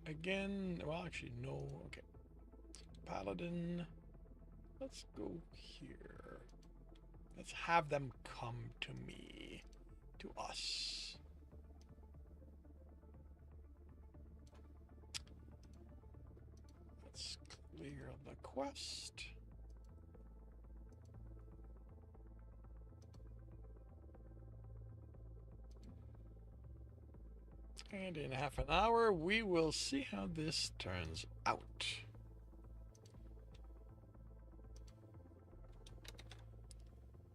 again, well, actually, no. Okay. Paladin. Let's go here. Let's have them come to me, to us. Let's clear the quest. And in half an hour, we will see how this turns out.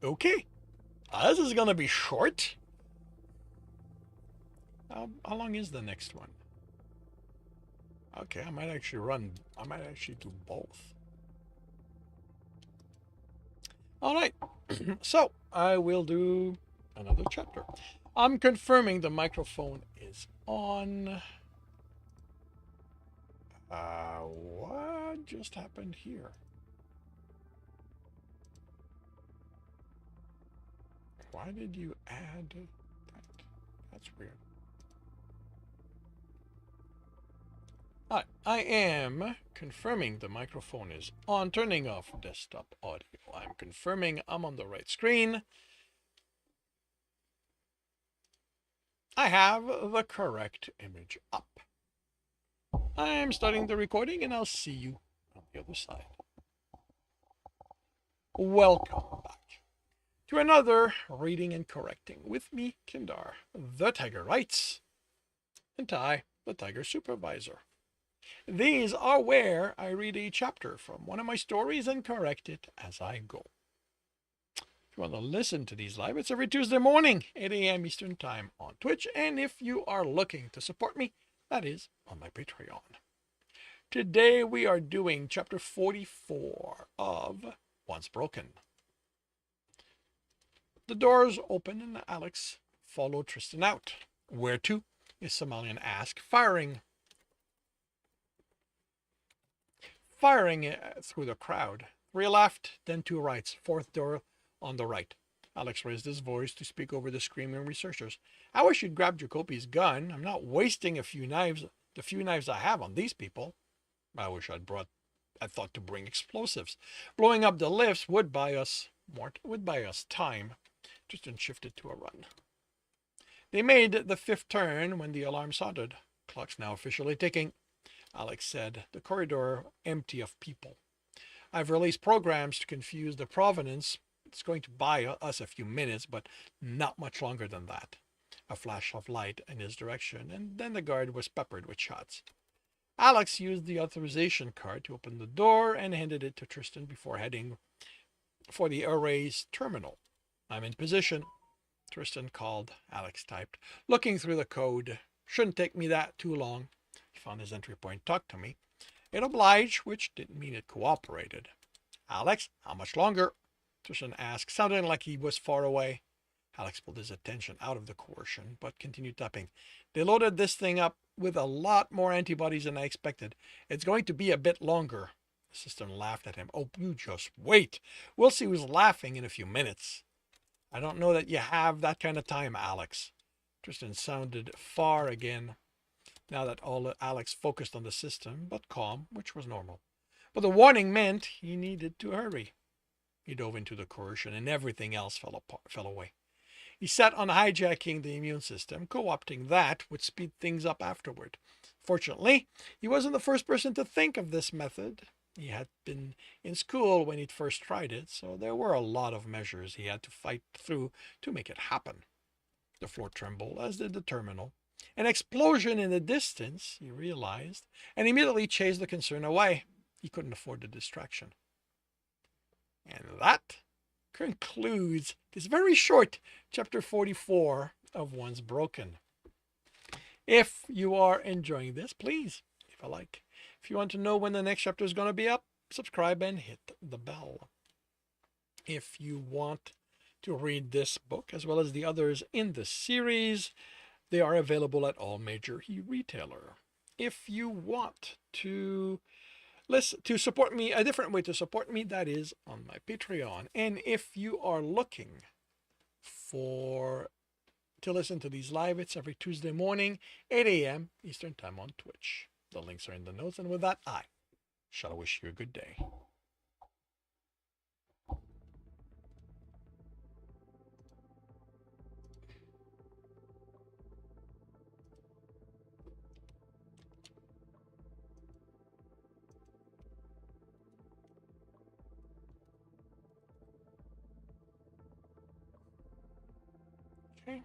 Okay, this is gonna be short. How long is the next one? Okay, I might actually do both. All right, so I will do another chapter. I'm confirming the microphone is on. What just happened here? Why did you add that? That's weird. Alright, I am confirming the microphone is on, turning off desktop audio. I'm confirming I'm on the right screen. I have the correct image up. I'm starting the recording and I'll see you on the other side. Welcome back to another Reading and Correcting with me, Kindar, the Tiger Writes, and Ty, the Tiger Supervisor. These are where I read a chapter from one of my stories and correct it as I go. If you want to listen to these live, it's every Tuesday morning, 8 a.m. Eastern Time on Twitch, and if you are looking to support me, that is on my Patreon. Today we are doing chapter 44 of Once Broken. The doors open and Alex followed Tristan out. Where to? Issamalian asked, firing through the crowd. 3 left, then 2 rights. 4th door on the right. Alex raised his voice to speak over the screaming researchers. I wish you'd grab Jacoby's gun. I'm not wasting the few knives I have on these people. I wish I thought to bring explosives. Blowing up the lifts would buy us time. Tristan shifted to a run. They made the 5th turn when the alarm sounded. Clock's now officially ticking. Alex said, the corridor empty of people. I've released programs to confuse the provenance It's going to buy us a few minutes, but not much longer than that. A flash of light in his direction, and then the guard was peppered with shots. Alex used the authorization card to open the door and handed it to Tristan before heading for the array's terminal. I'm in position, Tristan called, Alex typed, looking through the code. Shouldn't take me that too long. He found his entry point, talked to me. It obliged, which didn't mean it cooperated. Alex, how much longer? Tristan asked, sounding like he was far away. Alex pulled his attention out of the coercion, but continued typing. They loaded this thing up with a lot more antibodies than I expected. It's going to be a bit longer. The system laughed at him. Oh, you just wait. We'll see who's laughing in a few minutes. I don't know that you have that kind of time, Alex. Tristan sounded far again, now that all Alex focused on the system, but calm, which was normal. But the warning meant he needed to hurry. He dove into the coercion, and everything else fell away. He set on hijacking the immune system. Co-opting that would speed things up afterward. Fortunately, he wasn't the first person to think of this method. He had been in school when he'd first tried it, so there were a lot of measures he had to fight through to make it happen. The floor trembled, as did the terminal. An explosion in the distance, he realized, and immediately chased the concern away. He couldn't afford the distraction. And that concludes this very short chapter 44 of Once Broken. If you are enjoying this, please leave a like. If you want to know when the next chapter is going to be up, subscribe and hit the bell. If you want to read this book as well as the others in the series, they are available at all major e-retailer. If you want to support me, a different way to support me, that is on my Patreon. And if you are looking to listen to these live, it's every Tuesday morning, 8 a.m. Eastern Time on Twitch. The links are in the notes. And with that, I shall wish you a good day. Okay.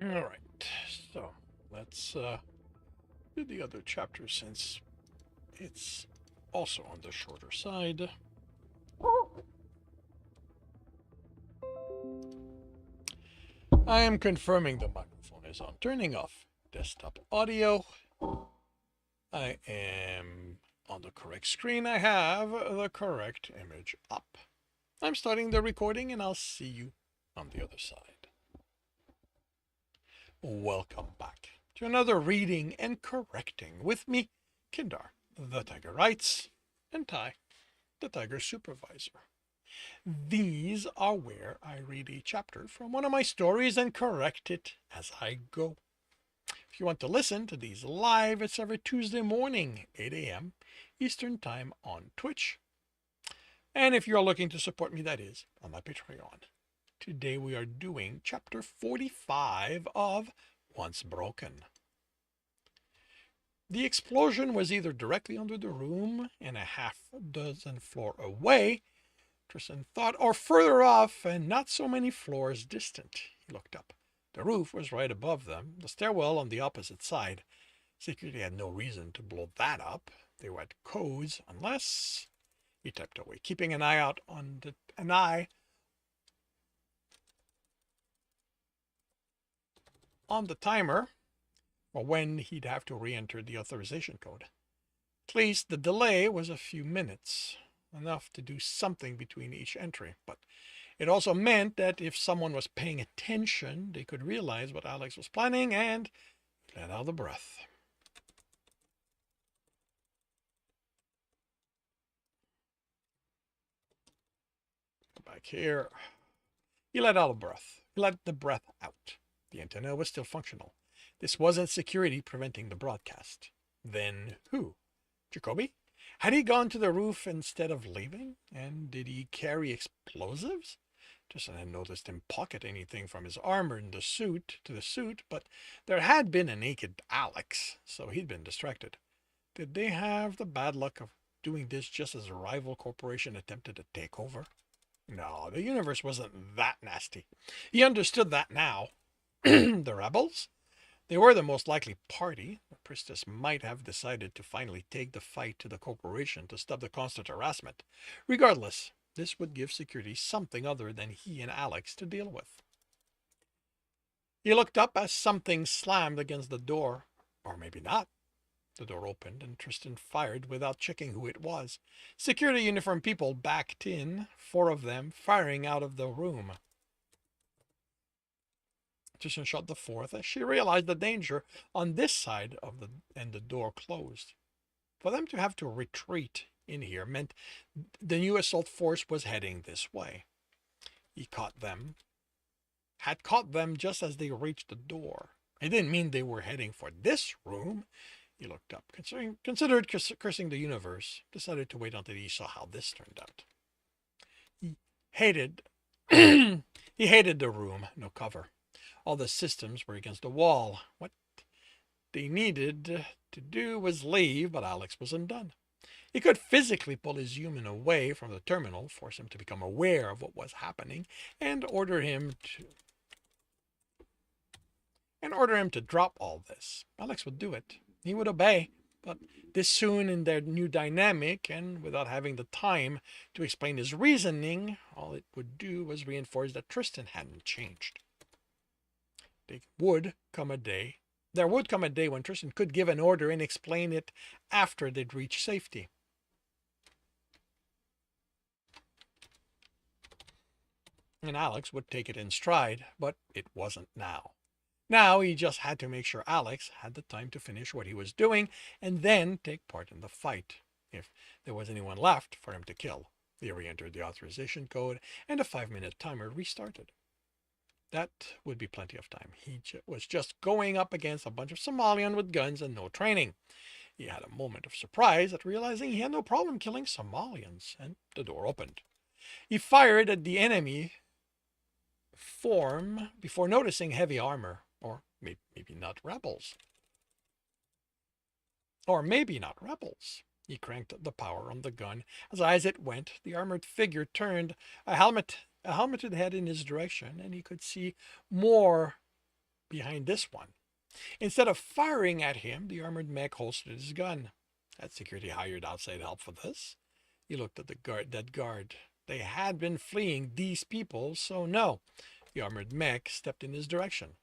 All right, so let's do the other chapter since it's also on the shorter side. I am confirming the microphone is on. Turning off desktop audio. I am on the correct screen. I have the correct image up. I'm starting the recording and I'll see you on the other side. Welcome back to another reading and correcting with me, Kindar, the Tiger Writes, and Ty, the Tiger Supervisor. These are where I read a chapter from one of my stories and correct it as I go. If you want to listen to these live, it's every Tuesday morning, 8 a.m. Eastern Time on Twitch. And if you're looking to support me, that is, on my Patreon. Today we are doing chapter 45 of Once Broken. The explosion was either directly under the room and a half dozen floor away, Tristan thought, or further off and not so many floors distant. He looked up. The roof was right above them, the stairwell on the opposite side. Security had no reason to blow that up. They were at codes, unless... He typed away, keeping an eye out on the timer, or when he'd have to re-enter the authorization code. At least the delay was a few minutes, enough to do something between each entry, but it also meant that if someone was paying attention, they could realize what Alex was planning and let out a breath. Go back here. He let out a breath. He let the breath out. The antenna was still functional. This wasn't security preventing the broadcast. Then who? Jacoby? Had he gone to the roof instead of leaving? And did he carry explosives? Tristan hadn't noticed him pocket anything from his armor in the suit to the suit, but there had been a naked Alex, so he'd been distracted. Did they have the bad luck of doing this just as a rival corporation attempted to take over? No, the universe wasn't that nasty. He understood that now. The rebels? They were the most likely party. The priestess might have decided to finally take the fight to the corporation to stop the constant harassment. Regardless, this would give security something other than he and Alex to deal with. He looked up as something slammed against the door. Or maybe not. The door opened and Tristan fired without checking who it was. Security uniformed people backed in, 4 of them firing out of the room. Tristan shot the 4th as she realized the danger on this side of the door closed. For them to have to retreat in here meant the new assault force was heading this way. He had caught them just as they reached the door. It didn't mean they were heading for this room. He looked up, considered cursing the universe, decided to wait until he saw how this turned out. He hated the room, no cover. All the systems were against the wall. What they needed to do was leave, but Alex wasn't done. He could physically pull his human away from the terminal, force him to become aware of what was happening, and order him to drop all this. Alex would do it. He would obey, but this soon in their new dynamic, and without having the time to explain his reasoning, all it would do was reinforce that Tristan hadn't changed. There would come a day when Tristan could give an order and explain it after they'd reached safety. And Alex would take it in stride, but it wasn't now. Now he just had to make sure Alex had the time to finish what he was doing and then take part in the fight, if there was anyone left for him to kill. He re-entered the authorization code and a 5-minute timer restarted. That would be plenty of time. He was just going up against a bunch of Somalians with guns and no training. He had a moment of surprise at realizing he had no problem killing Somalians, and the door opened. He fired at the enemy form before noticing heavy armor, or maybe not rebels. Or maybe not rebels. He cranked the power on the gun. As it went, the armored figure turned a helmeted head in his direction, and he could see more behind this one. Instead of firing at him, the armored mech holstered his gun. Had security hired outside help for this? He looked at that guard. They had been fleeing these people, so no. The armored mech stepped in his direction.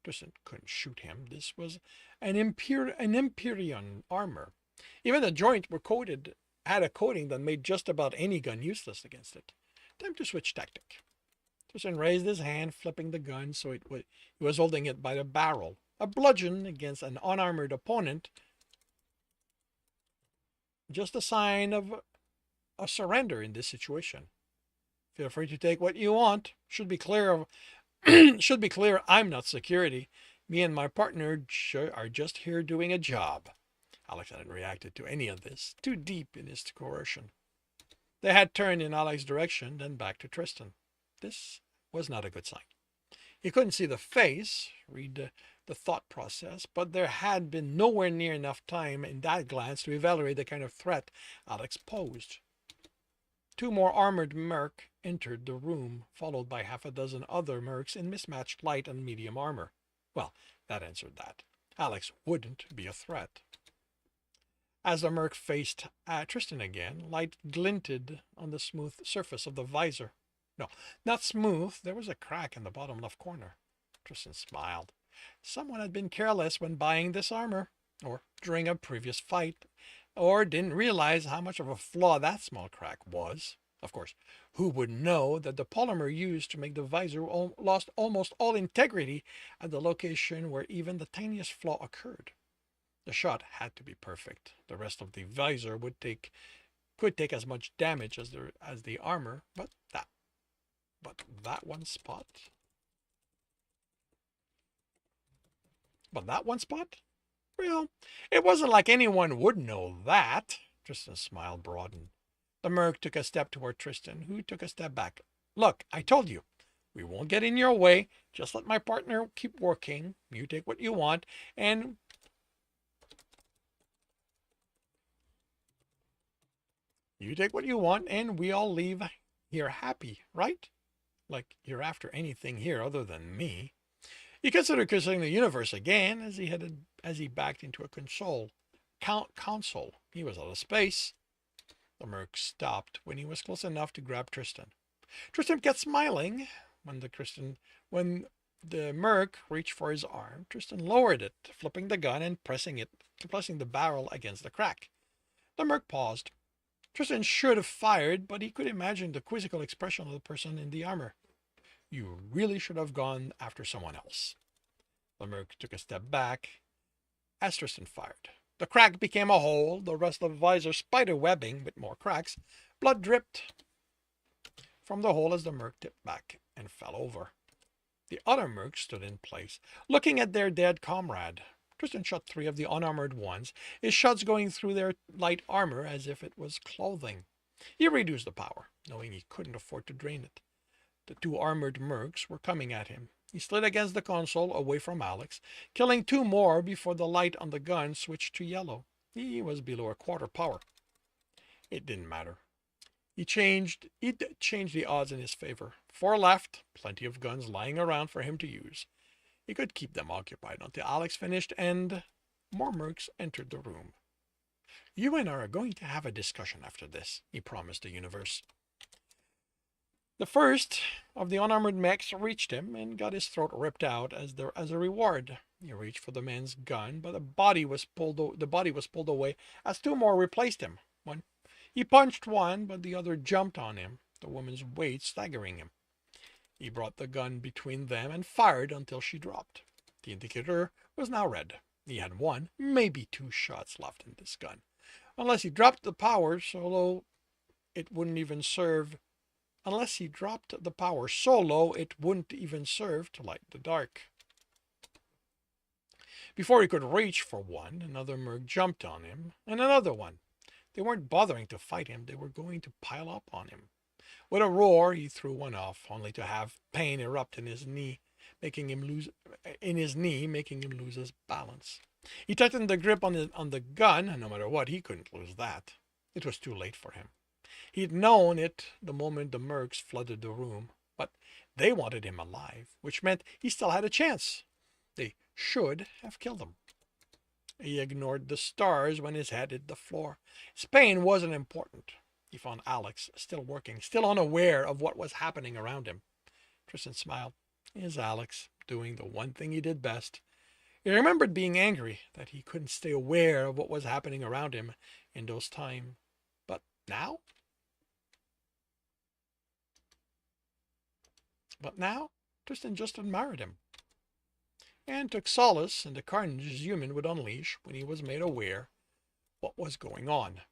Tristan couldn't shoot him. This was an Empyrean armor. Even the joints had a coating that made just about any gun useless against it. Time to switch tactic. Tristan raised his hand, flipping the gun so he was holding it by the barrel. A bludgeon against an unarmored opponent, just a sign of a surrender in this situation. Feel free to take what you want. Should be clear. Should be clear. I'm not security. Me and my partner are just here doing a job. Alex hadn't reacted to any of this, too deep in his coercion. They had turned in Alex's direction, then back to Tristan. This was not a good sign. He couldn't see the face, read the thought process, but there had been nowhere near enough time in that glance to evaluate the kind of threat Alex posed. Two more armored merc entered the room, followed by half a dozen other mercs in mismatched light and medium armor. Well, that answered that. Alex wouldn't be a threat. As the merc faced Tristan again, light glinted on the smooth surface of the visor. No, not smooth. There was a crack in the bottom left corner. Tristan smiled. Someone had been careless when buying this armor, or during a previous fight, or didn't realize how much of a flaw that small crack was. Of course, who would know that the polymer used to make the visor lost almost all integrity at the location where even the tiniest flaw occurred? The shot had to be perfect. The rest of the visor could take as much damage as the armor, but that one spot. But that one spot? Well, it wasn't like anyone would know that. Tristan's smile broadened. The merc took a step toward Tristan, who took a step back. Look, I told you, we won't get in your way. Just let my partner keep working. You take what you want, and we all leave here happy, right? Like you're after anything here other than me. He considered kissing the universe again as he backed into a console. Console. He was out of space. The merc stopped when he was close enough to grab Tristan. Tristan kept smiling when the merc reached for his arm. Tristan lowered it, flipping the gun and pressing the barrel against the crack. The merc paused. Tristan should have fired, but he could imagine the quizzical expression of the person in the armor. You really should have gone after someone else. The merc took a step back as Tristan fired. The crack became a hole, the rest of the visor spider webbing with more cracks. Blood dripped from the hole as the merc tipped back and fell over. The other mercs stood in place, looking at their dead comrade. Tristan shot 3 of the unarmored ones, his shots going through their light armor as if it was clothing. He reduced the power, knowing he couldn't afford to drain it. The 2 armored mercs were coming at him. He slid against the console away from Alex, killing 2 more before the light on the gun switched to yellow. He was below a quarter power. It didn't matter. He'd changed the odds in his favor. 4 left, plenty of guns lying around for him to use. He could keep them occupied until Alex finished, and more mercs entered the room. You and I are going to have a discussion after this, he promised the universe. The first of the unarmored mechs reached him and got his throat ripped out as a reward. He reached for the man's gun, but the body was pulled away as 2 more replaced him. He punched one, but the other jumped on him, the woman's weight staggering him. He brought the gun between them and fired until she dropped. The indicator was now red. He had 1, maybe 2 shots left in this gun. Unless he dropped the power so low it wouldn't even serve to light the dark. Before he could reach for one, another merc jumped on him, and another one. They weren't bothering to fight him, they were going to pile up on him. With a roar, he threw one off, only to have pain erupt in his knee, making him lose his balance. He tightened the grip on the gun, and no matter what, he couldn't lose that. It was too late for him. He'd known it the moment the mercs flooded the room, but they wanted him alive, which meant he still had a chance. They should have killed him. He ignored the stars when his head hit the floor. His pain wasn't important. He found Alex still working, still unaware of what was happening around him. Tristan smiled. Here's Alex, doing the one thing he did best. He remembered being angry that he couldn't stay aware of what was happening around him in those times. But now? Tristan just admired him. and took solace in the carnage his human would unleash when he was made aware what was going on.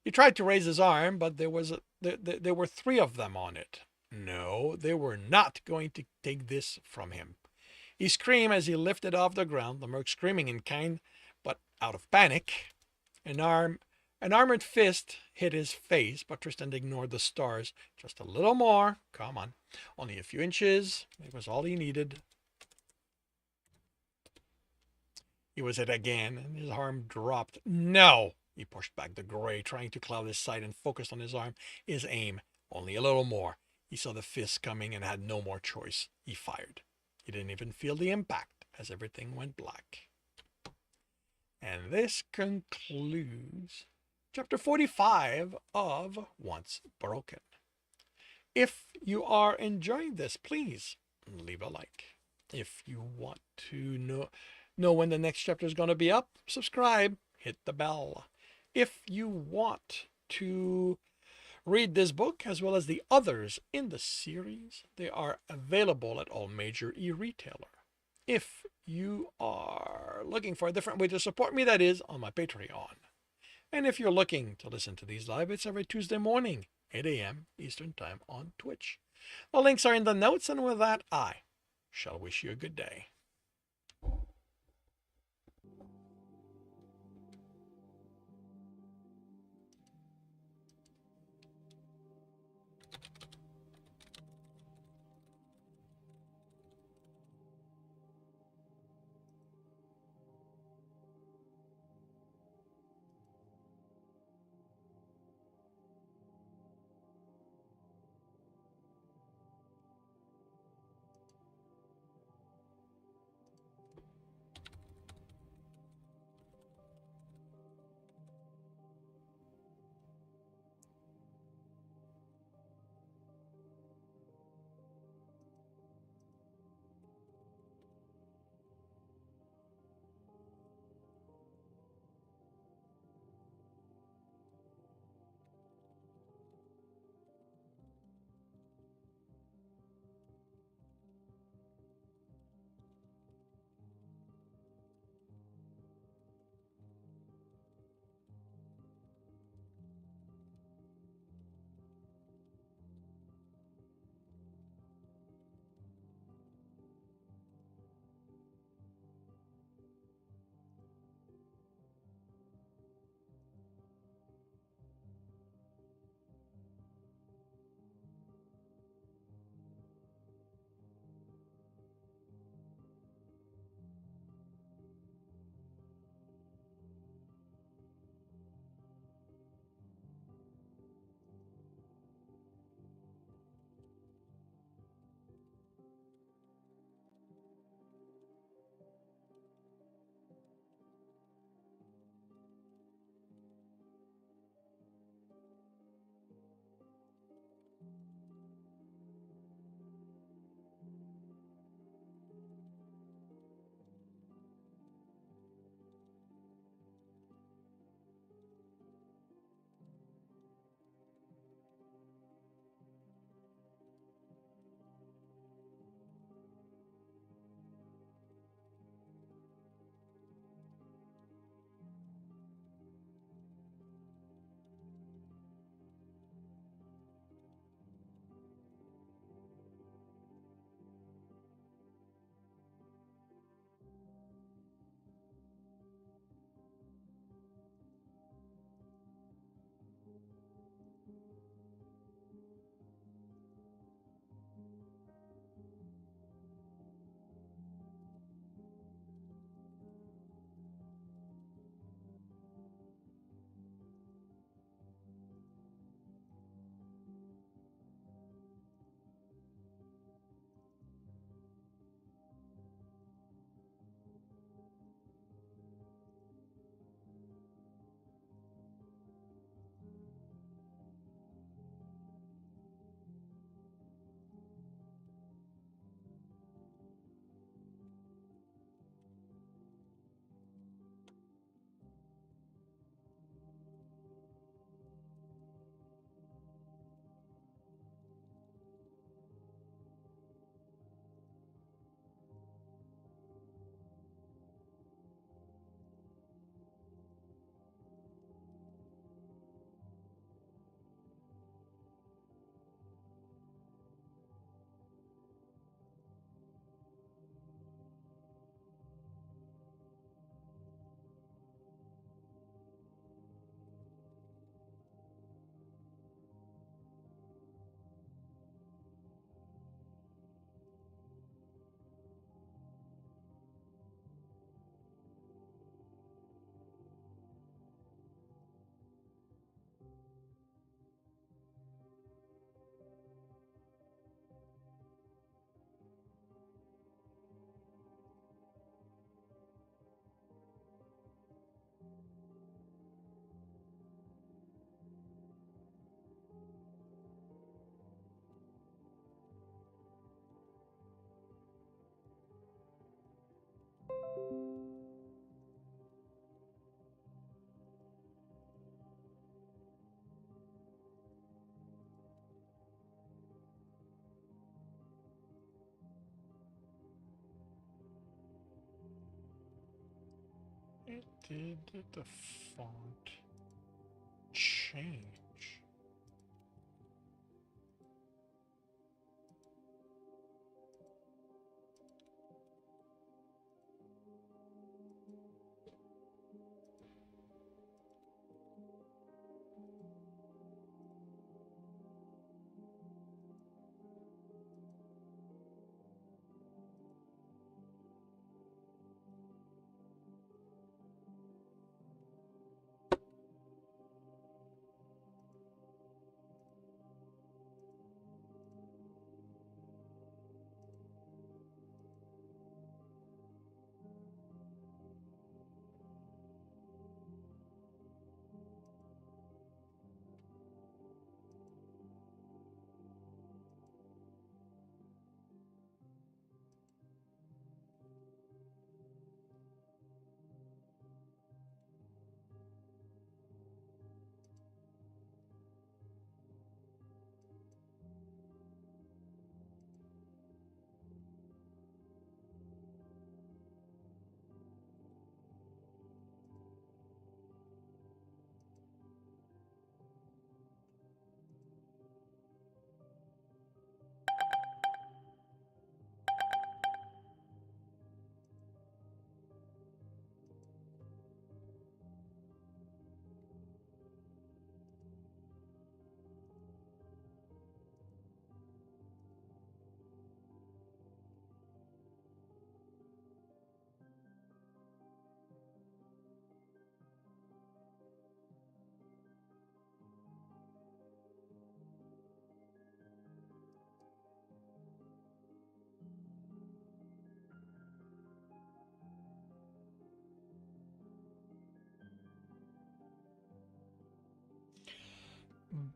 He tried to raise his arm, but there were three of them on it. No, they were not going to take this from him. He screamed as he lifted off the ground, the merc screaming in kind, but out of panic. An armored fist hit his face, but Tristan ignored the stars. Just a little more. Come on. Only a few inches. It was all he needed. He was hit again, and his arm dropped. No! He pushed back the gray, trying to cloud his sight and focused on his arm. His aim. Only a little more. He saw the fist coming and had no more choice. He fired. He didn't even feel the impact as everything went black. And this concludes Chapter 45 of Once Broken. If you are enjoying this, please leave a like. If you want to know when the next chapter is going to be up, subscribe, hit the bell. If you want to read this book as well as the others in the series, they are available at all major e-retailer. If you are looking for a different way to support me, that is on my Patreon. And if you're looking to listen to these live, it's every Tuesday morning, 8 a.m. Eastern Time on Twitch. The links are in the notes, and with that, I shall wish you a good day. Did the font change?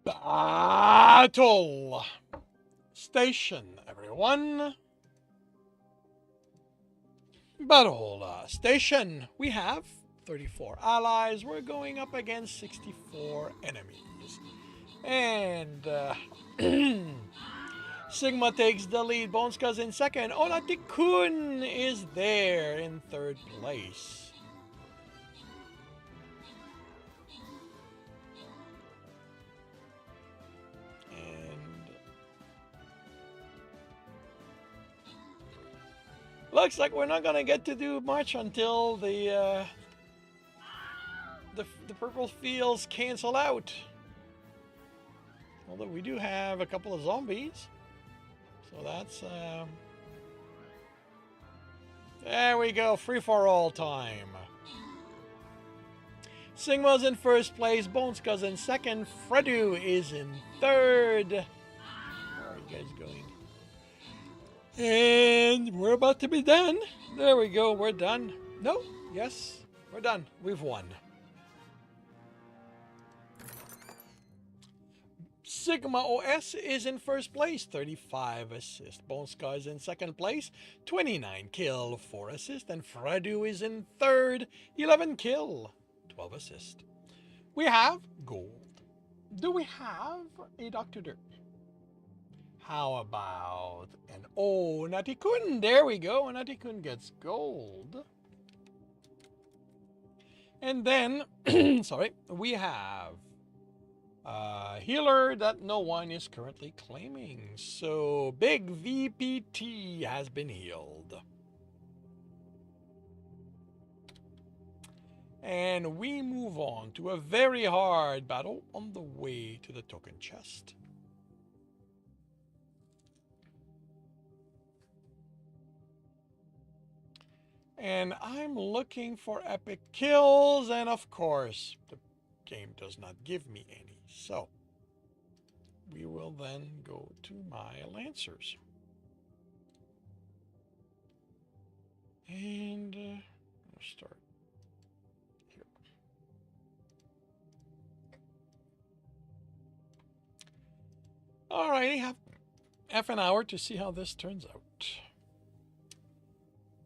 Battle station, everyone. Battle station. We have 34 allies. We're going up against 64 enemies. And Sigma takes the lead. Bonska's in second. Onati-kun is there in third place. Looks like we're not gonna get to do much until the purple fields cancel out. Although we do have a couple of zombies, so that's there we go, free for all time. Sigma's in first place, Bonska's in second, Fredu is in third. Where are you guys going? And we're about to be done. There we go, we're done. No, yes, we're done. We've won. Sigma OS is in first place, 35 assists. Bonska is in second place, 29 kill, 4 assists. And Fredu is in third, 11 kill, 12 assists. We have gold. Do we have a Dr. Dirt? How about an Onati-kun? There we go. Onati-kun gets gold. And then, sorry, we have a healer that no one is currently claiming. So Big VPT has been healed. And we move on to a very hard battle on the way to the token chest. And I'm looking for epic kills, and of course, the game does not give me any. So, we will then go to my Lancers. And I'll start here. Alrighty, have half an hour to see how this turns out.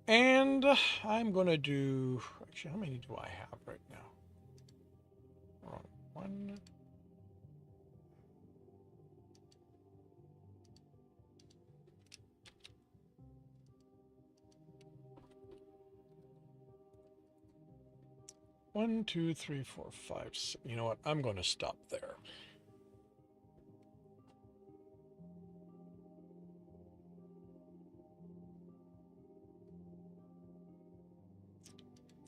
And I'm going to do, actually, how many do I have right now? One. 1, 2, 3, 4, 5, 6. You know what? I'm going to stop there.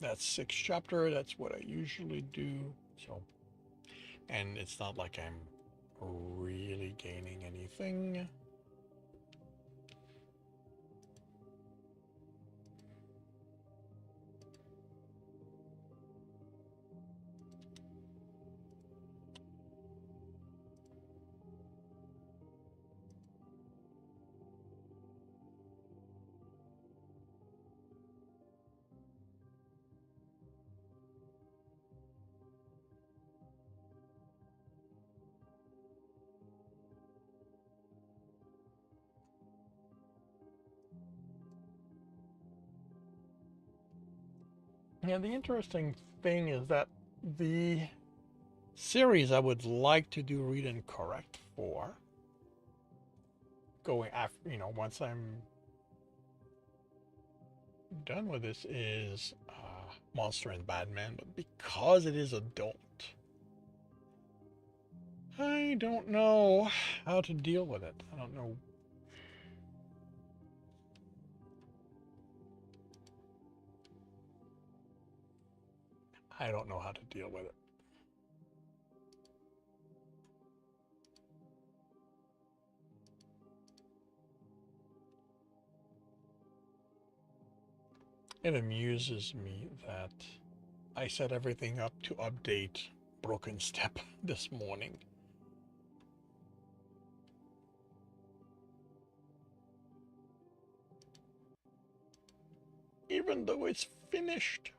That's 6th chapter. That's what I usually do. So, and it's not like I'm really gaining anything. Yeah, the interesting thing is that the series I would like to do read and correct for, going after, once I'm done with this, is Monster and Badman, but because it is adult, I don't know how to deal with it. I don't know. I don't know how to deal with it. It amuses me that I set everything up to update Broken Step this morning. Even though it's finished.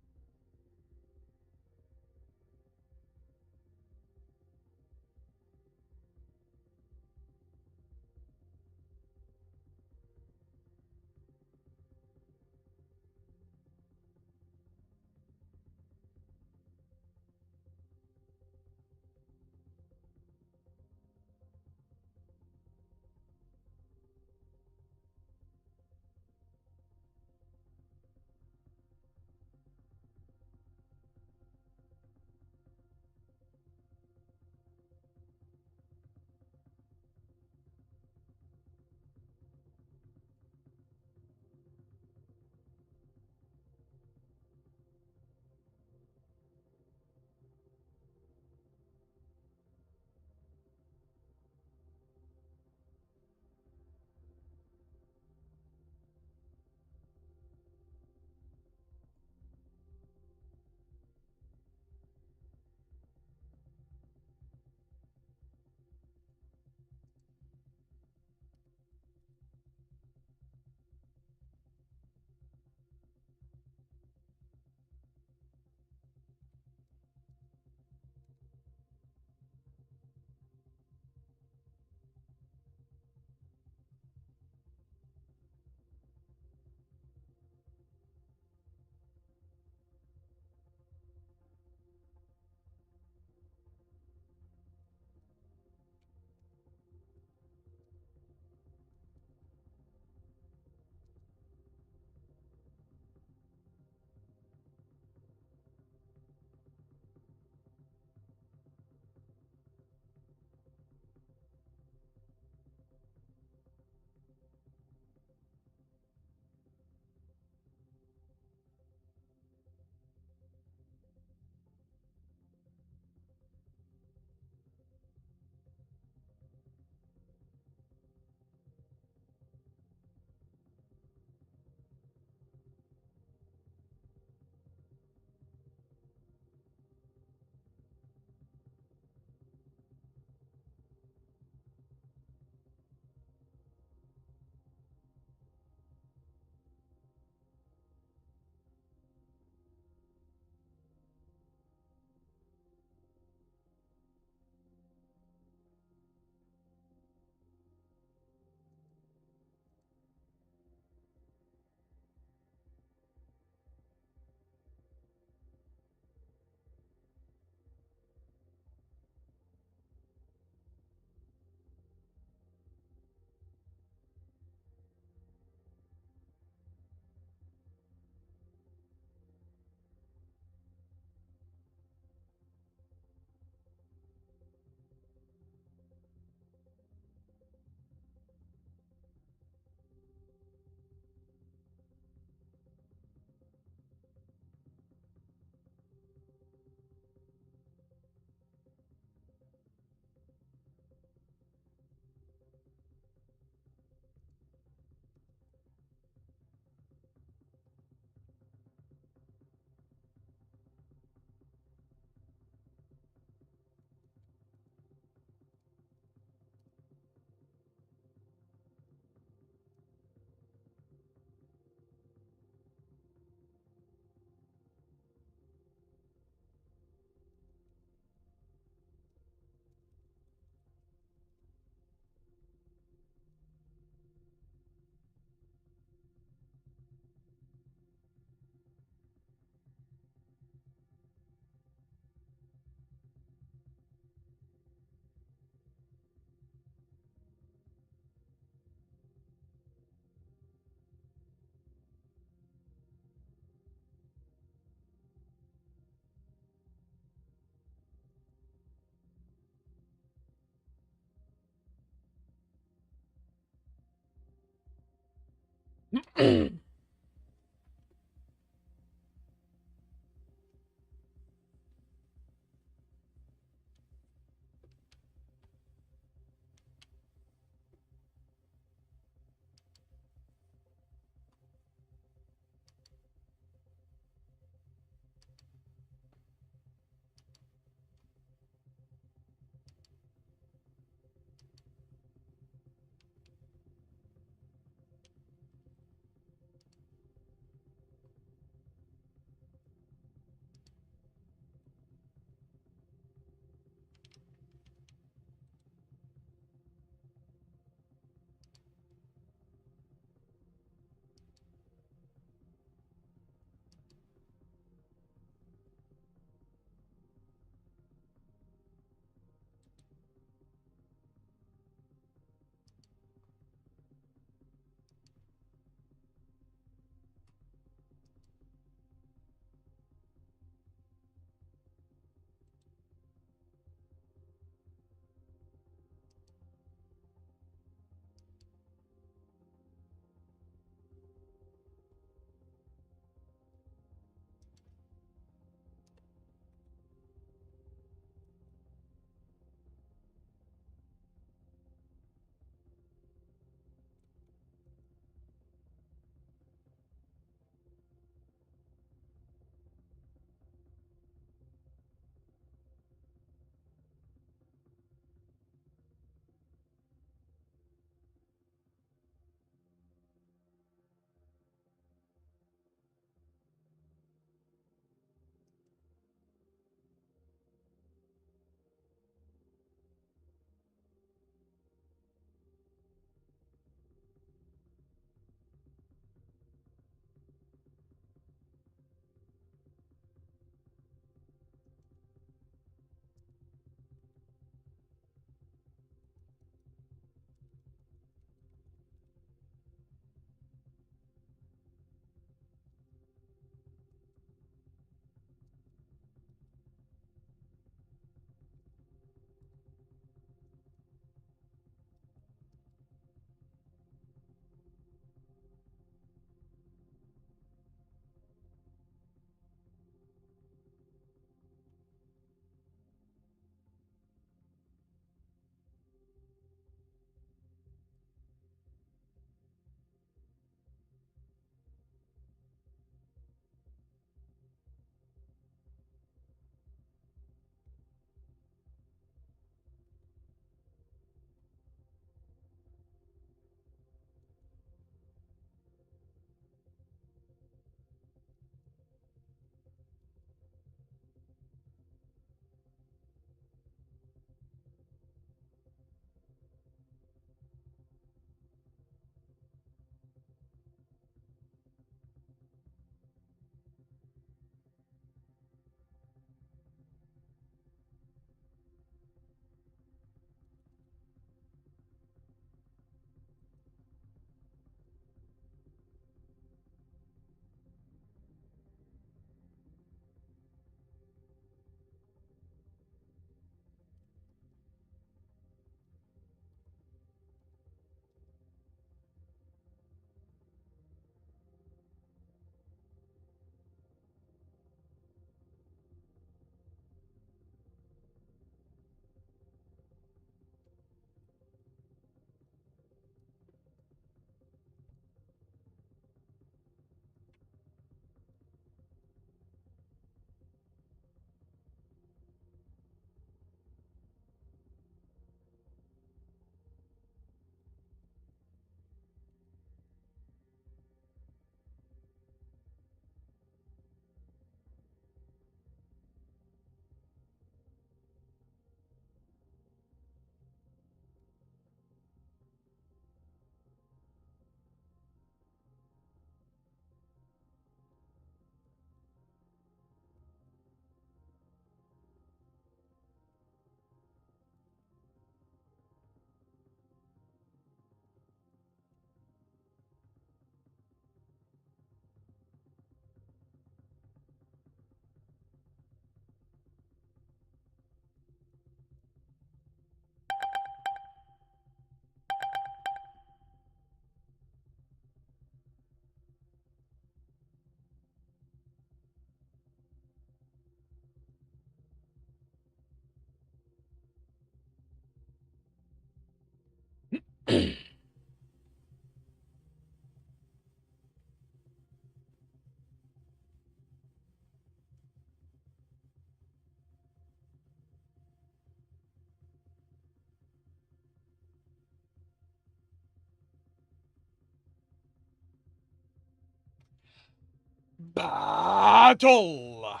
Battle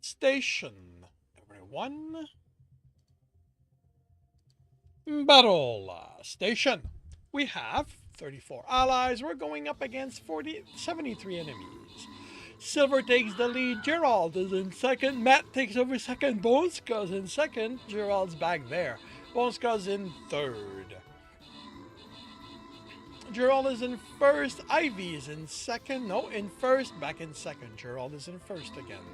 Station. Everyone. Battle Station. We have 34 allies. We're going up against 73 enemies. Silver takes the lead. Gerald is in second. Matt takes over second. Bonska's in second. Gerald's back there. Bonska's in third. Gerald is in first. Ivy is in second. No, in first. Back in second. Gerald is in first again.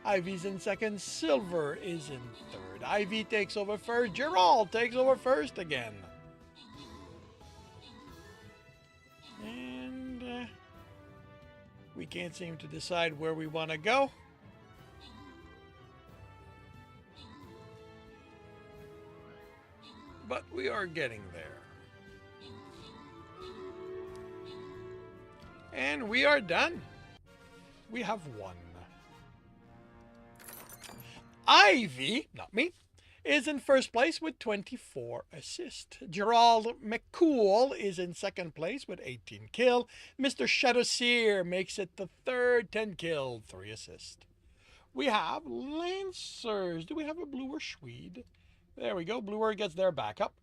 Ivy's in second. Silver is in third. Ivy takes over first. Gerald takes over first again. And we can't seem to decide where we want to go. But we are getting there. And we are done. We have won. Ivy, not me, is in first place with 24 assists. Gerald McCool is in second place with 18 kill. Mr. Shadowseer makes it the third, 10 kill, 3 assists. We have Lancers. Do we have a Bluer Swede? There we go. Bluer gets their backup.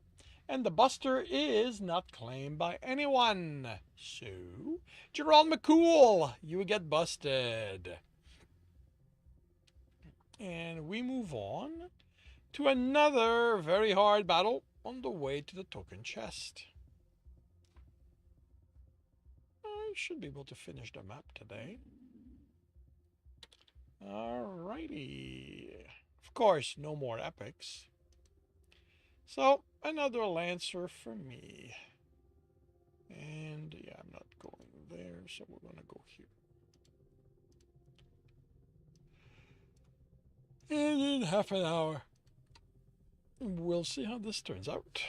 And the Buster is not claimed by anyone. So, Gerald McCool, you get busted. And we move on to another very hard battle on the way to the token chest. I should be able to finish the map today. Alrighty. Of course, no more epics. So, another Lancer for me. And yeah, I'm not going there, so we're going to go here. And in half an hour, we'll see how this turns out.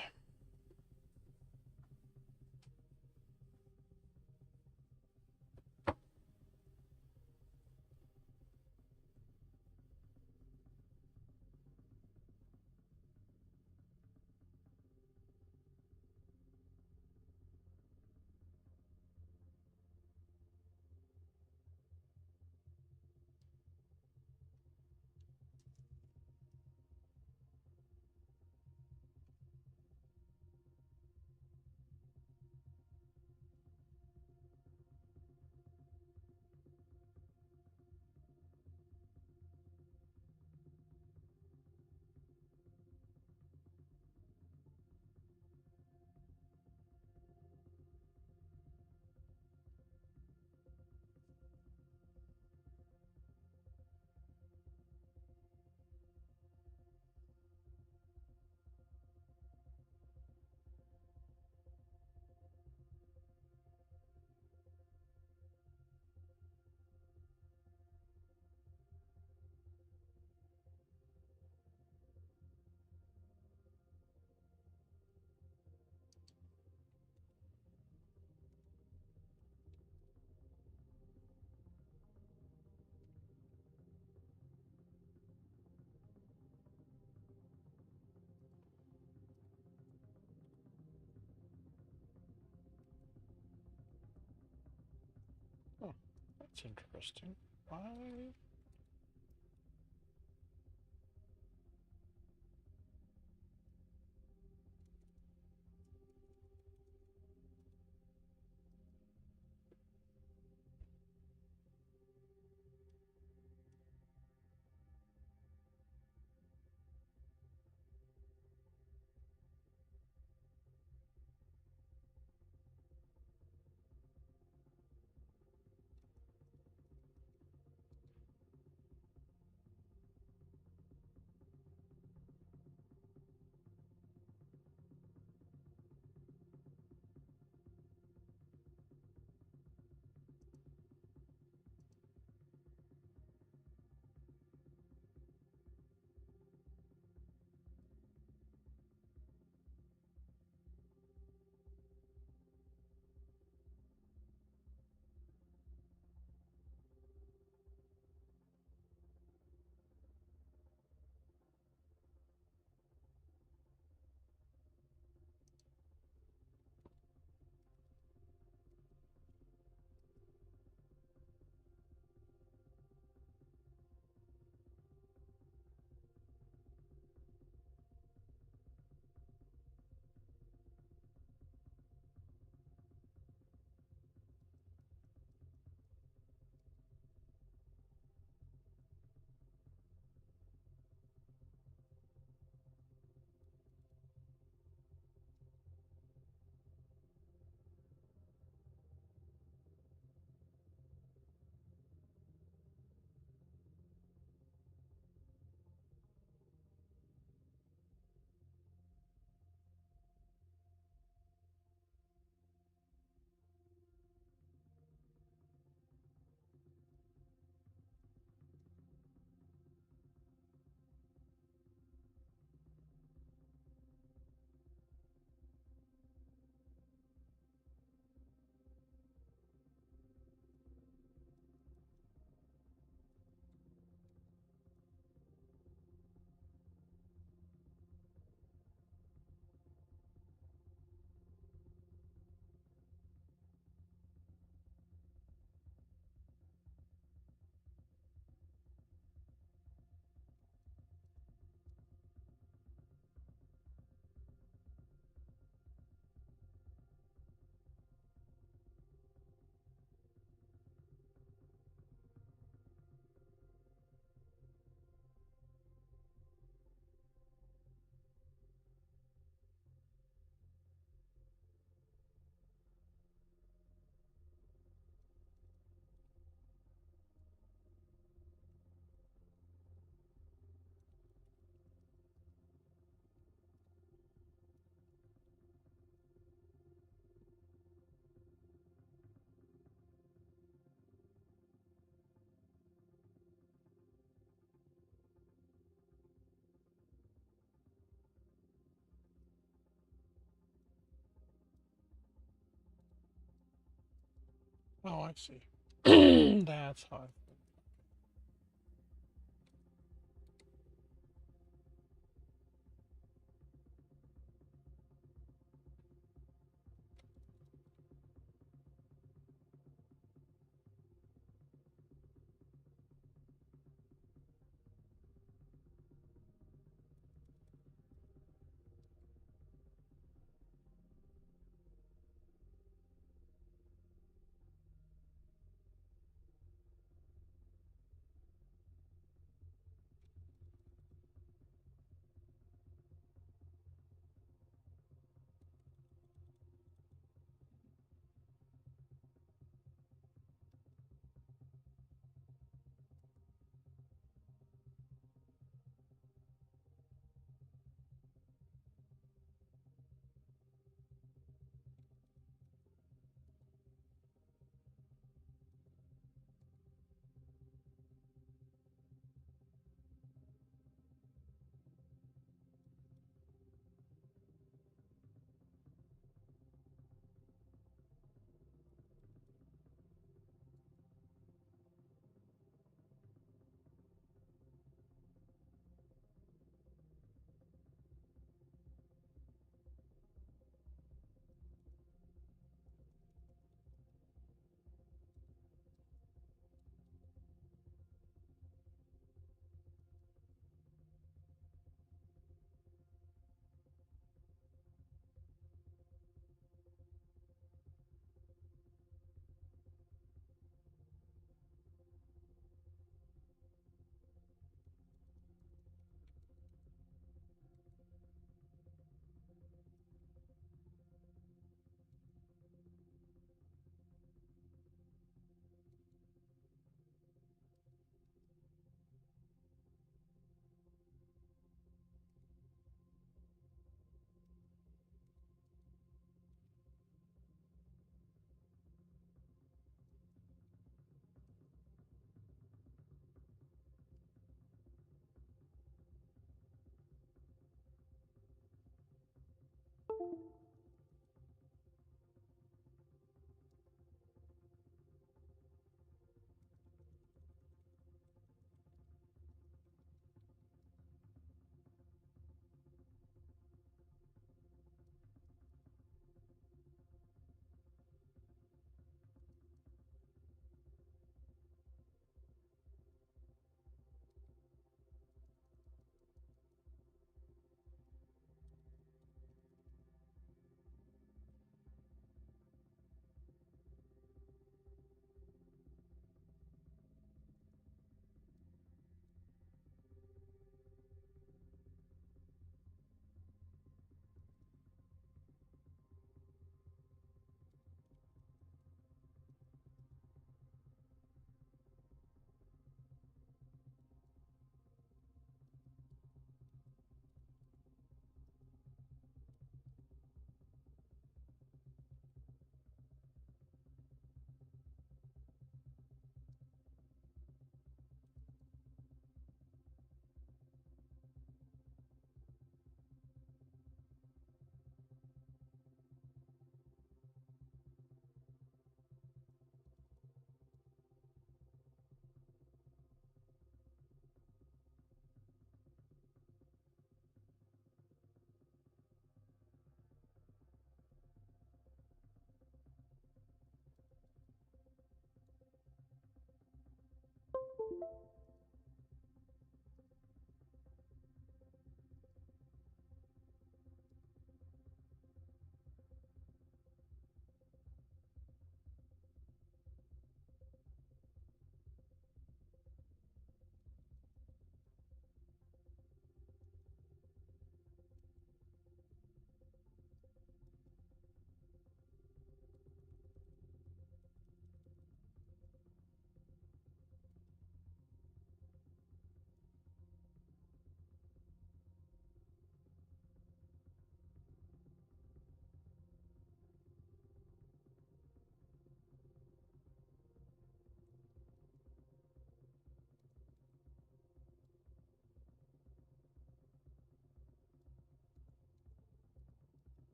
Oh, that's interesting. Why? Oh, I see. That's how.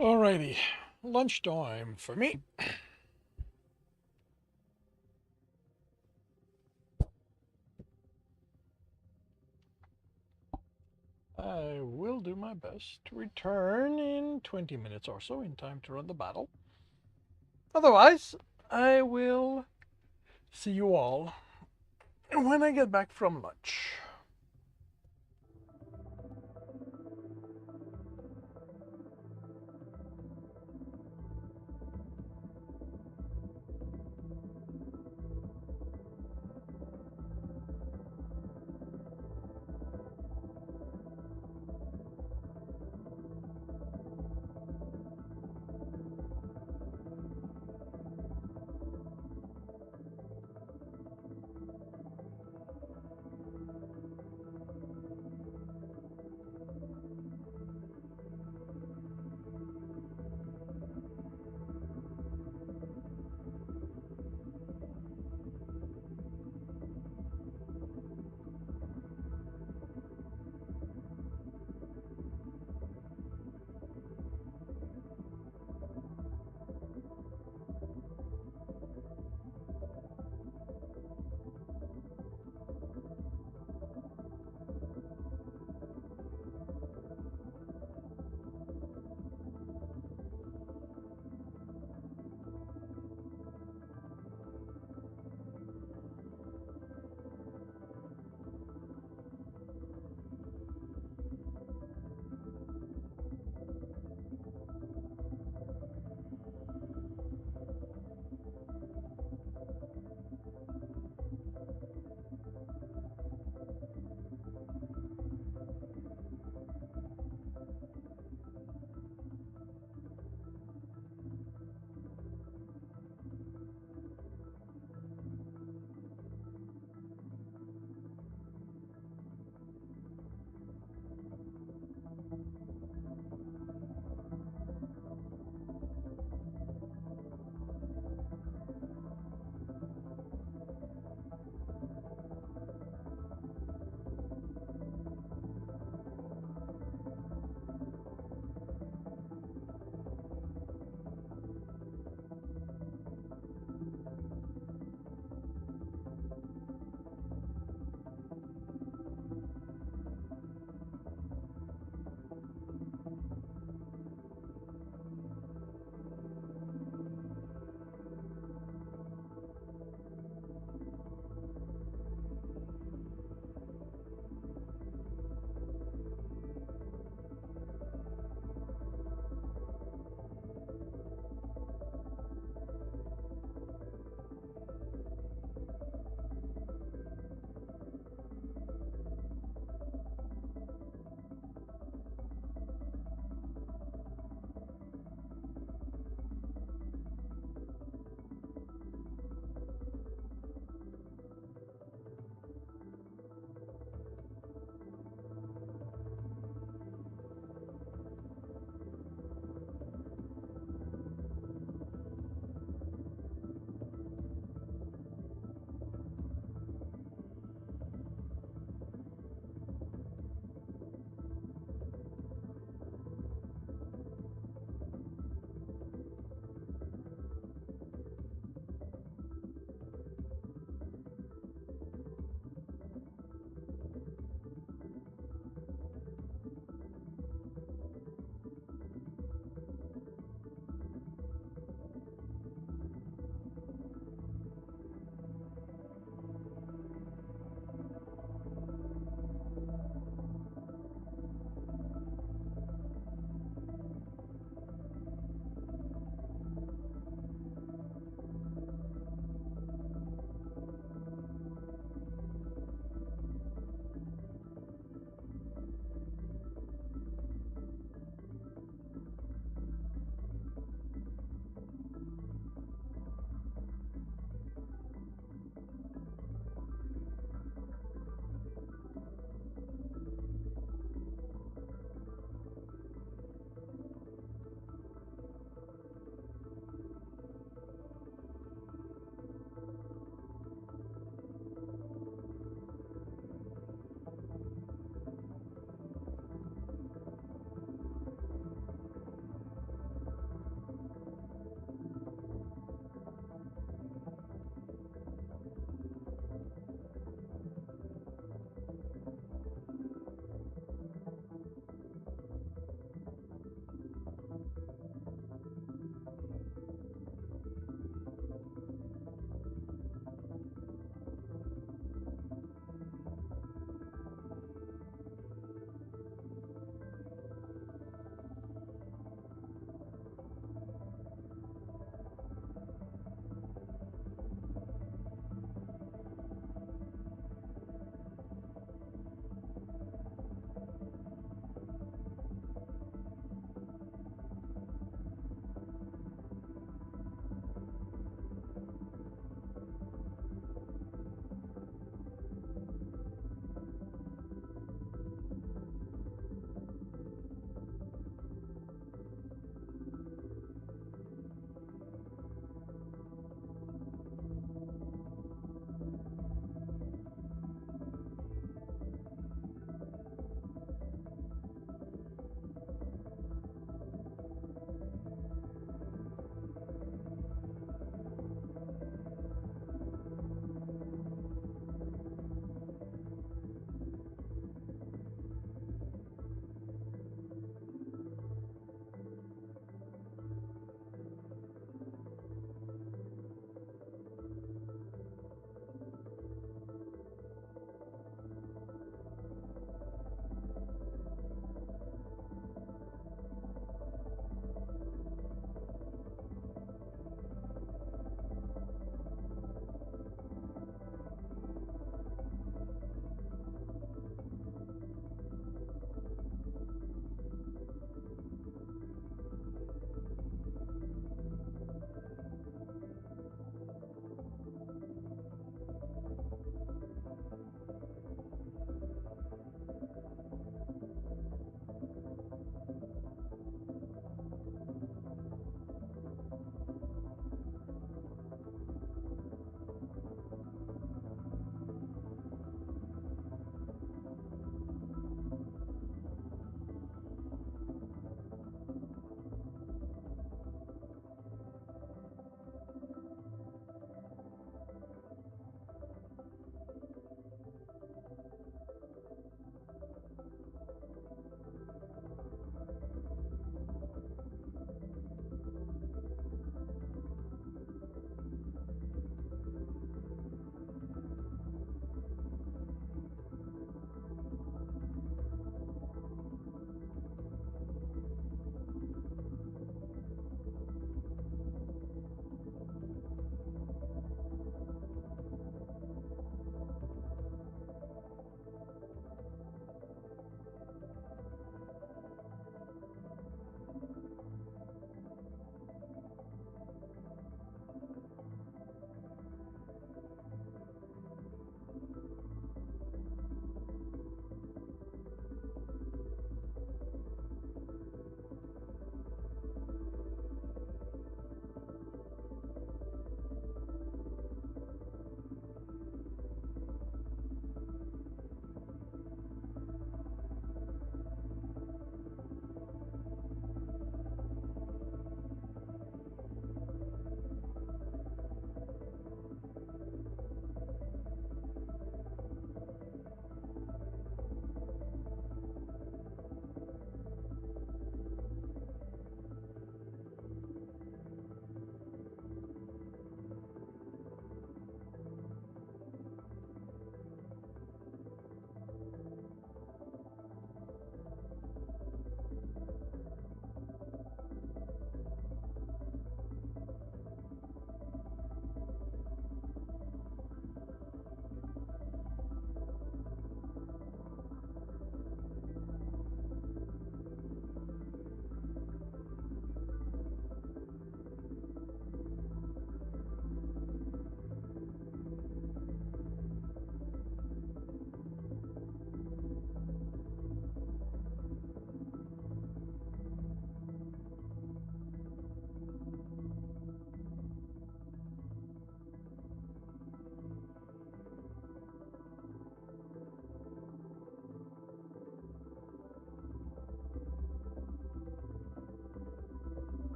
Alrighty, lunchtime for me. I will do my best to return in 20 minutes or so in time to run the battle. Otherwise, I will see you all when I get back from lunch.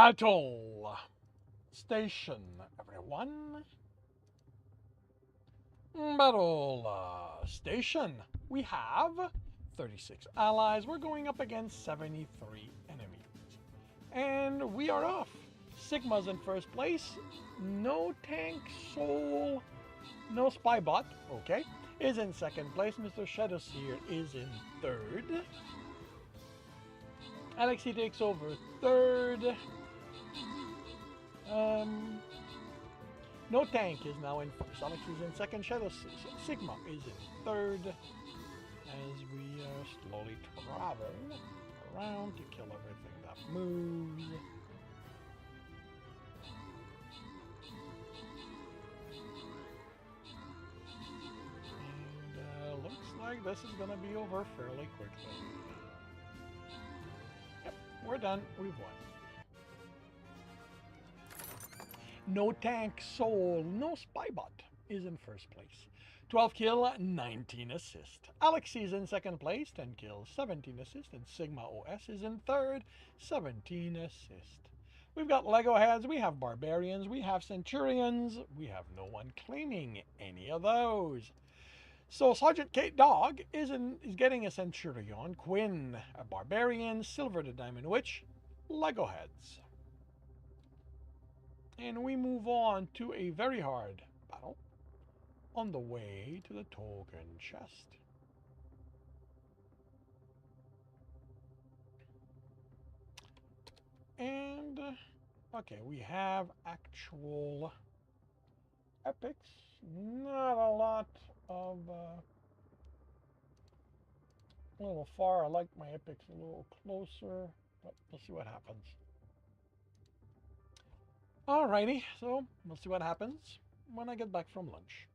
Battle station, everyone. Battle station. We have 36 allies. We're going up against 73 enemies. And we are off. Sigma's in first place. No Tank Soul. No Spybot. Okay. Is in second place. Mr. Shadowseer is in third. Alexi takes over third. No Tank is now in first. Alex is in second. Sigma is in third. As we slowly travel around to kill everything that moves. And looks like this is going to be over fairly quickly. Yep, we're done. We've won. No Tank Soul, no Spybot is in first place. 12 kill, 19 assist. Alexi is in second place, 10 kills, 17 assist. And Sigma OS is in third, 17 assist. We've got Lego heads, we have barbarians, we have centurions. We have no one claiming any of those. So Sergeant Kate Dog is getting a centurion, Quinn a barbarian, Silver the Diamond Witch, Lego heads. And we move on to a very hard battle on the way to the token chest. And, okay, we have actual epics. Not a lot of, a little far. I like my epics a little closer, but we'll see what happens. Alrighty, so we'll see what happens when I get back from lunch.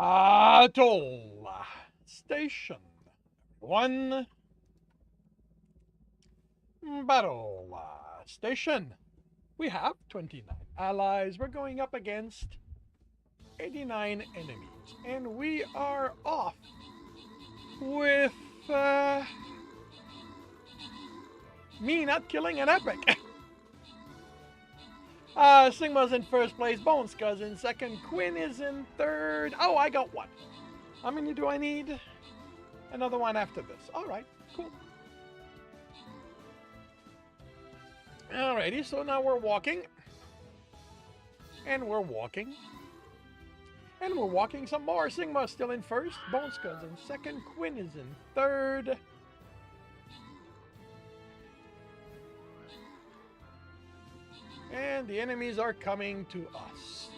Atoll Station. One battle station. We have 29 allies. We're going up against 89 enemies. And we are off with me not killing an epic. Sigma's in first place, Boneska's in second, Quinn is in third. Oh, I got one. How many do I need? Another one after this. Alright, cool. Alrighty, so now we're walking. And we're walking. And we're walking some more. Sigma's still in first, Boneska's in second, Quinn is in third. And the enemies are coming to us.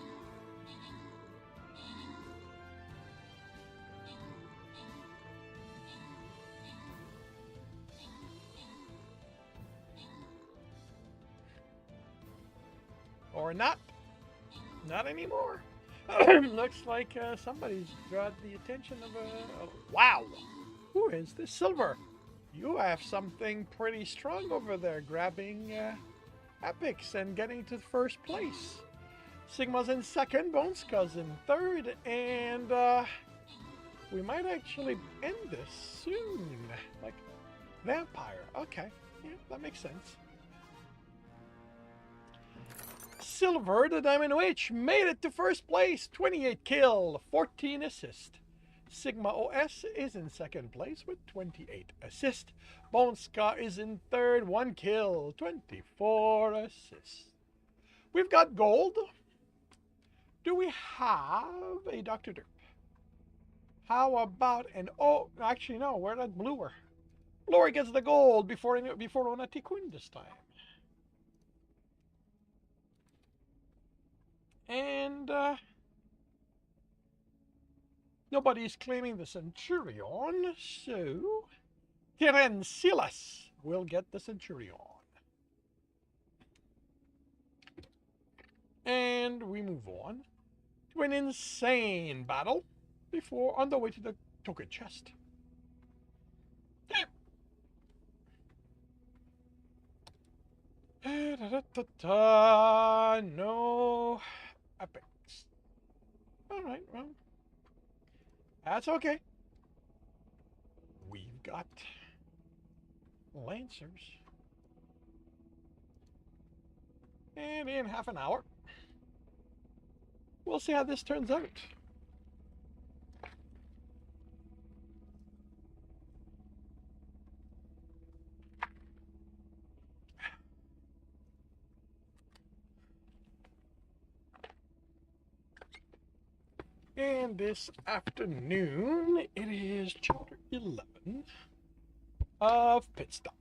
Or not. Not anymore. Looks like somebody's got the attention of a... Wow! Who is this? Silver! You have something pretty strong over there, grabbing epics and getting to first place. Sigma's in second, Boneska's in third, and we might actually end this soon. Like, vampire. Okay, yeah, that makes sense. Silver, the Diamond Witch, made it to first place. 28 kill, 14 assist. Sigma OS is in second place with 28 assist. Boneska is in third, 1 kill, 24 assist. We've got gold. Do we have a Dr. Derp? How about an... Oh, actually, no. Where'd that bluer? Bluer gets the gold before Onati Quinn this time. And nobody's claiming the Centurion, so Terensilas will get the Centurion. And we move on to an insane battle before on the way to the token chest. No epics. Alright, well, that's okay. We've got Lancers. And in half an hour, we'll see how this turns out. And this afternoon, it is chapter 11 of Pit Stop.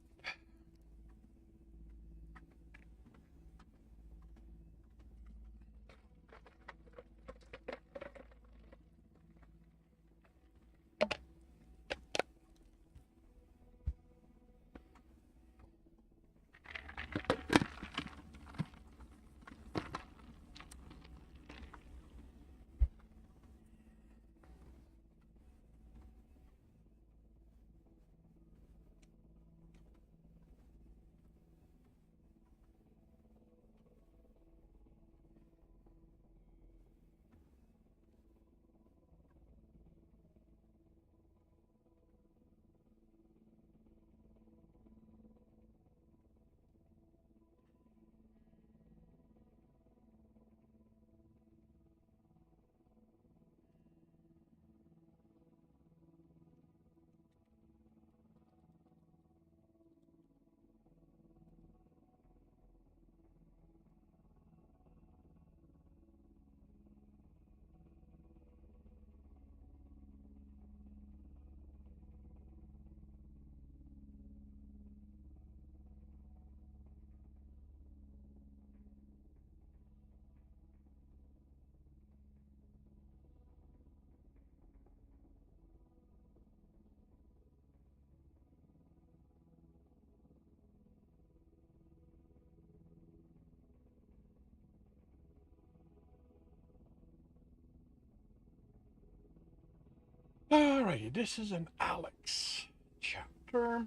Alrighty, this is an Alex chapter.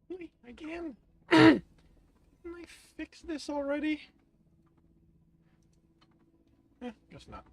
Really? Again? Didn't I fix this already? Guess not.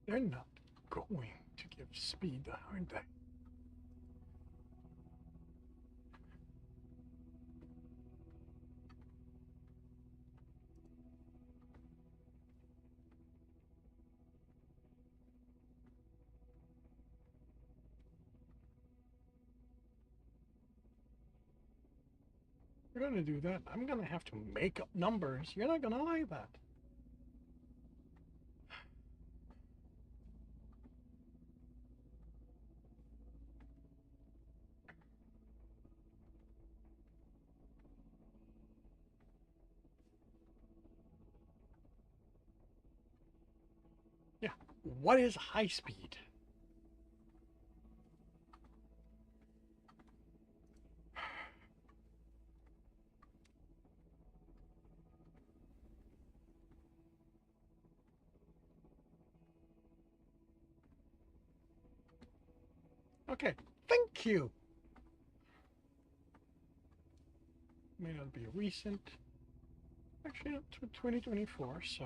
They're not going to give speed, aren't they? we're going to do that, I'm going to have to make up numbers. You're not going to like that. Yeah. What is high speed? Okay, thank you. May not be recent. Actually, not 2024, so.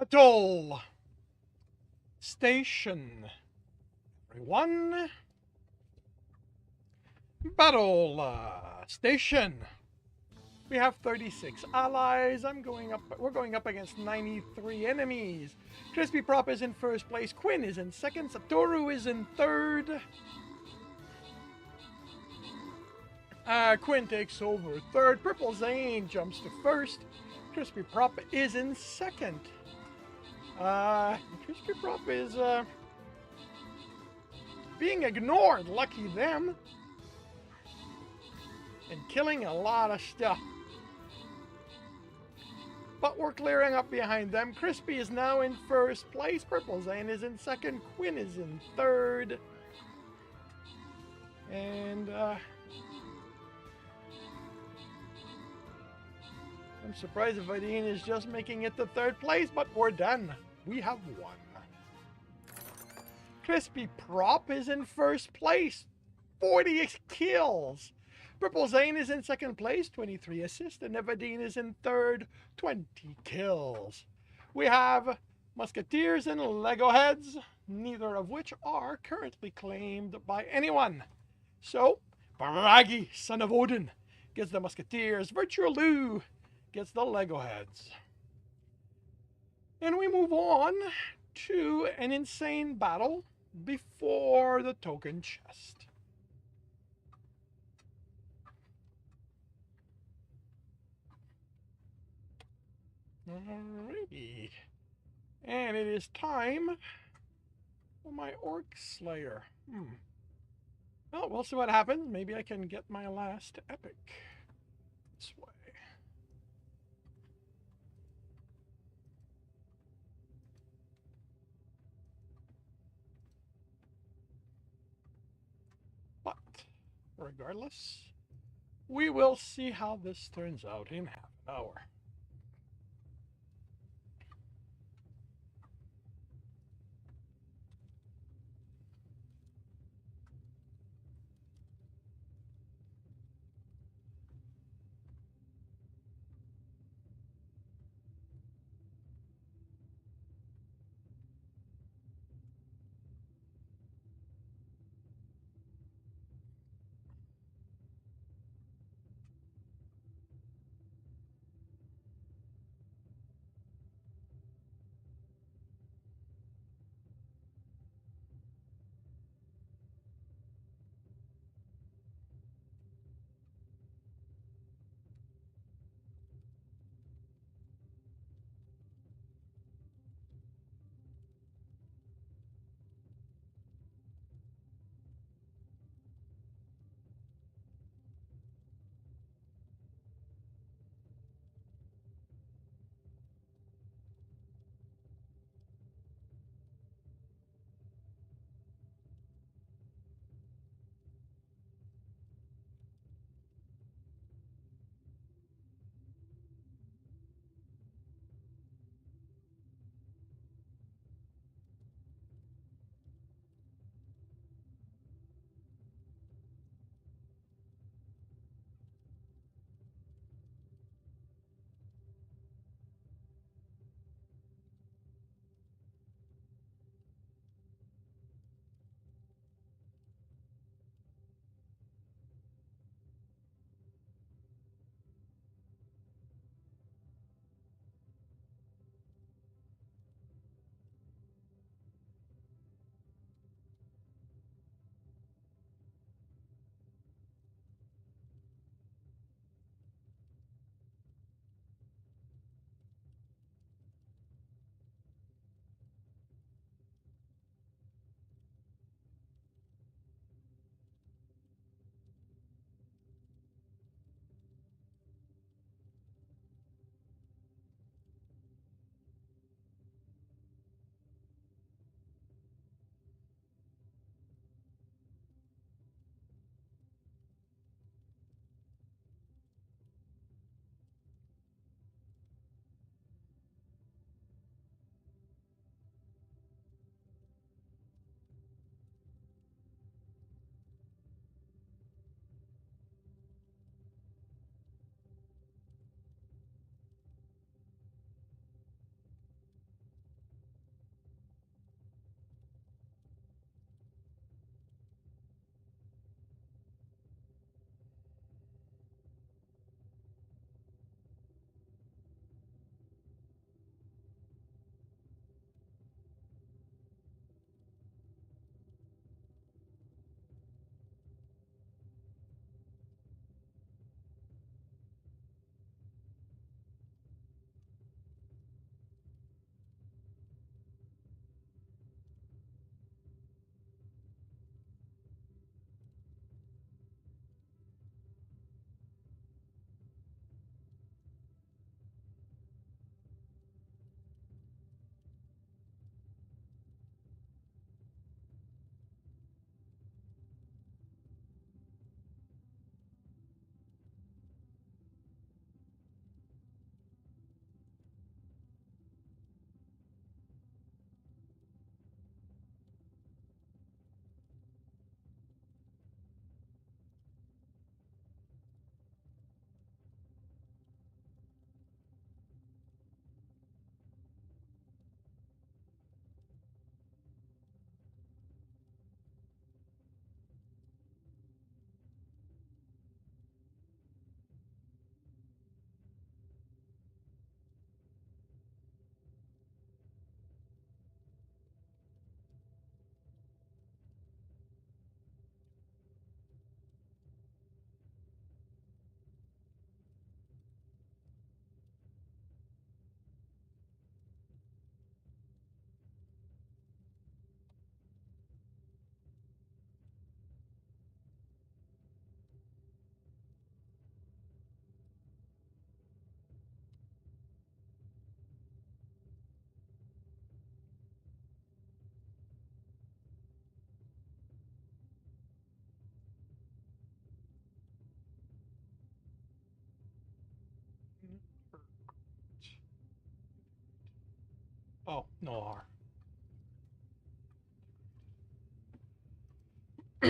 Battle station. Everyone. Battle station. We have 36 allies. We're going up against 93 enemies. Crispy Prop is in first place. Quinn is in second. Satoru is in third. Quinn takes over third. Purple Zane jumps to first. Crispy Prop is in second. Crispy Prop is being ignored. Lucky them. And killing a lot of stuff. But we're clearing up behind them. Crispy is now in first place. Purple Zane is in second. Quinn is in third. And I'm surprised if Vadine is just making it to third place, but we're done. We have won. Crispy Prop is in first place. 40 kills. Purple Zane is in second place, 23 assists, and Evadine is in third, 20 kills. We have Musketeers and Lego Heads, neither of which are currently claimed by anyone. So, Baragi, son of Odin, gets the Musketeers. Virtual Lou gets the Lego Heads. And we move on to an insane battle before the token chest. Alrighty. And it is time for my Orc Slayer. Well, we'll see what happens. Maybe I can get my last epic this way. But, regardless, we will see how this turns out in half an hour. Oh, no R.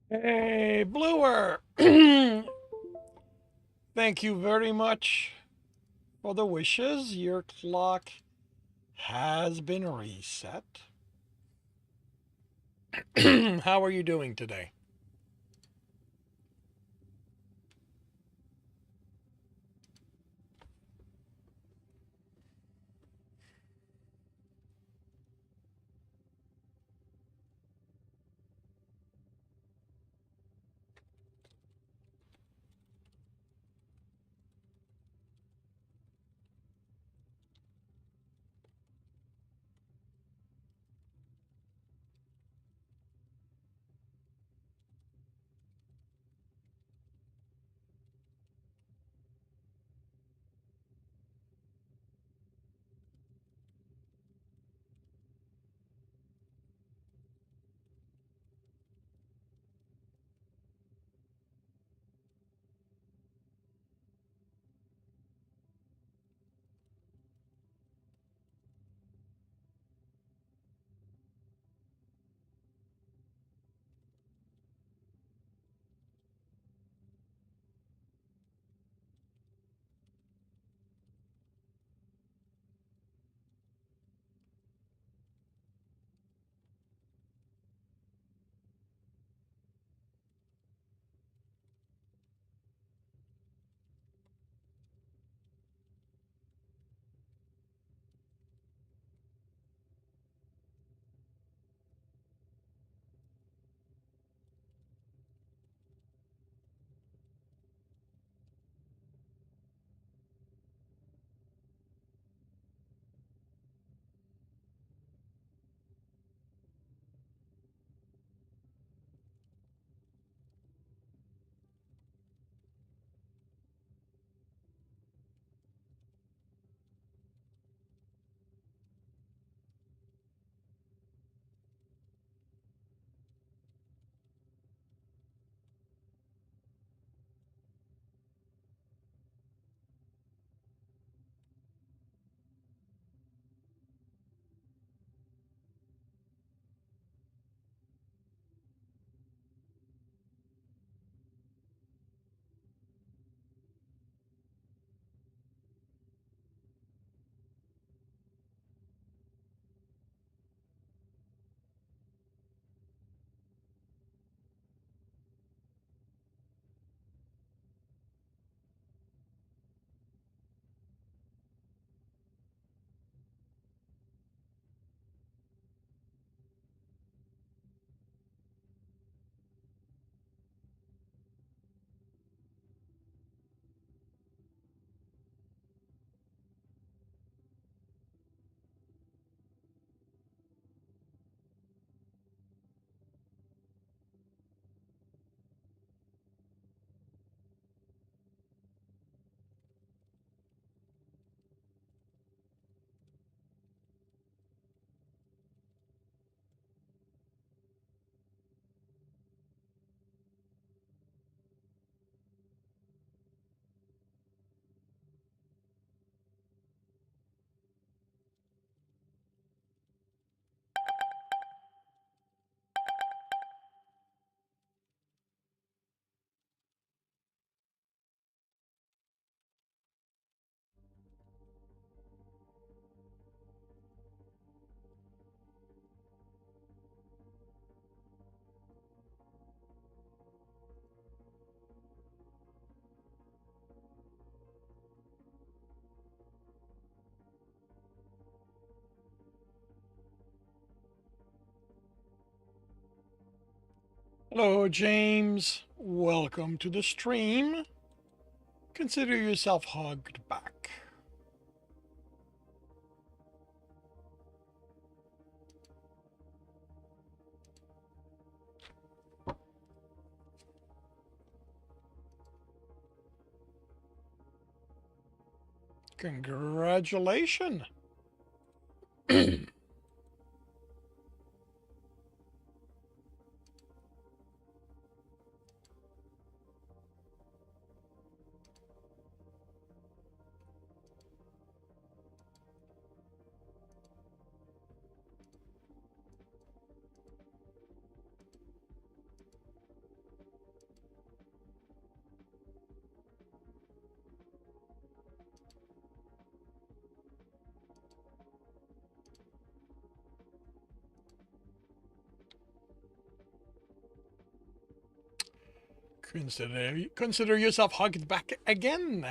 Hey, Bluer. Thank you very much for the wishes. Your clock has been reset. How are you doing today? Hello, James. Welcome to the stream. Consider yourself hugged back. Congratulations. Consider yourself hugged back again.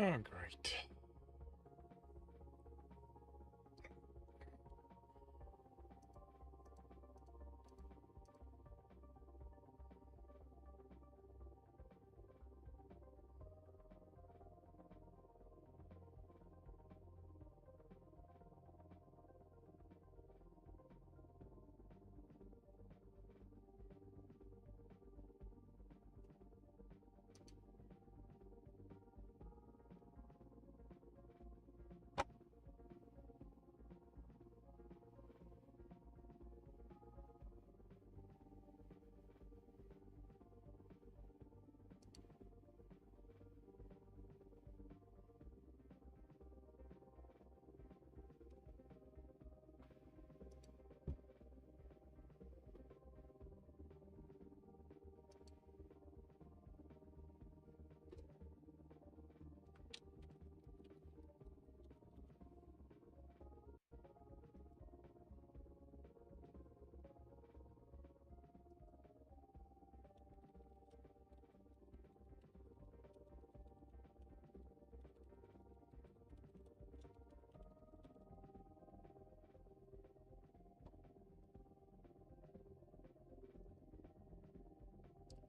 Oh, great.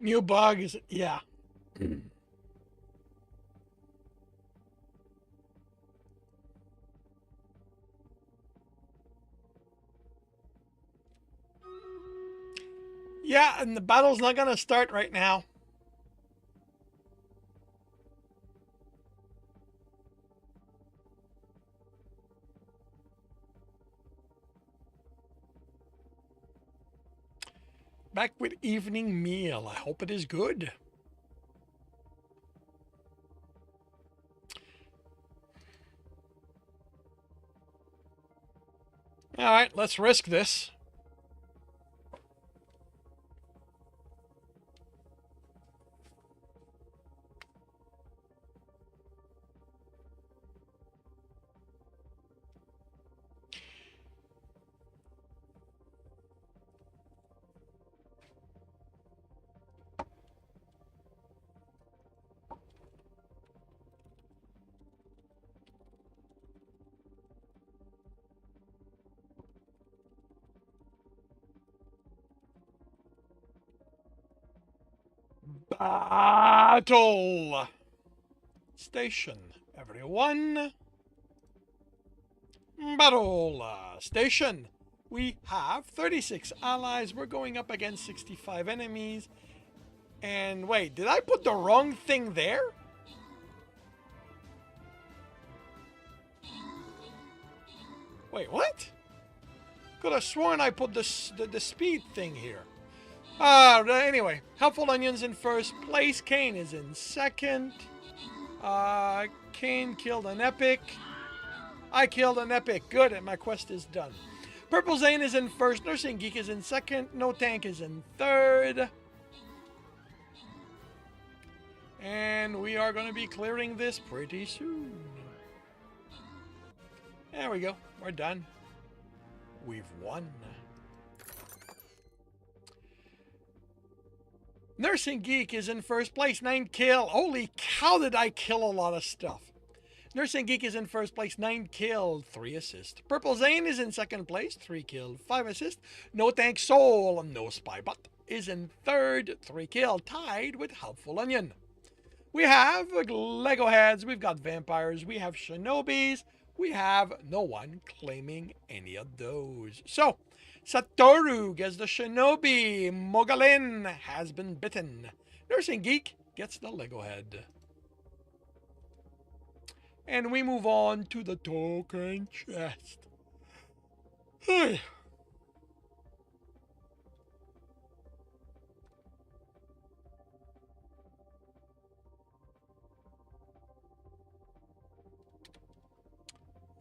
New bug is, yeah. Yeah, and the battle's not gonna start right now. Back with evening meal. I hope it is good. All right, let's risk this. Battle station, everyone. Battle station. We have 36 allies. We're going up against 65 enemies. And wait, did I put the wrong thing there? Wait, what? Could have sworn I put the speed thing here. Anyway, Helpful Onions in first place. Kane is in second. Kane killed an epic. I killed an epic. Good, and my quest is done. Purple Zane is in first. Nursing Geek is in second. No Tank is in third. And we are going to be clearing this pretty soon. There we go. We're done. we've won. Nursing Geek is in first place, 9 kill. Holy cow, did I kill a lot of stuff. Nursing Geek is in first place, 9 kill, 3 assists. Purple Zane is in second place, 3 kill, 5 assists. No Thank Soul, no Spy Butt is in third, 3 kill, tied with Helpful Onion. We have Lego Heads, we've got Vampires, we have Shinobis, we have no one claiming any of those. So, Satoru gets the Shinobi, Mogalin has been bitten. Nursing Geek gets the Lego Head. And we move on to the token chest. Hey.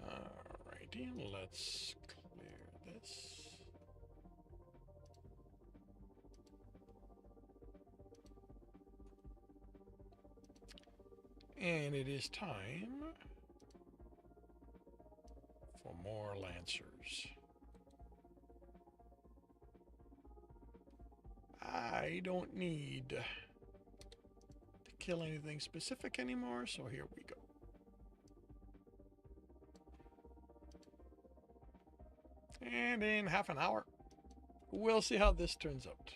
Alrighty, let's clear this. And it is time for more Lancers. I don't need to kill anything specific anymore, so here we go. And in half an hour, we'll see how this turns out.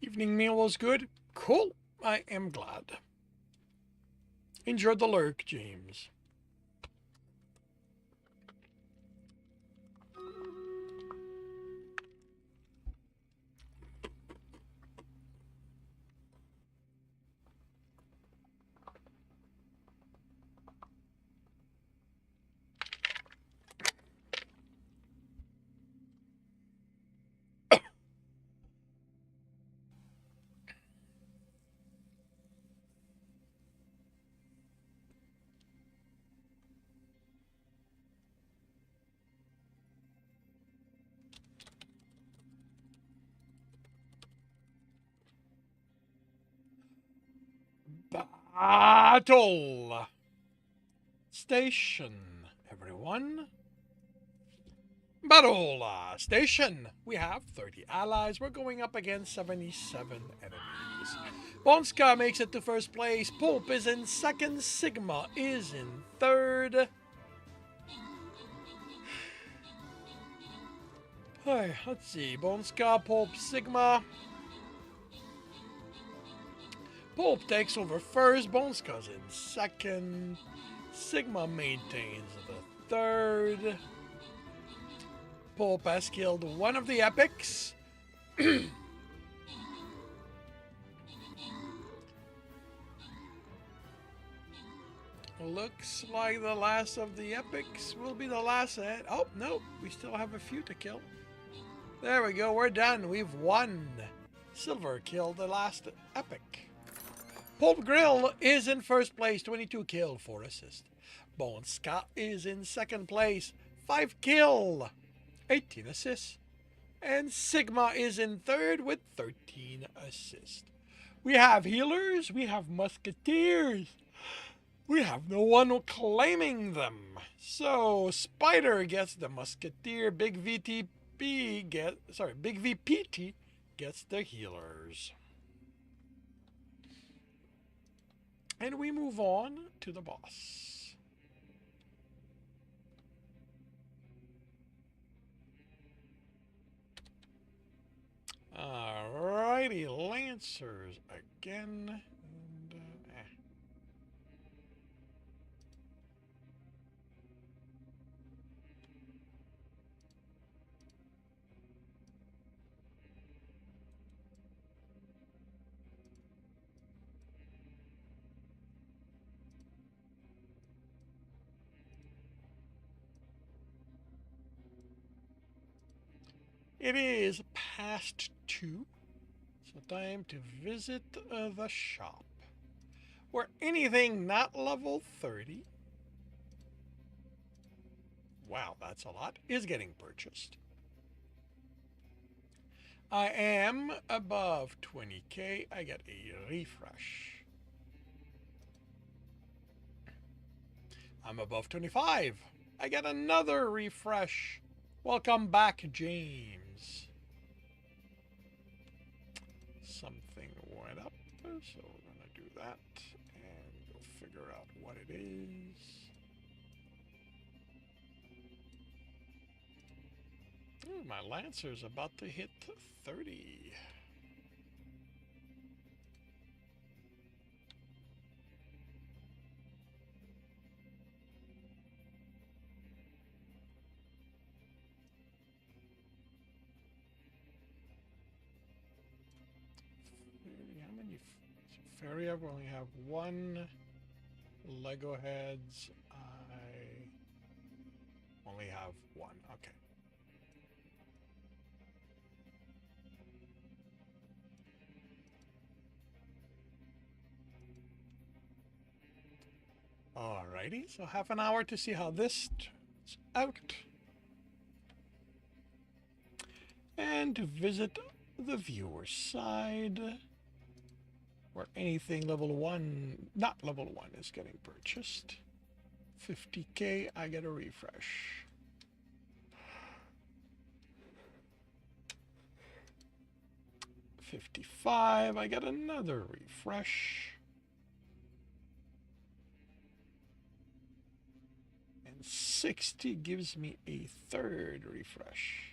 Evening meal was good. Cool. I am glad. Enjoyed the lurk, James. Battle station, everyone. Battle station. We have 30 allies. We're going up against 77 enemies. Bonska makes it to first place. Pulp is in second. Sigma is in third. Hey, let's see. Bonska, Pulp, Sigma. Pulp takes over first. Bonska's in second. Sigma maintains the third. Pulp has killed one of the epics. Looks like the last of the epics will be the last set. Oh, no, we still have a few to kill. There we go, we're done. We've won. Silver killed the last epic. Pulp Grill is in first place, 22 kill, 4 assist. Bonska is in second place, 5 kill, 18 assists. And Sigma is in third with 13 assists. We have healers, we have musketeers. We have no one claiming them. So Spider gets the musketeer, Big VPT gets the healers. And we move on to the boss. Alrighty, Lancers again. It is past 2, so time to visit the shop, where anything not level 30, wow, that's a lot, is getting purchased. I am above 20k, I get a refresh. I'm above 25, I get another refresh. Welcome back, James. Something went up, so we're going to do that and go figure out what it is. Ooh, my Lancer's about to hit 30. Fairy, I only have one. Lego heads, I only have one. Okay. Alrighty, so half an hour to see how this turns out. And to visit the viewer side, where anything level 1, not level 1, is getting purchased. 50k, I get a refresh. $55, I get another refresh. And 60 gives me a third refresh.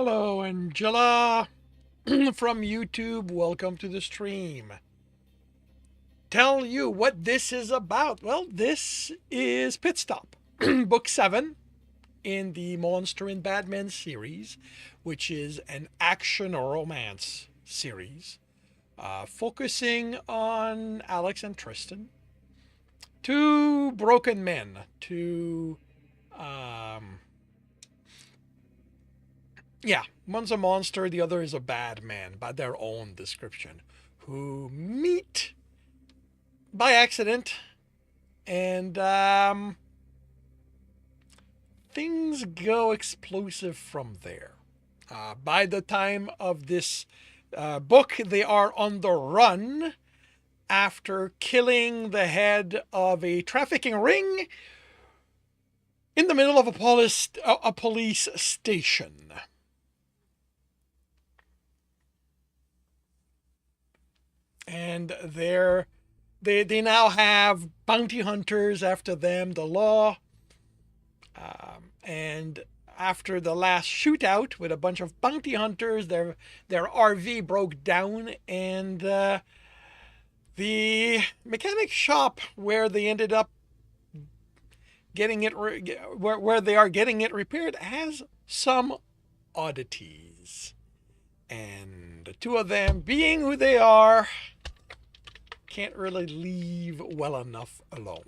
Hello, Angela from YouTube. Welcome to the stream. Tell you what this is about. Well, this is Pit Stop, book 7 in the Monster and Badman series, which is an action romance series focusing on Alex and Tristan, two broken men, two yeah, one's a monster, the other is a bad man, by their own description, who meet by accident, and things go explosive from there. By the time of this book, they are on the run after killing the head of a trafficking ring in the middle of a police station. And they now have bounty hunters after them, the law. And after the last shootout with a bunch of bounty hunters, their RV broke down, and the mechanic shop where they ended up getting it where they are getting it repaired has some oddities. And the two of them, being who they are, can't really leave well enough alone.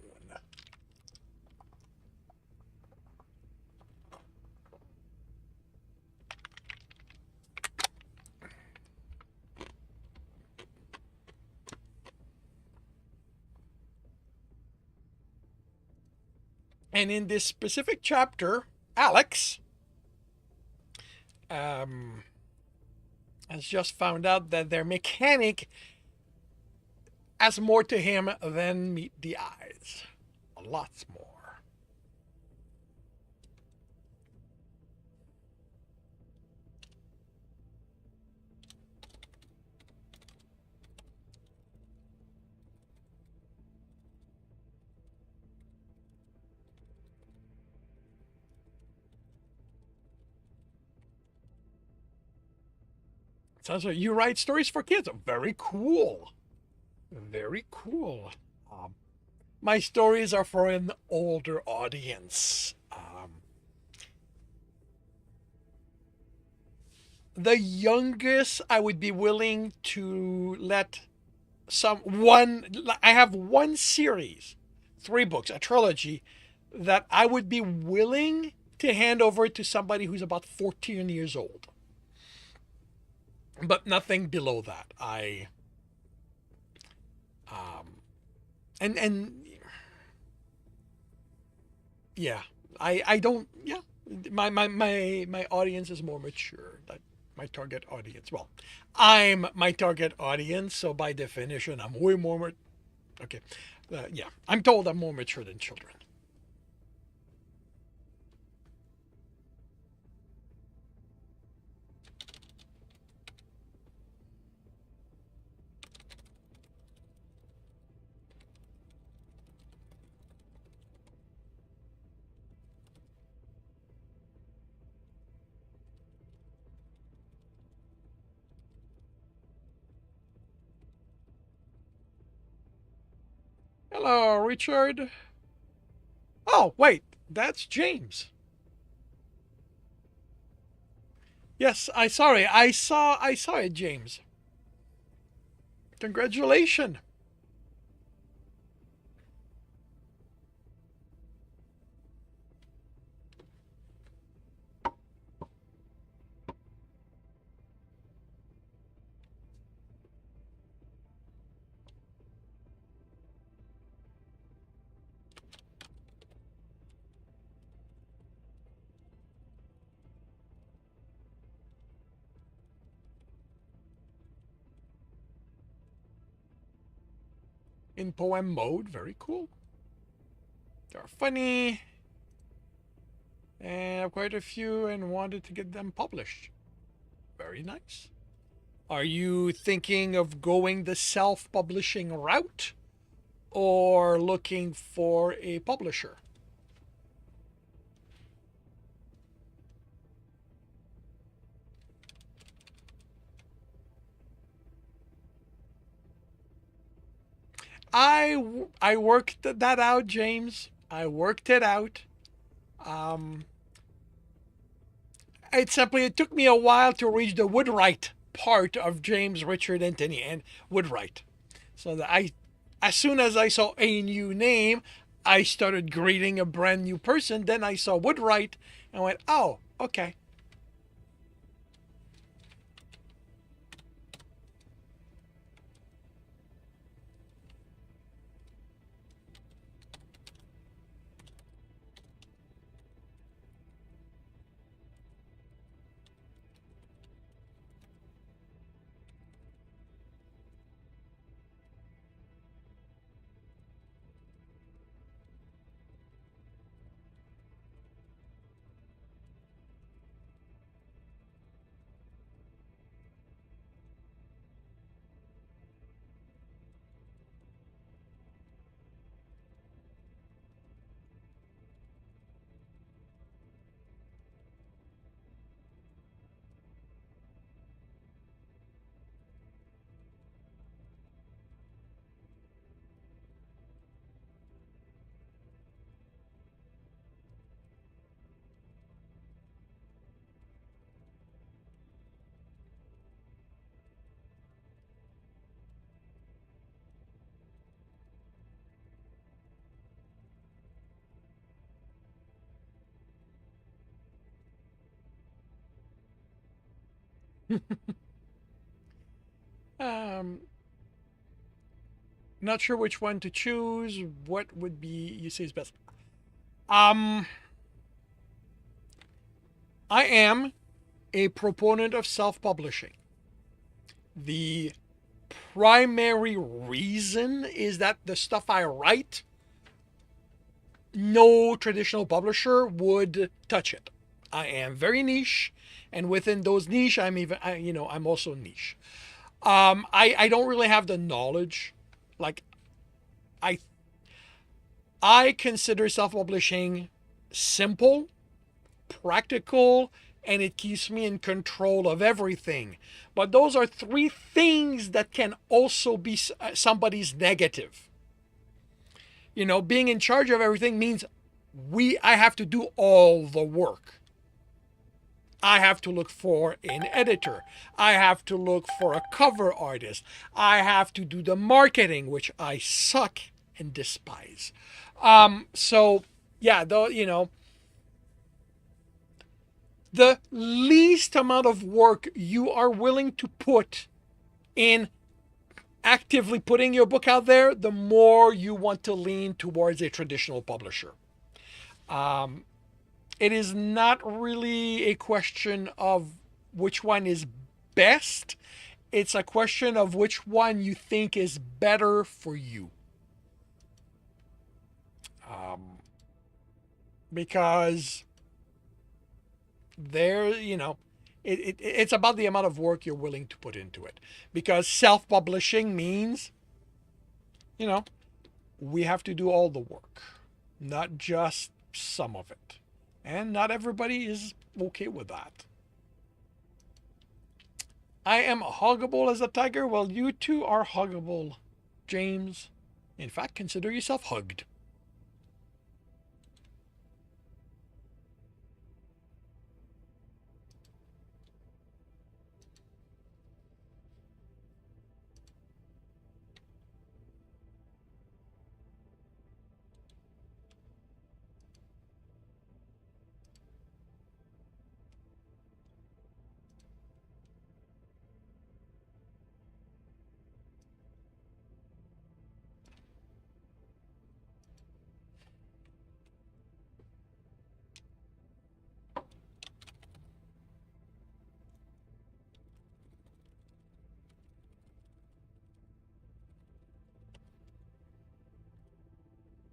And in this specific chapter, Alex has just found out that their mechanic has more to him than meet the eyes. Lots more. Sounds like you write stories for kids. Very cool. Very cool. My stories are for an older audience. The youngest I would be willing to let I have one series, 3 books, a trilogy, that I would be willing to hand over to somebody who's about 14 years old. But nothing below that. And yeah, I don't, yeah, my audience is more mature. That my target audience. Well, I'm my target audience, so by definition, I'm way more. Okay, yeah, I'm told I'm more mature than children. Hello, Richard. Oh, wait, that's James. Yes, I saw it, James. Congratulations. In poem mode, very cool. They're funny, and I have quite a few and wanted to get them published. Very nice. Are you thinking of going the self-publishing route or looking for a publisher? I worked that out, James. I worked it out. Um, it took me a while to reach the Woodwright part of James Richard Anthony and Woodwright. So that as soon as I saw a new name, I started greeting a brand new person. Then I saw Woodwright and went, oh, okay. Um, Not sure which one to choose. What would be you say is best? Um, I am a proponent of self-publishing. The primary reason is that the stuff I write, no traditional publisher would touch it. I am very niche, and within those niche, I'm also niche. I don't really have the knowledge. Like I I consider self-publishing simple, practical, and it keeps me in control of everything. But those are three things that can also be somebody's negative. Being in charge of everything means I have to do all the work. I have to look for an editor. I have to look for a cover artist. I have to do the marketing, which I suck and despise. So yeah, the least amount of work you are willing to put in actively putting your book out there, the more you want to lean towards a traditional publisher. Um, it is not really a question of which one is best. It's a question of which one you think is better for you. Um, because there, it's about the amount of work you're willing to put into it. Because self-publishing means, you know, we have to do all the work, not just some of it. And not everybody is okay with that. I am huggable as a tiger. Well, you too are huggable, James. In fact, consider yourself hugged.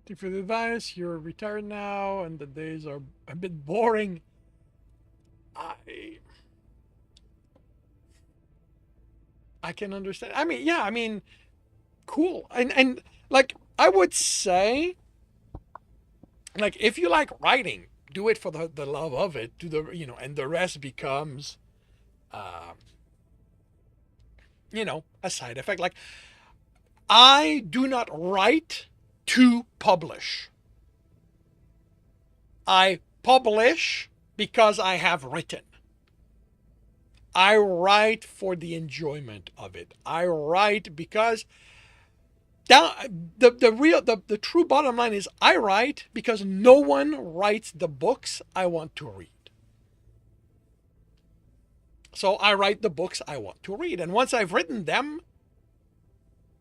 Thank you for the advice. You're retired now, and the days are a bit boring. I I can understand. Cool. And like I would say, like if you like writing, do it for the love of it. Do and the rest becomes, uh, a side effect. Like I do not write to publish. I publish because I have written. I write for the enjoyment of it. I write because the true bottom line is I write because no one writes the books I want to read. So I write the books I want to read. And once I've written them,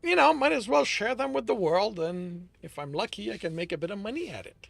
might as well share them with the world. And if I'm lucky, I can make a bit of money at it.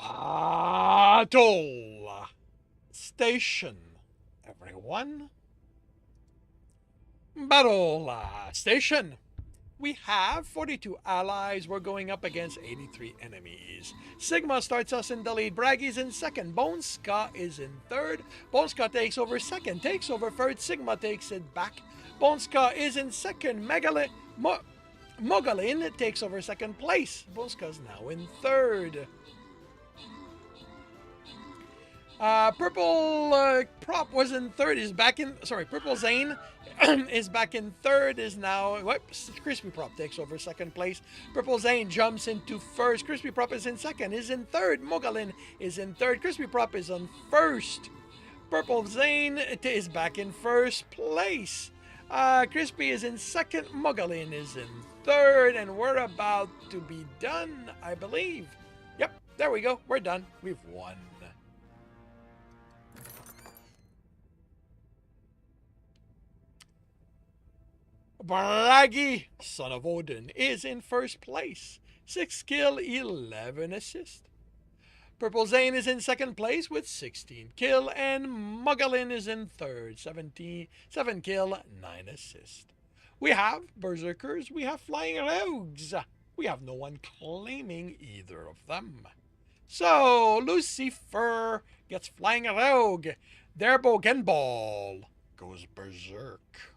Battle station, everyone. Battle station. We have 42 allies. We're going up against 83 enemies. Sigma starts us in the lead. Braggy's in second. Bonska is in third. Bonska takes over second. Takes over third. Sigma takes it back. Bonska is in second. Mogalin takes over second place. Bonska's now in third. Purple Prop was in third. Is back in. Sorry, Purple Zane is back in third. Is now. Whoops. Crispy Prop takes over second place. Purple Zane jumps into first. Crispy Prop is in second. Is in third. Mogalin is in third. Crispy Prop is on first. Purple Zane is back in first place. Crispy is in second. Mogalin is in third, and we're about to be done, I believe. Yep. There we go. We're done. We've won. Braggy, son of Odin, is in first place. 6 kill, 11 assist. Purple Zane is in second place with 16 kill, and Mogalin is in third, 7 kill, 9 assist. We have Berserkers, we have Flying Rogues. We have no one claiming either of them. So, Lucifer gets Flying Rogue. Derbogenball goes Berserk.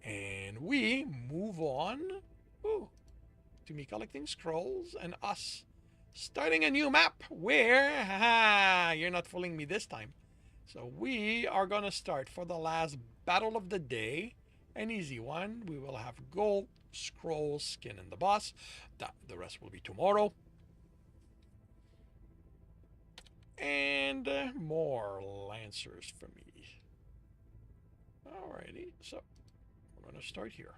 And we move on to me collecting scrolls and us starting a new map where, you're not fooling me this time. So we are going to start for the last battle of the day, an easy one. We will have gold, scroll, skin, and the boss. The rest will be tomorrow. And more Lancers for me. Alrighty, so we're going to start here.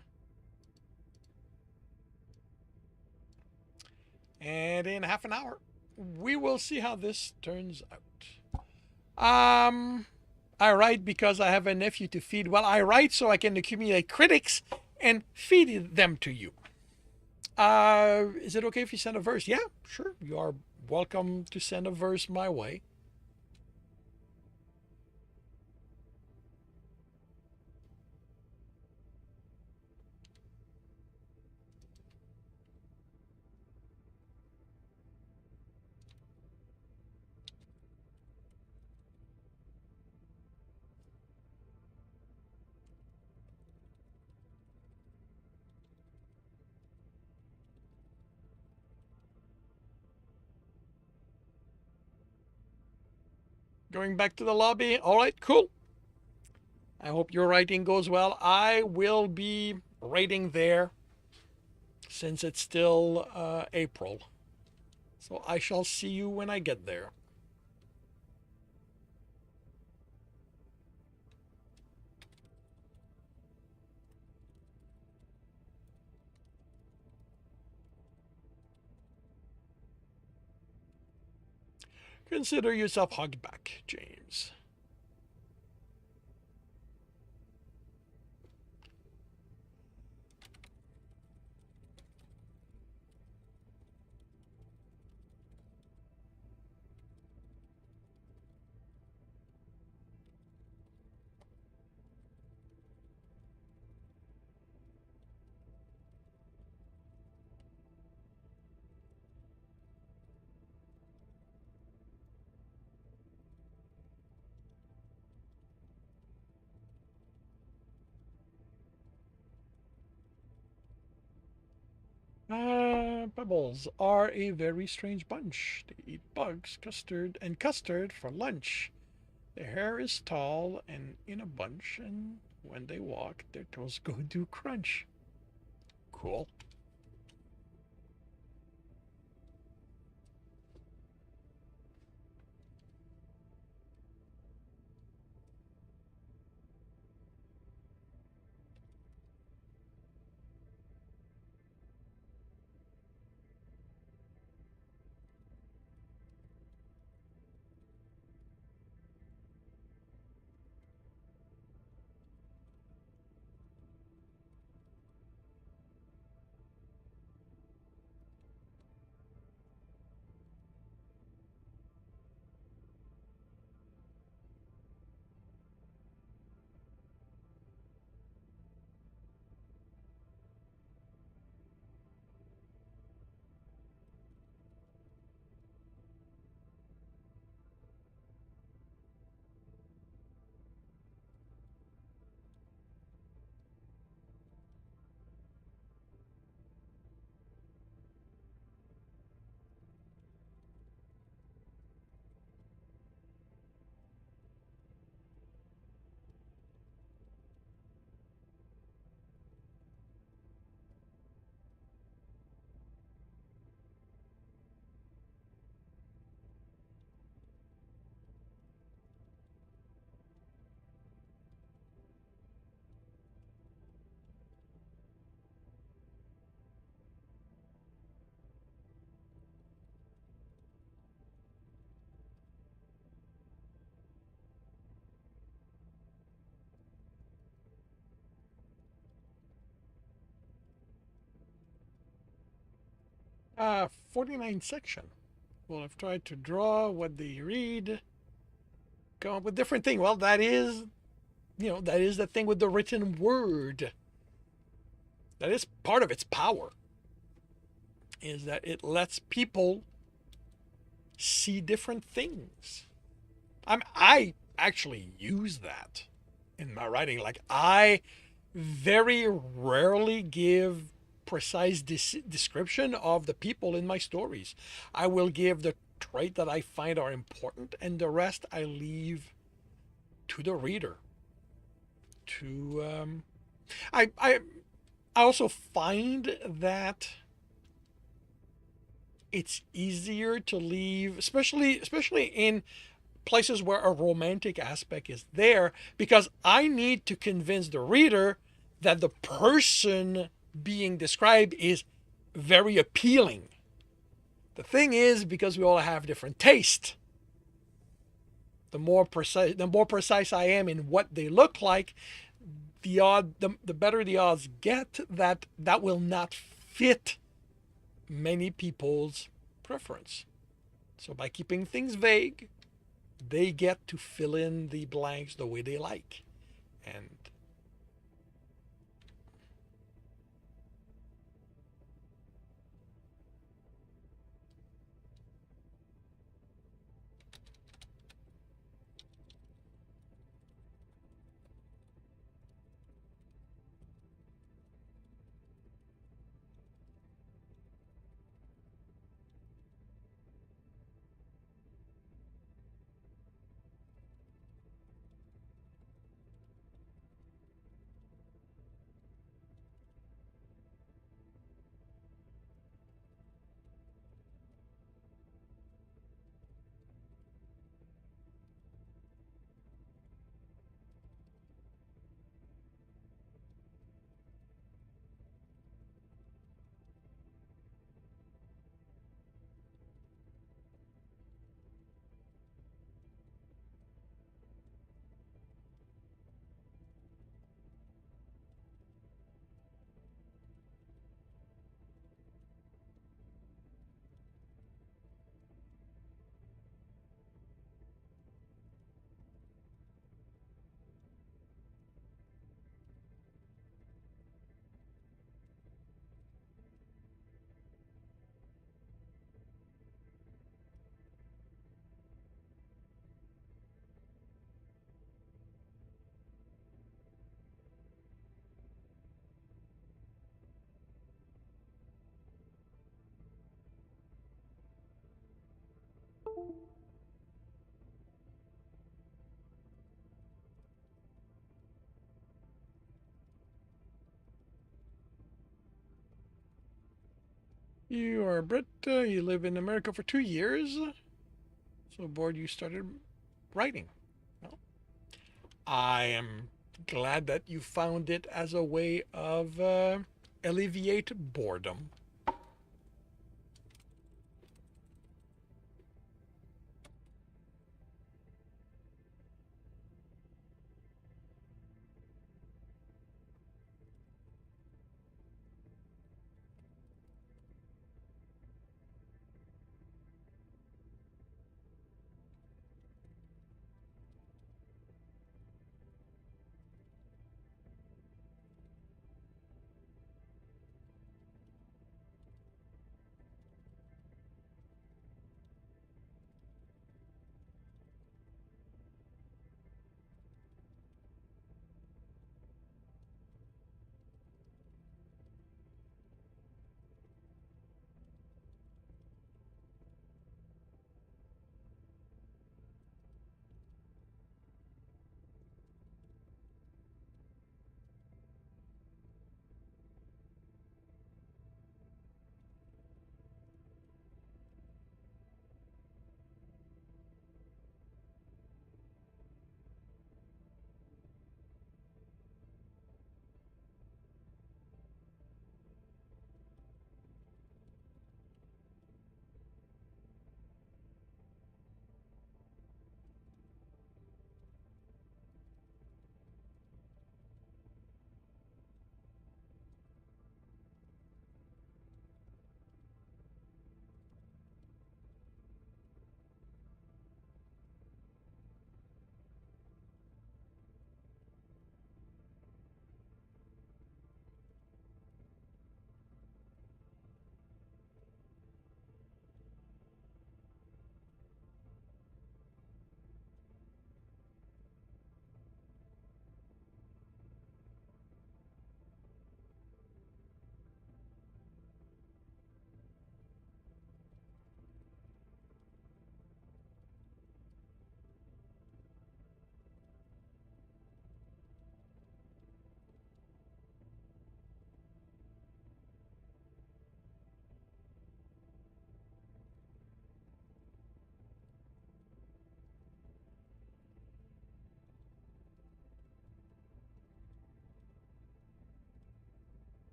And in half an hour, we will see how this turns out. I write because I have a nephew to feed. Well, I write so I can accumulate critics and feed them to you. Is it okay if you send a verse? Yeah, sure. You are welcome to send a verse my way. Going back to the lobby. All right, cool. I hope your writing goes well. I will be writing there since it's still April. So I shall see you when I get there. Consider yourself hugged back, James. Bubbles are a very strange bunch. They eat bugs, custard for lunch. Their hair is tall and in a bunch, and when they walk, their toes go do crunch. Cool. 49 section. Well, I've tried to draw what they read, come up with different thing. Well, that is the thing with the written word. That is part of its power, is that it lets people see different things. I actually use that in my writing. Like, I very rarely give precise description of the people in my stories. I will give the trait that I find are important, and the rest I leave to the reader. To I also find that it's easier to leave, especially in places where a romantic aspect is there, because I need to convince the reader that the person being described is very appealing. The thing is, because we all have different taste, the more precise I am in what they look like, the better the odds get that that will not fit many people's preference. So by keeping things vague, they get to fill in the blanks the way they like. And You are Brit. You live in America for 2 years. So aboard you started writing. Well, I am glad that you found it as a way of alleviate boredom.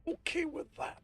Okay with that.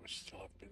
we still have been.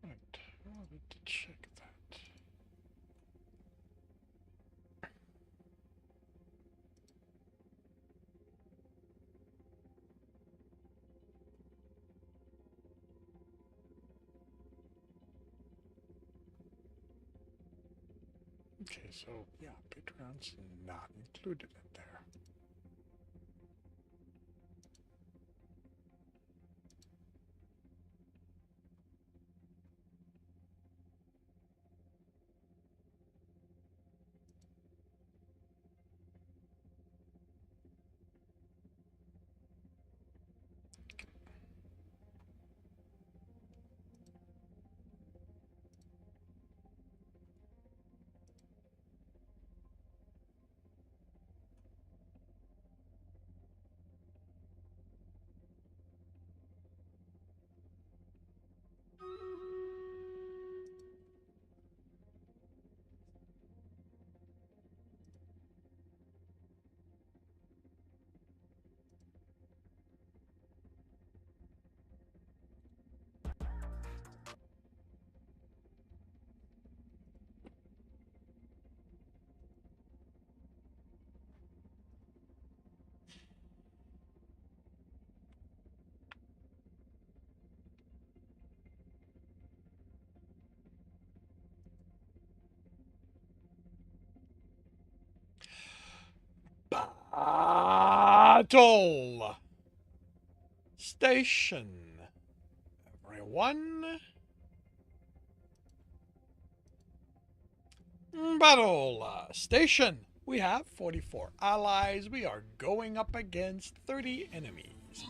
Right, I wanted to check that. Okay, so yeah, Patreon's not included in there. Battle station, everyone. Battle station. We have 44 allies. We are going up against 30 enemies.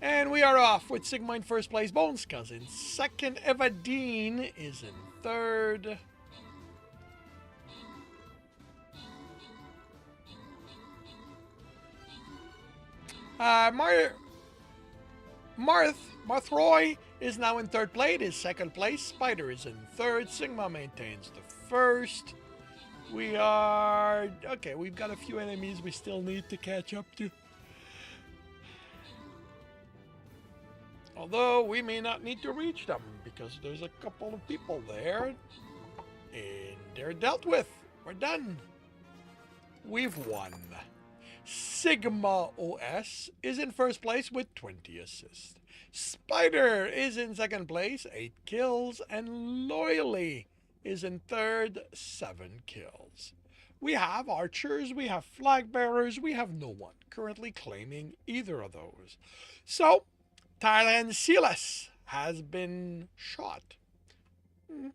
And we are off with Sigma in first place, Bones Cousin second, Evadine is in third. Marthroy is now in third place, is second place. Spider is in third. Sigma maintains the first. We are... okay, we've got a few enemies we still need to catch up to. Although we may not need to reach them because there's a couple of people there and they're dealt with. We're done. We've won. Sigma OS is in first place with 20 assists. Spider is in second place, 8 kills, and Loyally is in third, 7 kills. We have archers, we have flag bearers, we have no one currently claiming either of those. So, Thailand Silas has been shot.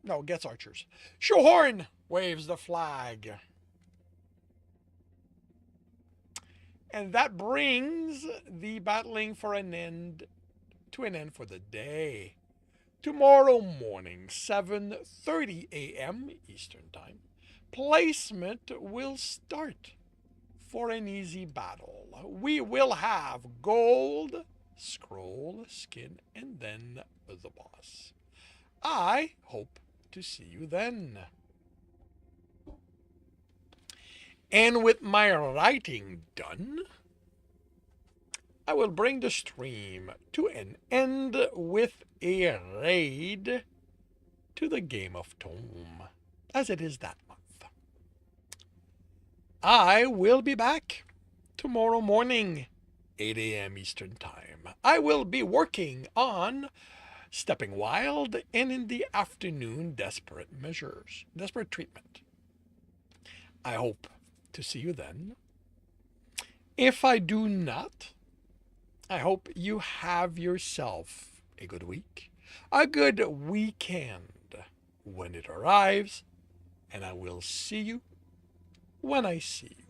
No, gets archers. Shohorn waves the flag. And that brings the battling for an end to an end for the day. Tomorrow morning, 7:30 a.m. Eastern Time, placement will start for an easy battle. We will have gold, scroll, skin, and then the boss. I hope to see you then. And with my writing done, I will bring the stream to an end with a raid to the Game of Tome, as it is that month. I will be back tomorrow morning, 8 a.m. Eastern Time. I will be working on Stepping Wild, and in the afternoon, Desperate Treatment. I hope to see you then. If I do not, I hope you have yourself a good week, a good weekend when it arrives, and I will see you when I see you.